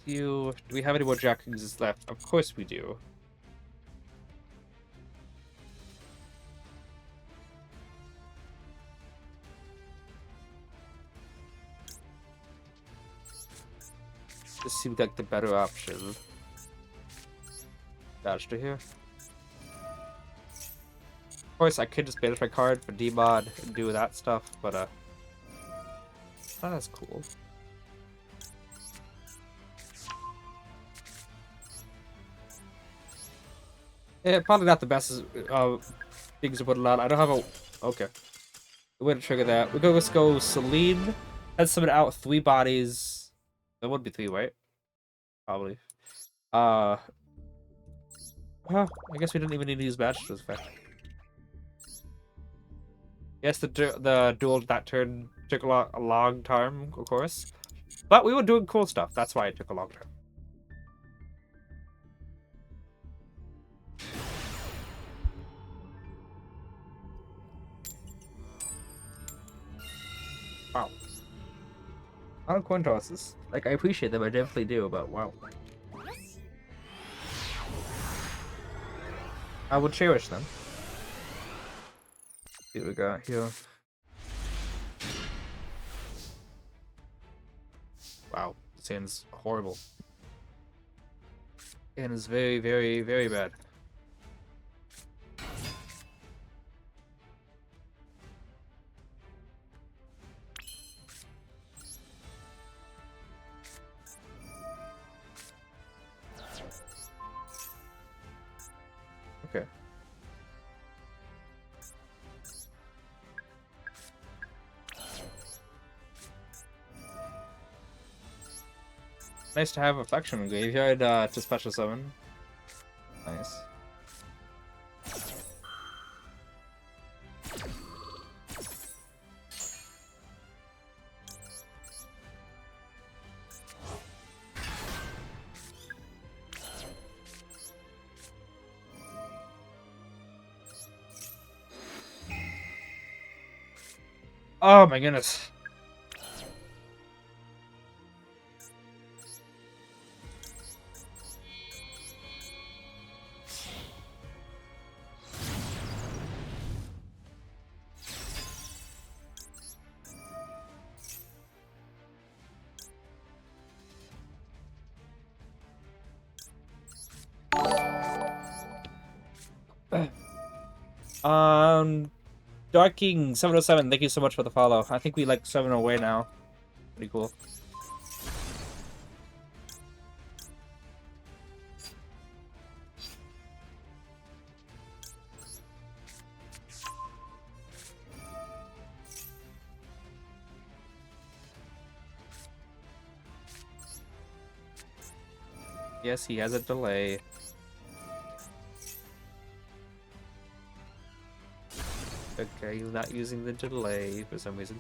Do we have any more Jack Kings left? Of course we do. This seemed like the better option. Dodge to here. Of course, I could just banish my card for D-mod and do that stuff, but that's cool. Yeah, probably not the best things to put a lot. I don't have a okay. The way to trigger that. Let's go Celine. Let's summon out 3 bodies. That would be 3, right? Probably. Well, I guess we didn't even need to use Badge to effect. Yes, the duel that turn took a long time, of course. But we were doing cool stuff. That's why it took a long time. Wow. A lot of coin tosses. Like, I appreciate them. I definitely do, but wow. I would cherish them. See what we got here. Wow. This hand's horrible. And is very, very, very bad. Okay. Nice to have Affection in Graveyard to special summon. Nice. Oh my goodness. Dark King 707, thank you so much for the follow. I think we like 7 away now. Pretty cool. Yes, he has a delay. Okay, he's not using the delay for some reason.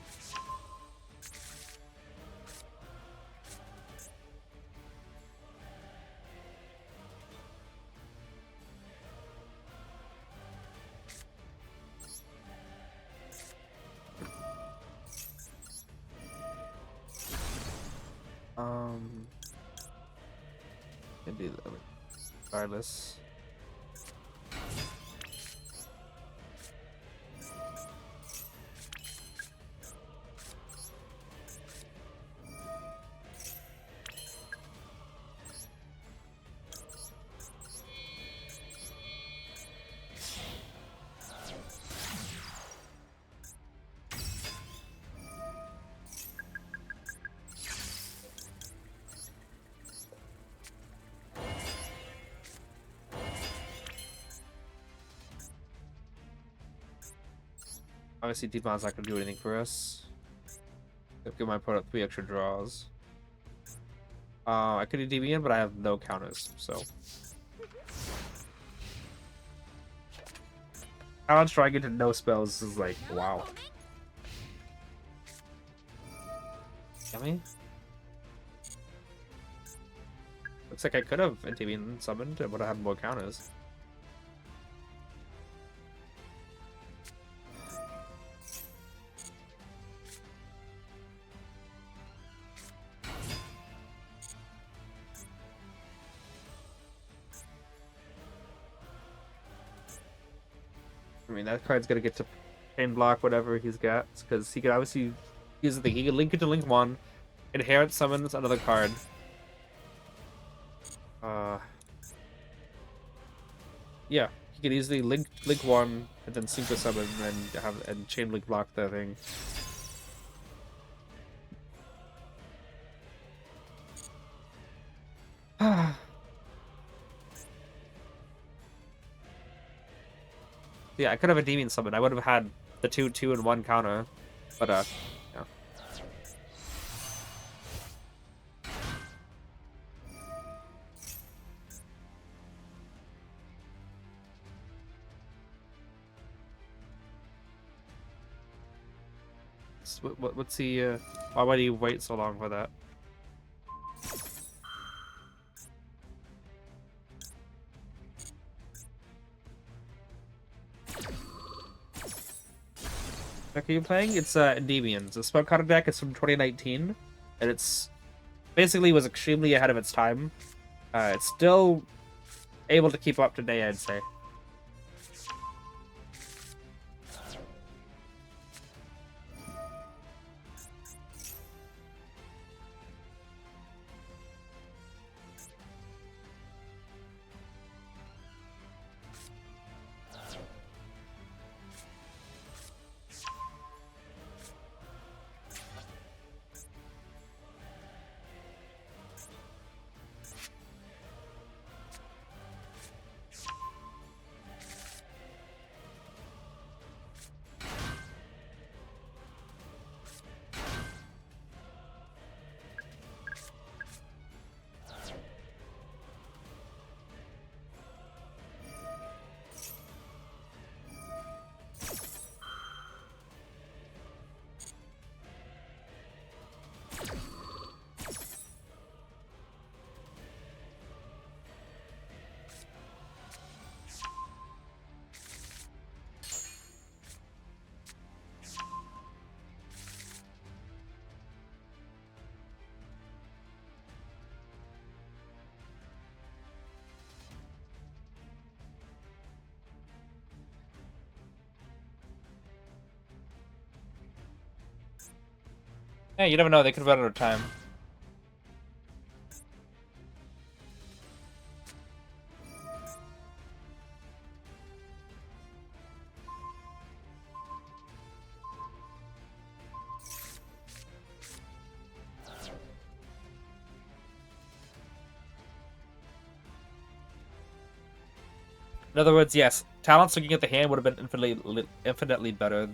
Can do that regardless. Obviously, D3's not gonna do anything for us. We might put up 3 extra draws. I could do Endymion, but I have no counters, so. Challenge trying into no spells is like, wow. Yummy. Looks like I could have Endymion summoned and would have had more counters. I mean, that card's gonna get to chain block whatever he's got, because he could obviously use the thing. He could link it to link 1, inherit summons another card. Yeah, he could easily link 1 and then sync the summon and chain link block the thing. Yeah, I could have a Endymion summon. I would have had the 2/2 and 1 counter, but yeah. What's he? Why would he wait so long for that? Deck are you playing? It's Endymion. It's a spell card deck. It's from 2019, and it's basically was extremely ahead of its time. It's still able to keep up today, I'd say. Yeah, you never know. They could run out of time. In other words, yes, talents looking at the hand would have been infinitely better.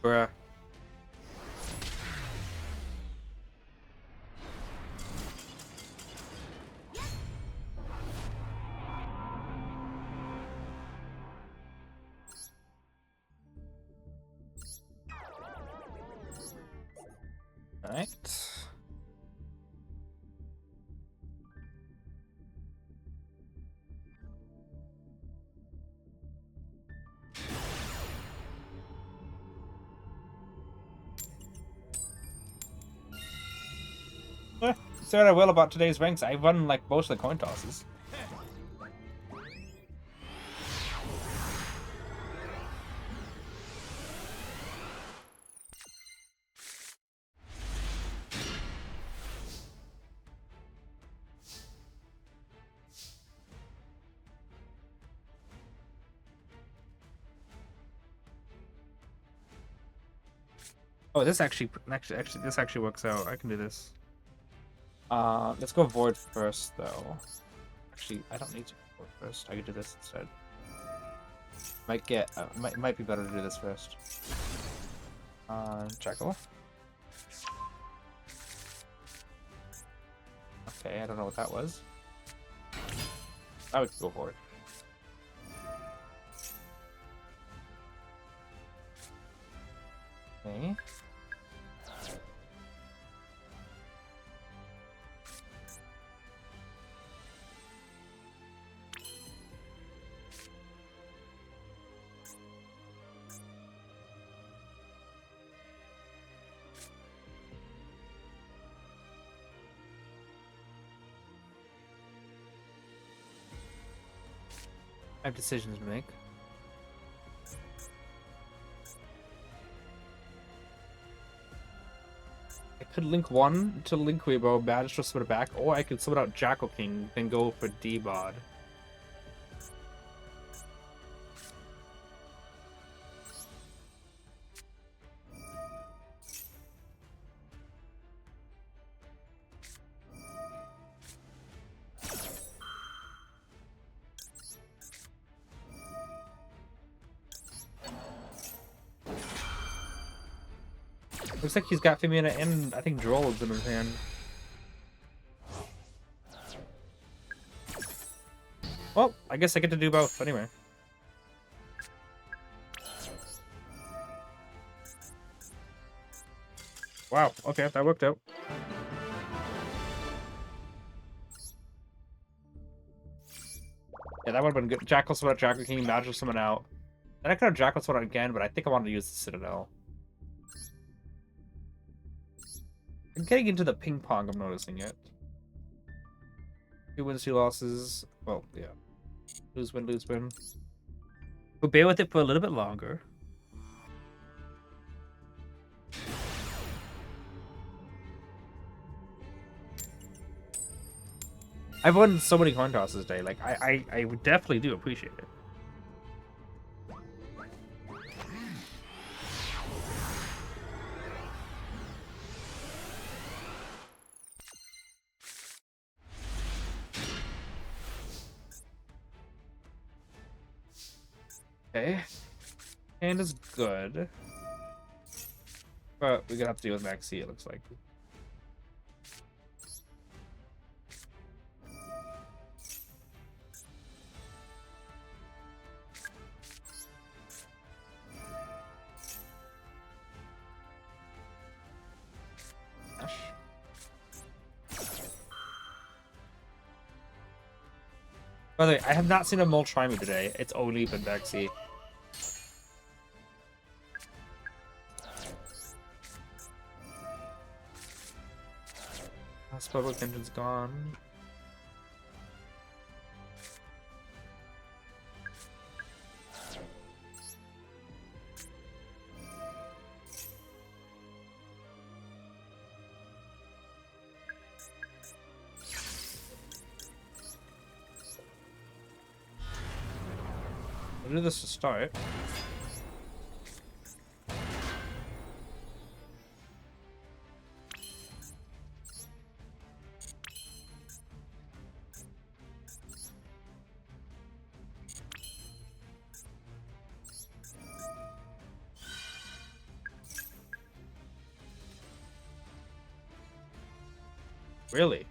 Bruh. Alright. Say what I will about today's ranks, I won like most of the coin tosses. Oh, this actually this actually works out. I can do this. Let's go void first though. Actually, I don't need to go void first. I can do this instead. Might be better to do this first. Jackal. Okay, I don't know what that was. I would go for it. Okay. I have decisions to make. I could link one to link Weibo, Badge to split it back, or I could split out Jackal King, then go for D-Bod. Looks like he's got Femina and I think Droll's in his hand. Well, I guess I get to do both anyway. Wow, okay, that worked out. Yeah, that would have been good. Jackal split out Jackal King, Magic someone out. Then I could have Jackal split out again, but I think I wanted to use the Citadel. I'm getting into the ping pong, I'm noticing it. 2 wins, 2 losses. Well, yeah. Lose, win, lose, win. We'll bear with it for a little bit longer. I've won so many coin tosses today. Like, I would definitely do appreciate it. Okay. Hand is good. But we're gonna have to deal with Maxi, it looks like. Ash. By the way, I have not seen a Mole try me today. It's only been Maxi. Public engine's gone. I'll do this to start. Really?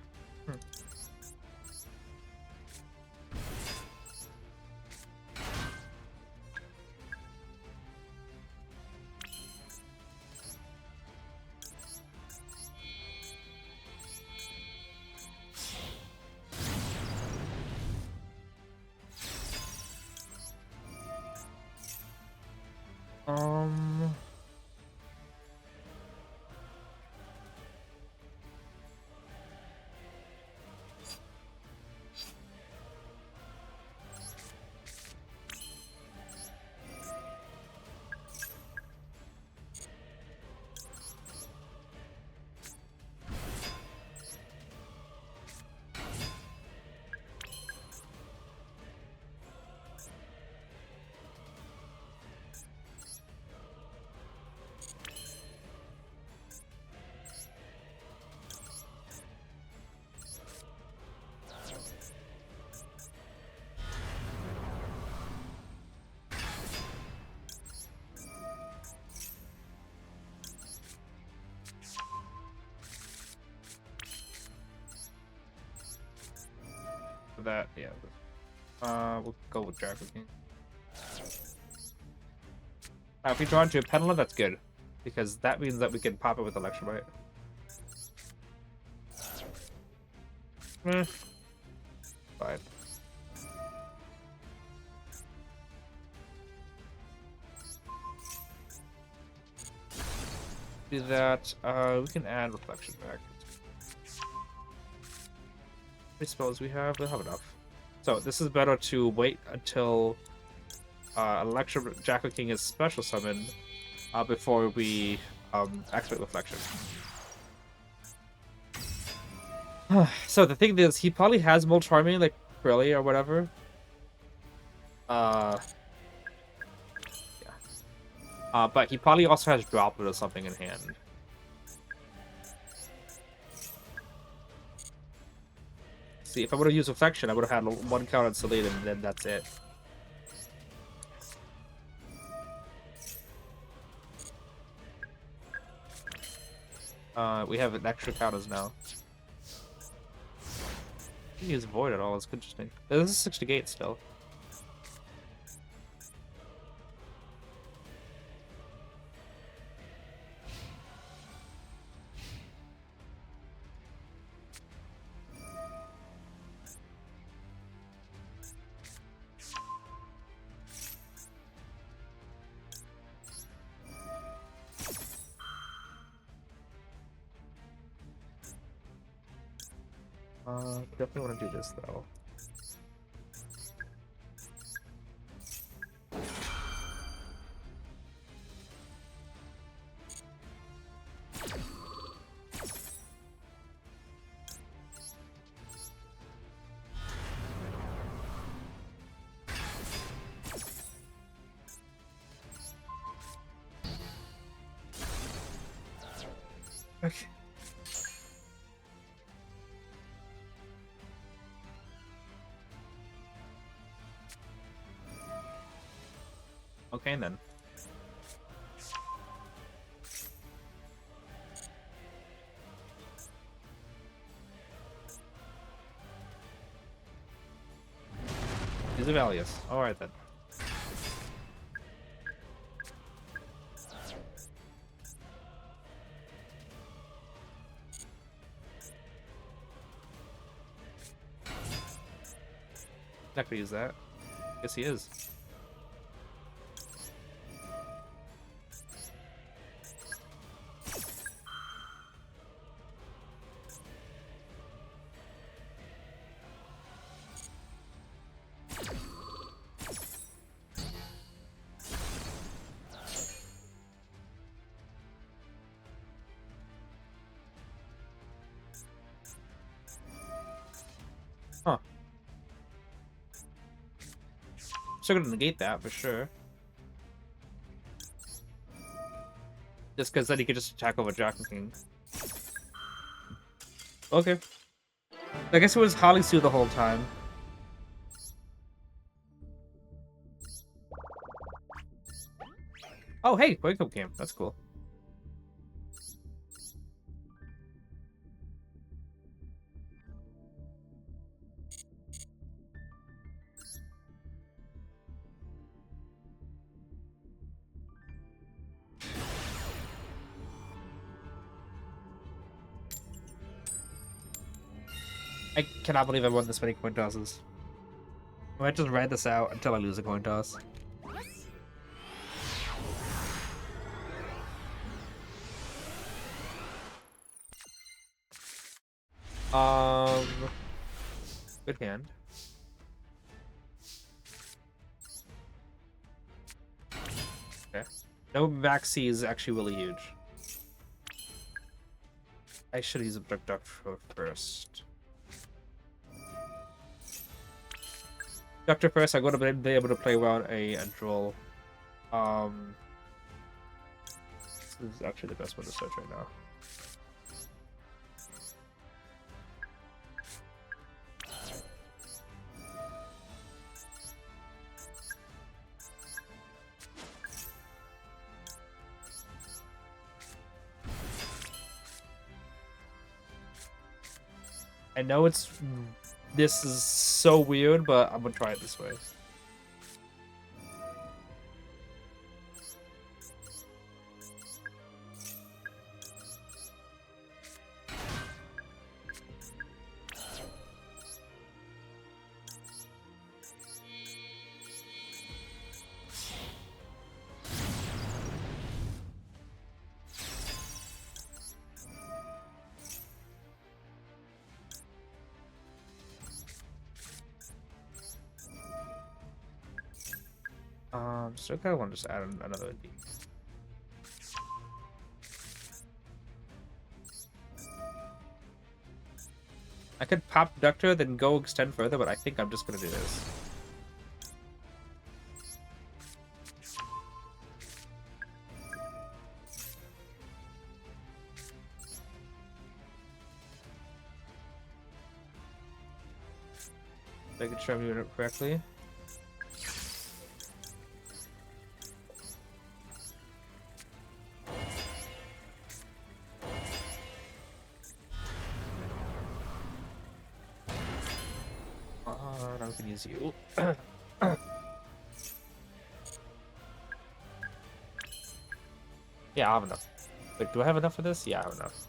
Um. That, yeah. We'll go with Draco King. If we draw into a Pendulum, that's good. Because that means that we can pop it with Electrobite. Fine. Do that. We can add Reflection back. How many spells we have? We'll have enough. So this is better to wait until Electro Jackal King is special summoned before we activate Reflection. So the thing is, he probably has Molt Charming, like Brilli or whatever. Yeah. But he probably also has Droplet or something in hand. See, if I would have used Reflection, I would have had one count on Salid, and then that's it. We have an extra counters now. I can use Void at all, it's interesting. This is 6 to gate still. Definitely want to do this though. Okay. Okay then. He's a Valius. Alright then. Not gonna use that. Guess he is. Huh. Still gonna negate that for sure. Just because then he could just attack over Jackal King. Okay. I guess it was Holly Sue the whole time. Oh, hey, Wake Up Camp. That's cool. I cannot believe I won this many coin tosses. I might just ride this out until I lose a coin toss. Good hand. Okay. No maxi is actually really huge. I should use a duck first. Doctor first, I'm going to be able to play around a Duel. This is actually the best one to search right now. I know this is so weird, but I'm gonna try it this way. So I kind of want to just add another D. I could pop Ductor, then go extend further, but I think I'm just gonna do this. Making sure I'm doing it correctly. Now we can use you. Yeah, I have enough. Wait, do I have enough for this? Yeah, I have enough.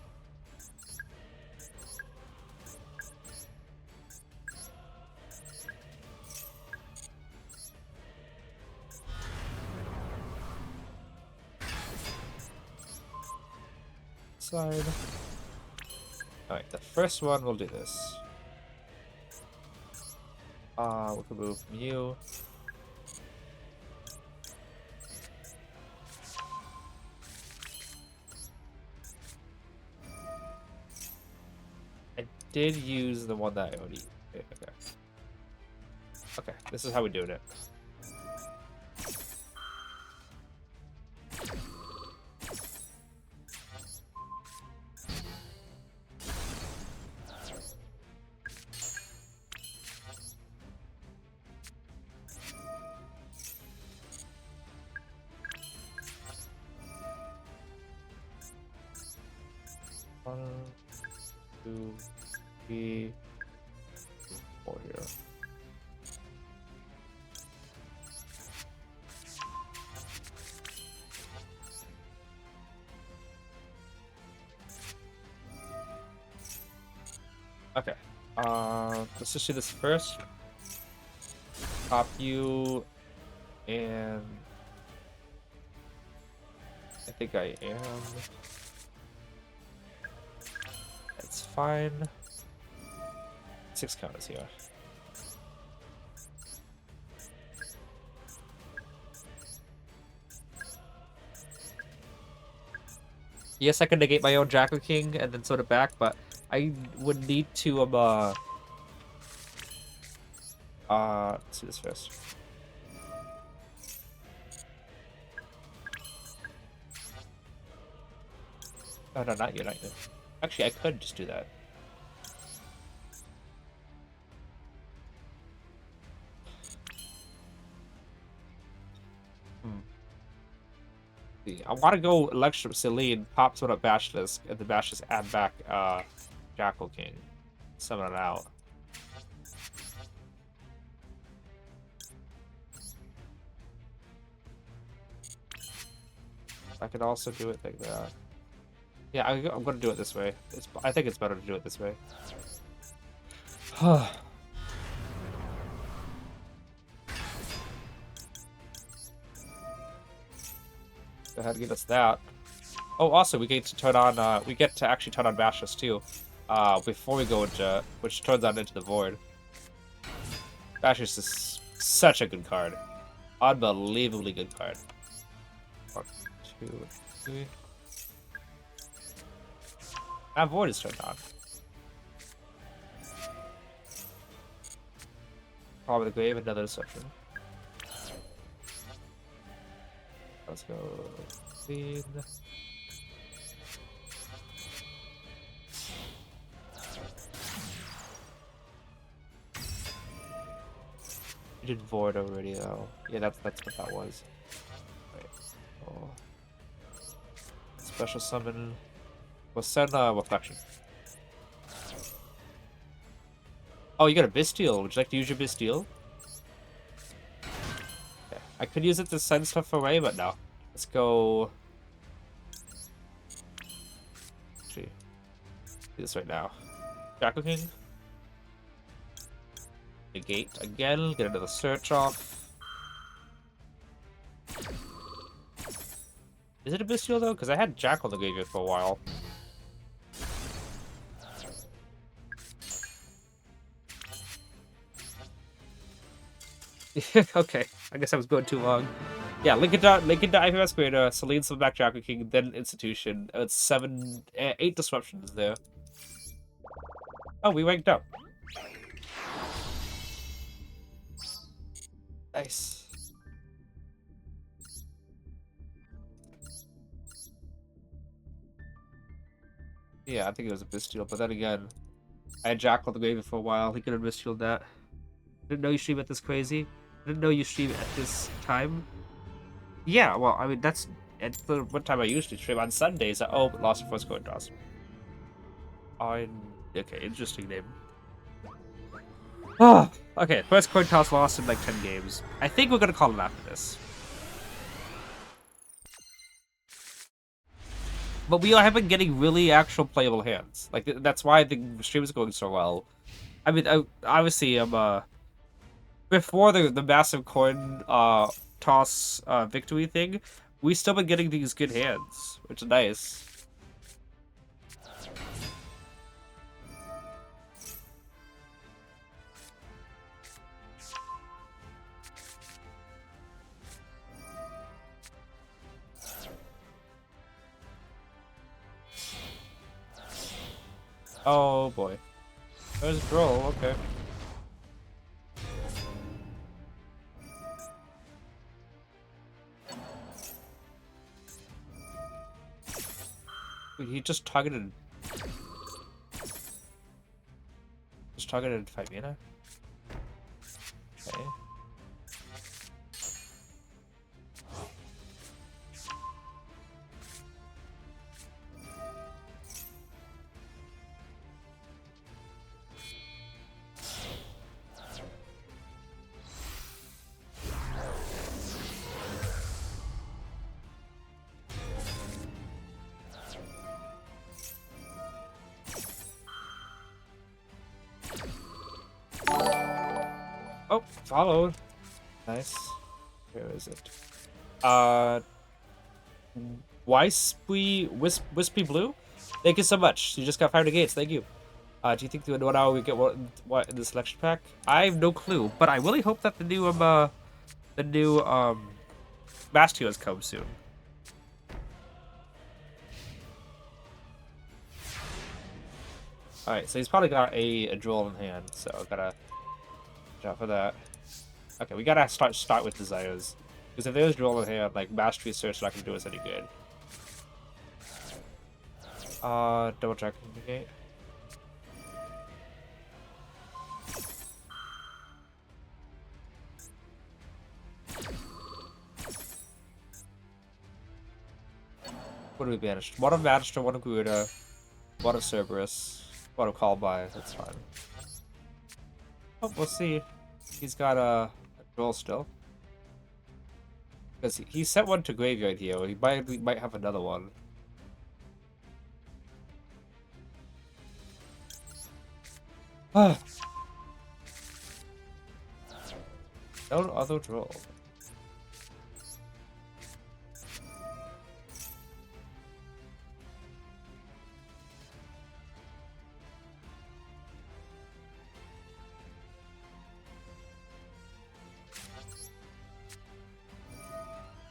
Side. Alright, the first one we'll do this. We can move from you. I did use the one that I already. Okay. Okay, this is how we do it. One, two, three, four here. Okay. Let's just do this first. Pop you, and I think I am. That's fine. 6 counters here. Yes, I can negate my own Jackal King and then sort it back, but I would need to let's do this first. Oh no, not you, not you. Actually, I could just do that. I want to go Electric Celine, pop sort of Basilisk, and the Basilisk add back Jackal King. Summon it out. I could also do it like that. Yeah, I'm going to do it this way. I think it's better to do it this way. Go ahead and give us that. Oh, also we get to turn on. We get to actually turn on Bashes too. Before we go into, which turns on into the void. Bashes is such a good card. Unbelievably good card. 1, 2, 3. That void is turned on. Probably the grave, another deception. Let's go clean. You did void already though. Yeah, that's what that was. Wait. Oh. Special summon. We'll send reflection. Oh, you got a Bisteel. Would you like to use your Bisteel? Okay. I could use it to send stuff away, but no. Let's go. Actually, do this right now. Jackal King. Negate again. Get another search off. Is it a Bisteel though? Because I had Jackal in the graveyard for a while. Okay, I guess I was going too long. Yeah, link it to IP Masquerader, Celine back Jackal King, then Institution. It's 8 disruptions there. Oh, we ranked up. Nice. Yeah, I think it was a Bisteel, but then again, I had Jackal the graveyard for a while. He could have Bisteeled that. Didn't know you stream at this crazy. Didn't know you stream at this time. Yeah, well, I mean, that's at the what time I usually stream on Sundays. Oh, lost the first coin toss. Okay, interesting name. Oh, okay, first coin toss lost in like 10 games. I think we're gonna call it after this. But we have been getting really actual playable hands. Like, that's why the stream is going so well. I mean, obviously, I'm, before the massive coin toss victory thing, we still been getting these good hands, which is nice. Oh boy, there's Droll. Okay. He just targeted. Just targeted 5 mana. Okay. Oh, followed. Nice. Where is it? Wispy Blue? Thank you so much. You just got 5 negates. Thank you. Do you think the 1 hour we get what in the selection pack? I have no clue, but I really hope that the new Bastions come soon. Alright, so he's probably got a Duel in hand, so I gotta watch out for that. Okay, we gotta start with desires. Because if there's Duel in hand, like Mastery Search not gonna do us any good. Double check negate. What do we banished? One of Magister, one of Garuda, one of Cerberus, one of Callby. That's fine. Oh, we'll see. He's got a Duel still. Because he sent one to graveyard here. He might have another one. No other draw.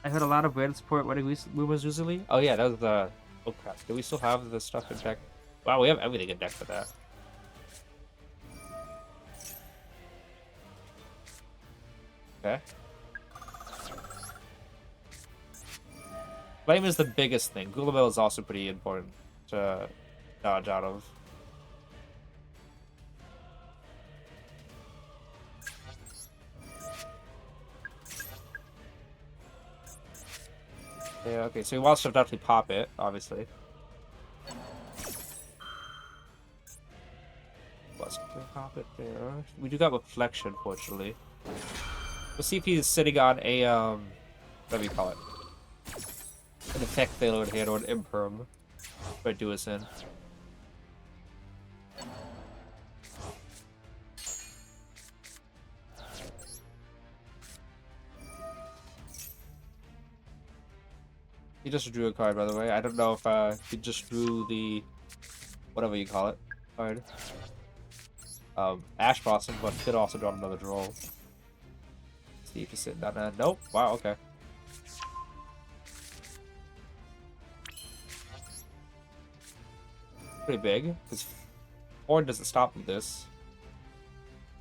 I heard a lot of weird support. What we was usually? Oh yeah, that was the. Oh crap! Do we still have the stuff in deck? Wow, we have everything in deck for that. Okay. Flame is the biggest thing. Gulabel is also pretty important to dodge out of. Yeah, okay, so we want to definitely pop it, obviously. Let's pop it there. We do got reflection, fortunately. We'll see if he's sitting on a what do we call it? An effect failure here or an imperm. Try to do us in. He just drew a card, by the way. I don't know if he just drew the whatever you call it card. Ash Blossom, but could also draw another draw. See if he's sitting down there. Nope. Wow. Okay. Pretty big, because Horn doesn't stop with this.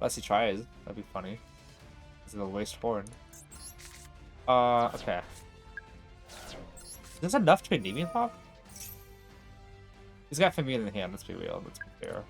Unless he tries. That'd be funny. Because it'll waste Horn. Okay. Is this enough to Endymion pop? He's got Endymion in the hand, let's be real, let's be fair.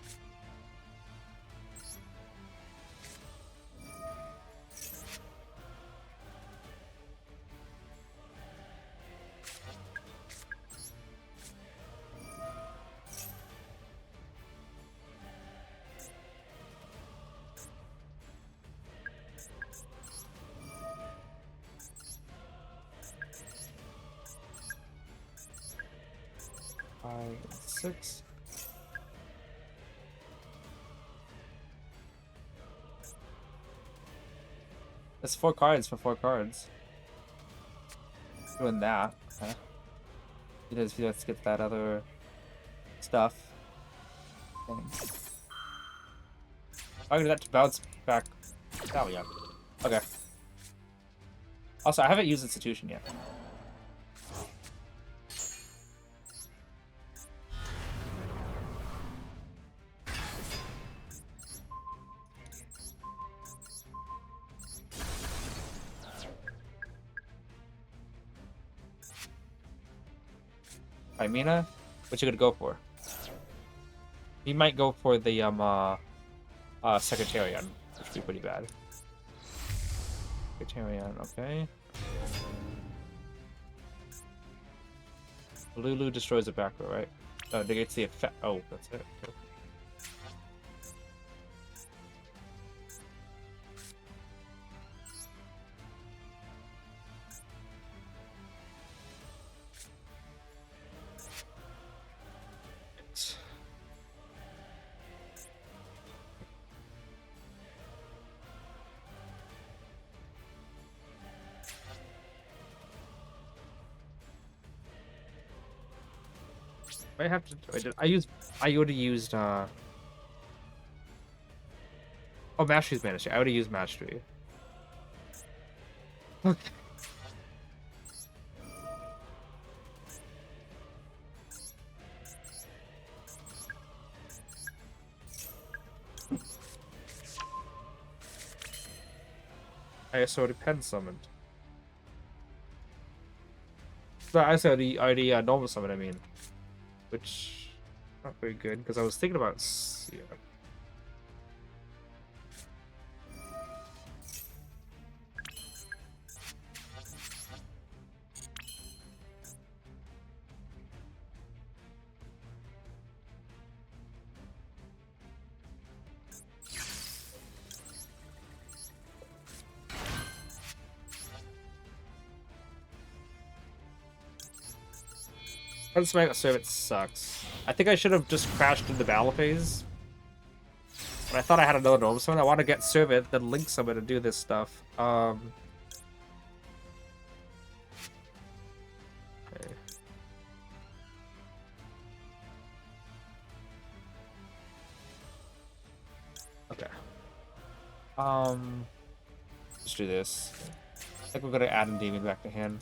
Six. That's 4 cards for 4 cards. Doing that. Okay. Let's get that other stuff. Thanks. I get that to bounce back. Oh yeah. Okay. Also, I haven't used Institution yet. Mina, what you gonna go for? He might go for the Secretarian, which would be pretty bad. Secretarian, okay. Lulu destroys the back row, right? Negates the effect. Oh, that's it. Okay. I have to. I would have used. Oh, Mastery's Mastery. I would have used Mastery. Okay. I also already pen summoned. No, I said already normal summon. I mean. Which not very good because I was thinking about yeah. Unsmite Servant sucks. I think I should have just crashed into battle phase. But I thought I had another normal summon. I want to get Servant, then Link Summon and do this stuff. Okay. Okay. Let's do this. I think we're gonna add Endymion back to hand.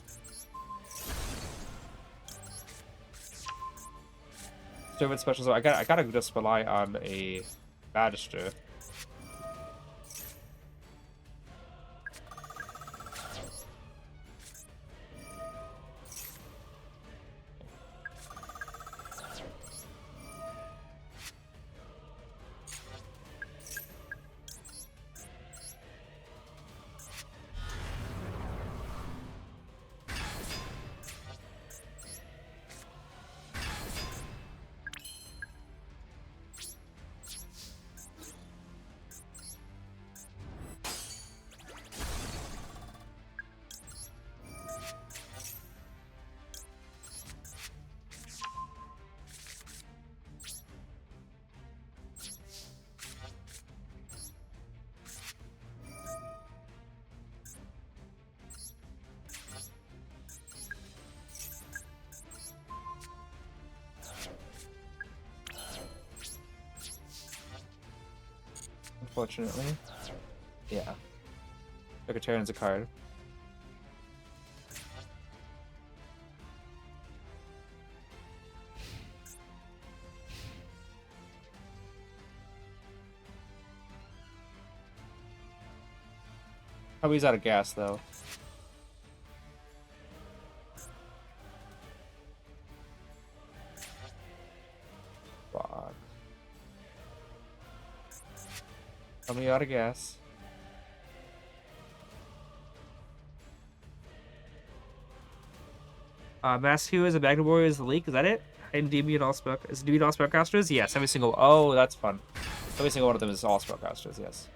Servant special, so I gotta just rely on a Magister. Unfortunately. Yeah. Secretarian's a card. Oh, he's out of gas, though. Fuck. Tell me out of gas. Mass Hue is a Magna Warrior is the leak, is that it? Endymion all spell is Endymion all spellcasters? Yes, every single that's fun. Every single one of them is all spellcasters, yes.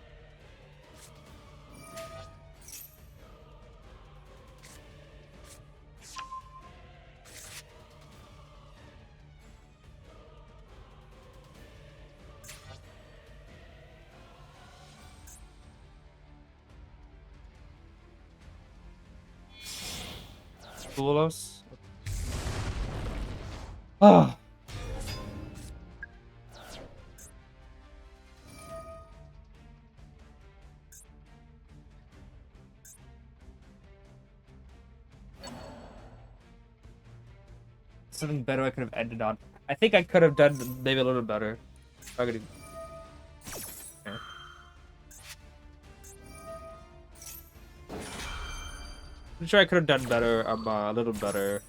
Duelos. Ah. Something better I could have ended on. I think I could have done maybe a little better. Okay. I'm sure I could have done better. A little better.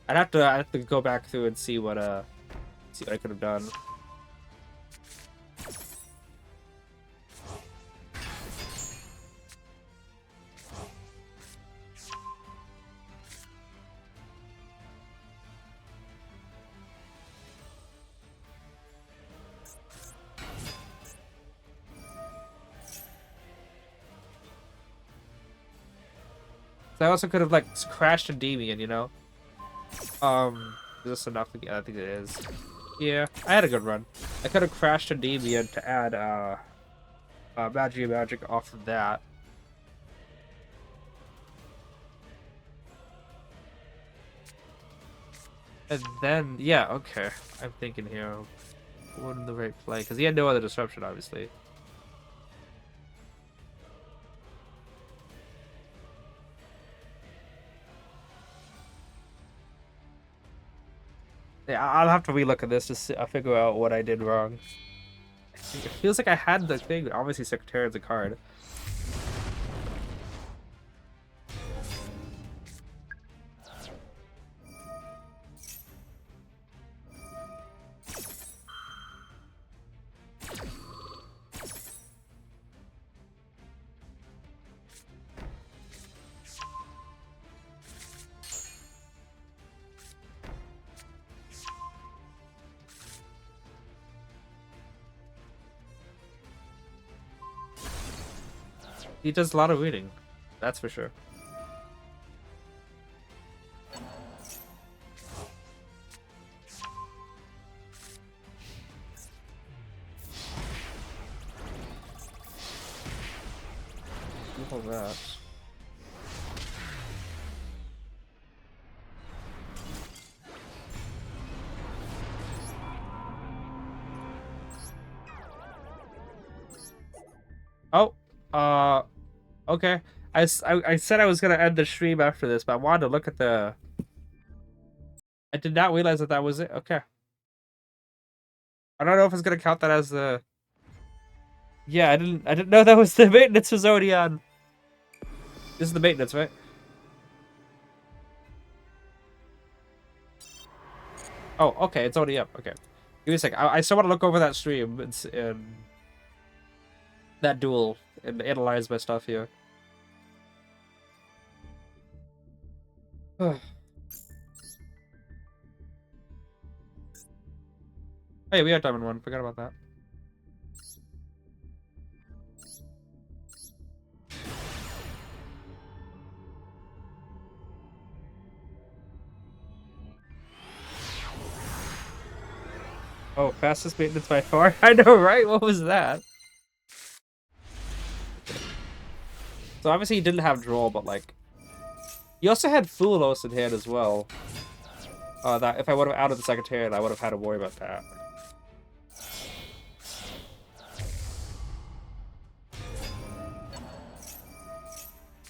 I have to go back through and see what I could have done. I also could have like crashed Endymion, you know. Is this enough? Yeah, I think it is. Yeah, I had a good run. I could have crashed Endymion to add magic off of that. And then yeah, okay. I'm thinking here, what in the right play? Because he had no other disruption, obviously. Yeah, I'll have to relook at this to see, figure out what I did wrong. It feels like I had the thing. Obviously, Secretariat's a card. He does a lot of reading, that's for sure. All that. Oh, okay. I said I was gonna end the stream after this, but I wanted to look at the. I did not realize that that was it. Okay. I don't know if it's gonna count that as the. Yeah, I didn't know that was the maintenance was already on. This is the maintenance, right? Oh, okay, it's already up. Okay. Give me a sec. I still want to look over that stream and that duel and analyze my stuff here. Hey, we had Diamond 1. Forgot about that. Oh, fastest maintenance by far? I know, right? What was that? So obviously he didn't have draw, but like... He also had Foolos in hand as well. That if I would have outed the Secretariat, I would have had to worry about that.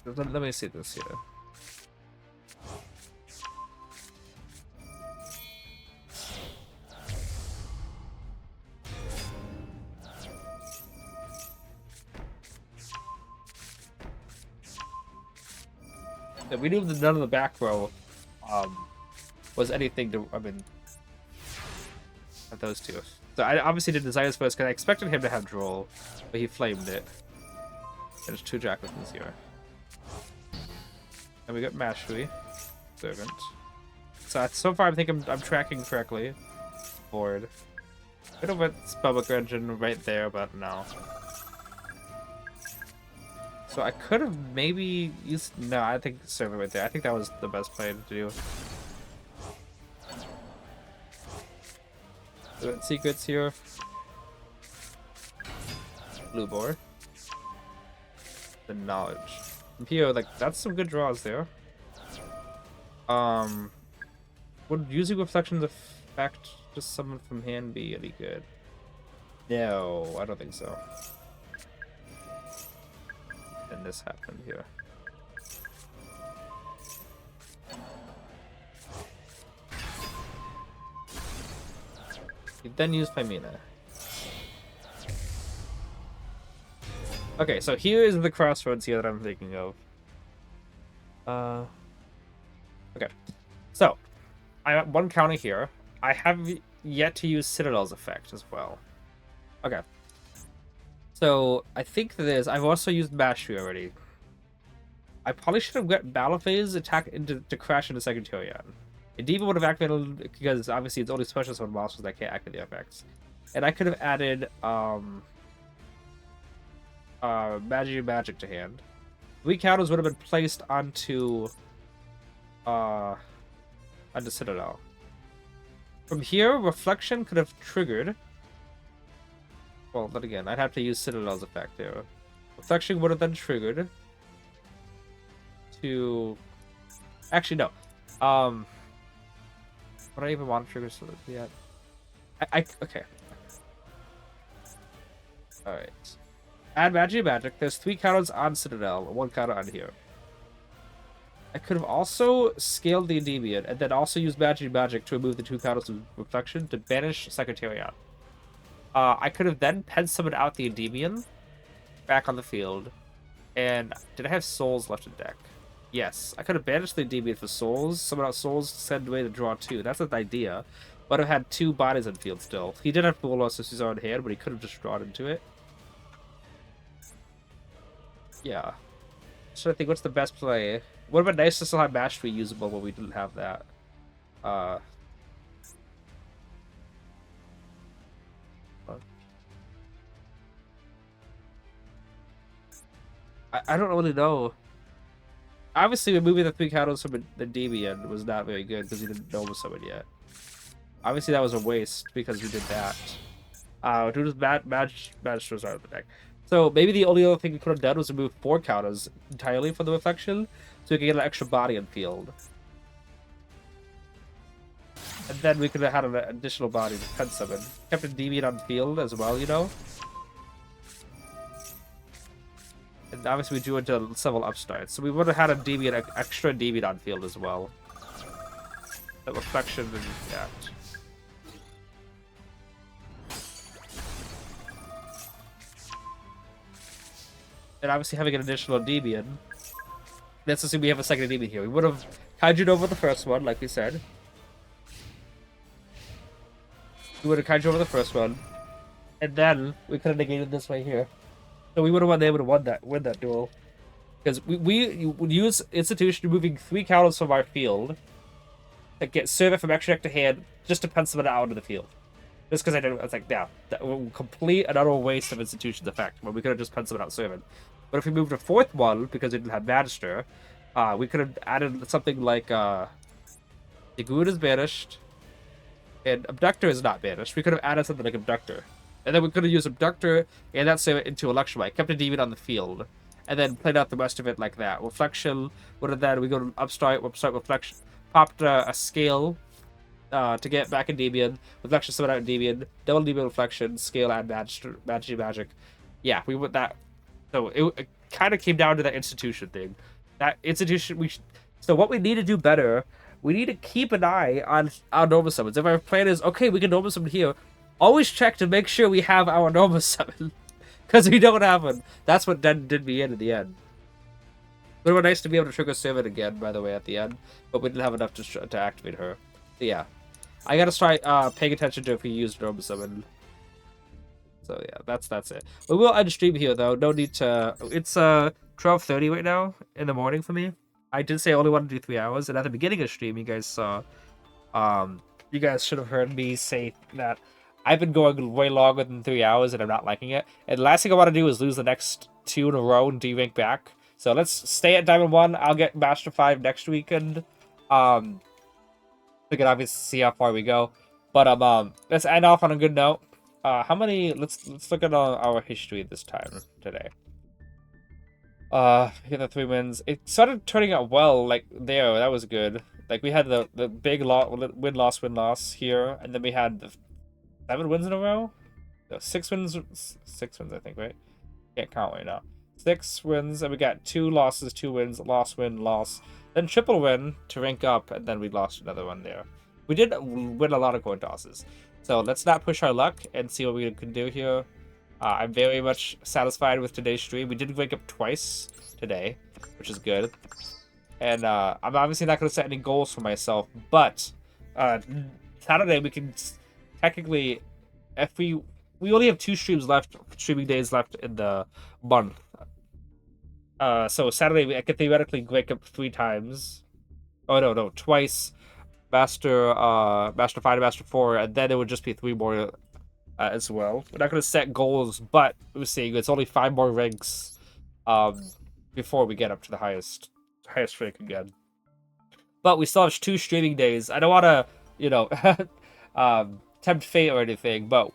Let me see this here. Yeah, we knew that none of the back row was anything to, I mean, at those two. So I obviously did design this first because I expected him to have draw, but he flamed it. There's 2 Jackrathens here. And we got Mashui, Servant. So far I think I'm tracking correctly. Board. Bit of a Spellbook engine right there, but no. So I could have maybe used... No, I think Servant right there. I think that was the best play to do. Secrets here. Blue board. The knowledge. Pio, like, that's some good draws there. Would using Reflections affect just someone from hand be any good? No, I don't think so. And this happened here. You then use Pymena. Okay, so here is the crossroads here that I'm thinking of. Okay. So, I got 1 counter here. I have yet to use Citadel's effect as well. Okay. So, I think that is... I've also used Mastery already. I probably should have got Battle Phase attack to crash into Secretariat. Endymion would have activated because obviously it's only special summon monsters that can't activate the effects. And I could have added magic to hand. 3 counters would have been placed onto Citadel. From here, Reflection could have triggered. Well, then again, I'd have to use Citadel's effect there. Reflection would have then triggered to... Actually, no. Would I even want to trigger yet? Okay. Alright. Add magic. There's 3 counters on Citadel, 1 counter on here. I could have also scaled the Endymion and then also used magic to remove the 2 counters of Reflection to banish Secretariat. I could have then pen summoned out the Endymion back on the field. And did I have souls left in deck? Yes. I could have banished the Endymion for souls, summon out souls, send away to draw 2. That's an idea. But I've had 2 bodies in field still. He did have full loss of his own hand, but he could have just drawn into it. Yeah. So I think what's the best play? Would have been nice to still have Mastery usable, but we didn't have that. I don't really know. Obviously, removing the 3 counters from the Endymion was not very good because he didn't know with someone yet. Obviously, that was a waste because we did that. Dude, Magisters out of the deck. So maybe the only other thing we could have done was remove 4 counters entirely from the reflection, so we could get an extra body on field. And then we could have had an additional body to pen summon. Kept Endymion on field as well, you know? And obviously we drew into several upstarts, so we would have had a Endymion, extra Endymion on field as well. That reflection and yeah. And obviously having an additional Endymion. Let's assume we have a second Endymion here. We would have Kaiju'd over the first one, like we said. We would have Kaiju over the first one. And then we could have negated this right here. So we would have been able to win that duel. Because we would use Institution removing 3 counters from our field to get Servant from extra deck to hand just to pencil it out of the field. Just because I was like, yeah, that was complete and utter waste of Institution's effect when we could have just penciled out Servant. But if we moved a 4th one, because we didn't have Magister, we could have added something like the Good is banished, and Abductor is not banished. We could have added something like Abductor. And then we could have used Abductor and that Servant into Electromite, kept a demon on the field, and then played out the rest of it like that. Reflection, what did that? We go to Upstart, Reflection, popped a Scale to get back Endymion, Reflection, summon out Endymion, double Endymion Reflection, Scale, add Magic. Yeah, we went that. So it kind of came down to that Institution thing. That Institution, so what we need to do better, we need to keep an eye on our normal summons. If our plan is, okay, we can normal summon here, always check to make sure we have our normal summon. Because we don't have one. That's what did me in the end. It would have been nice to be able to trigger Servant again, by the way, at the end. But we didn't have enough to activate her. So, yeah. I gotta start paying attention to if we use normal summon. So yeah, that's it. We will end stream here though. No need to. It's 12:30 right now in the morning for me. I did say I only want to do 3 hours, and at the beginning of stream, you guys saw. You guys should have heard me say that I've been going way longer than 3 hours, and I'm not liking it. And the last thing I want to do is lose the next 2 in a row and D-rank back. So let's stay at Diamond 1. I'll get Master 5 next weekend. We can obviously see how far we go. But let's end off on a good note. How many? Let's look at our history this time today. We get the 3 wins. It started turning out well. Like there, that was good. Like we had the big win loss here, and then we had the 7 wins in a row. No, 6 wins. 6 wins, I think. Right? Can't count right now. 6 wins, and we got 2 losses, 2 wins, loss, win, loss. Then triple win to rank up, and then we lost another one there. We did win a lot of coin tosses. So let's not push our luck and see what we can do here. I'm very much satisfied with today's stream. We did wake up twice today, which is good. And I'm obviously not going to set any goals for myself, but Saturday we can technically, if we only have 2 streaming days left in the month. So Saturday I could theoretically wake up 3 times. Oh no, twice. Master 5 to Master 4, and then it would just be 3 more as well. We're not going to set goals, but we're seeing it's only 5 more ranks before we get up to the highest rank again. But we still have 2 streaming days. I don't want to, tempt fate or anything, but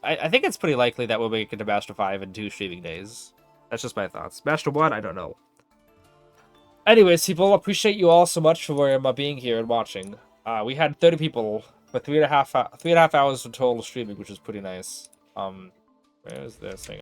I think it's pretty likely that we'll make it to Master 5 in 2 streaming days. That's just my thoughts. Master 1, I don't know. Anyways, people, appreciate you all so much for being here and watching. We had 30 people for 3.5 hours of total streaming, which is pretty nice. Where is this thing?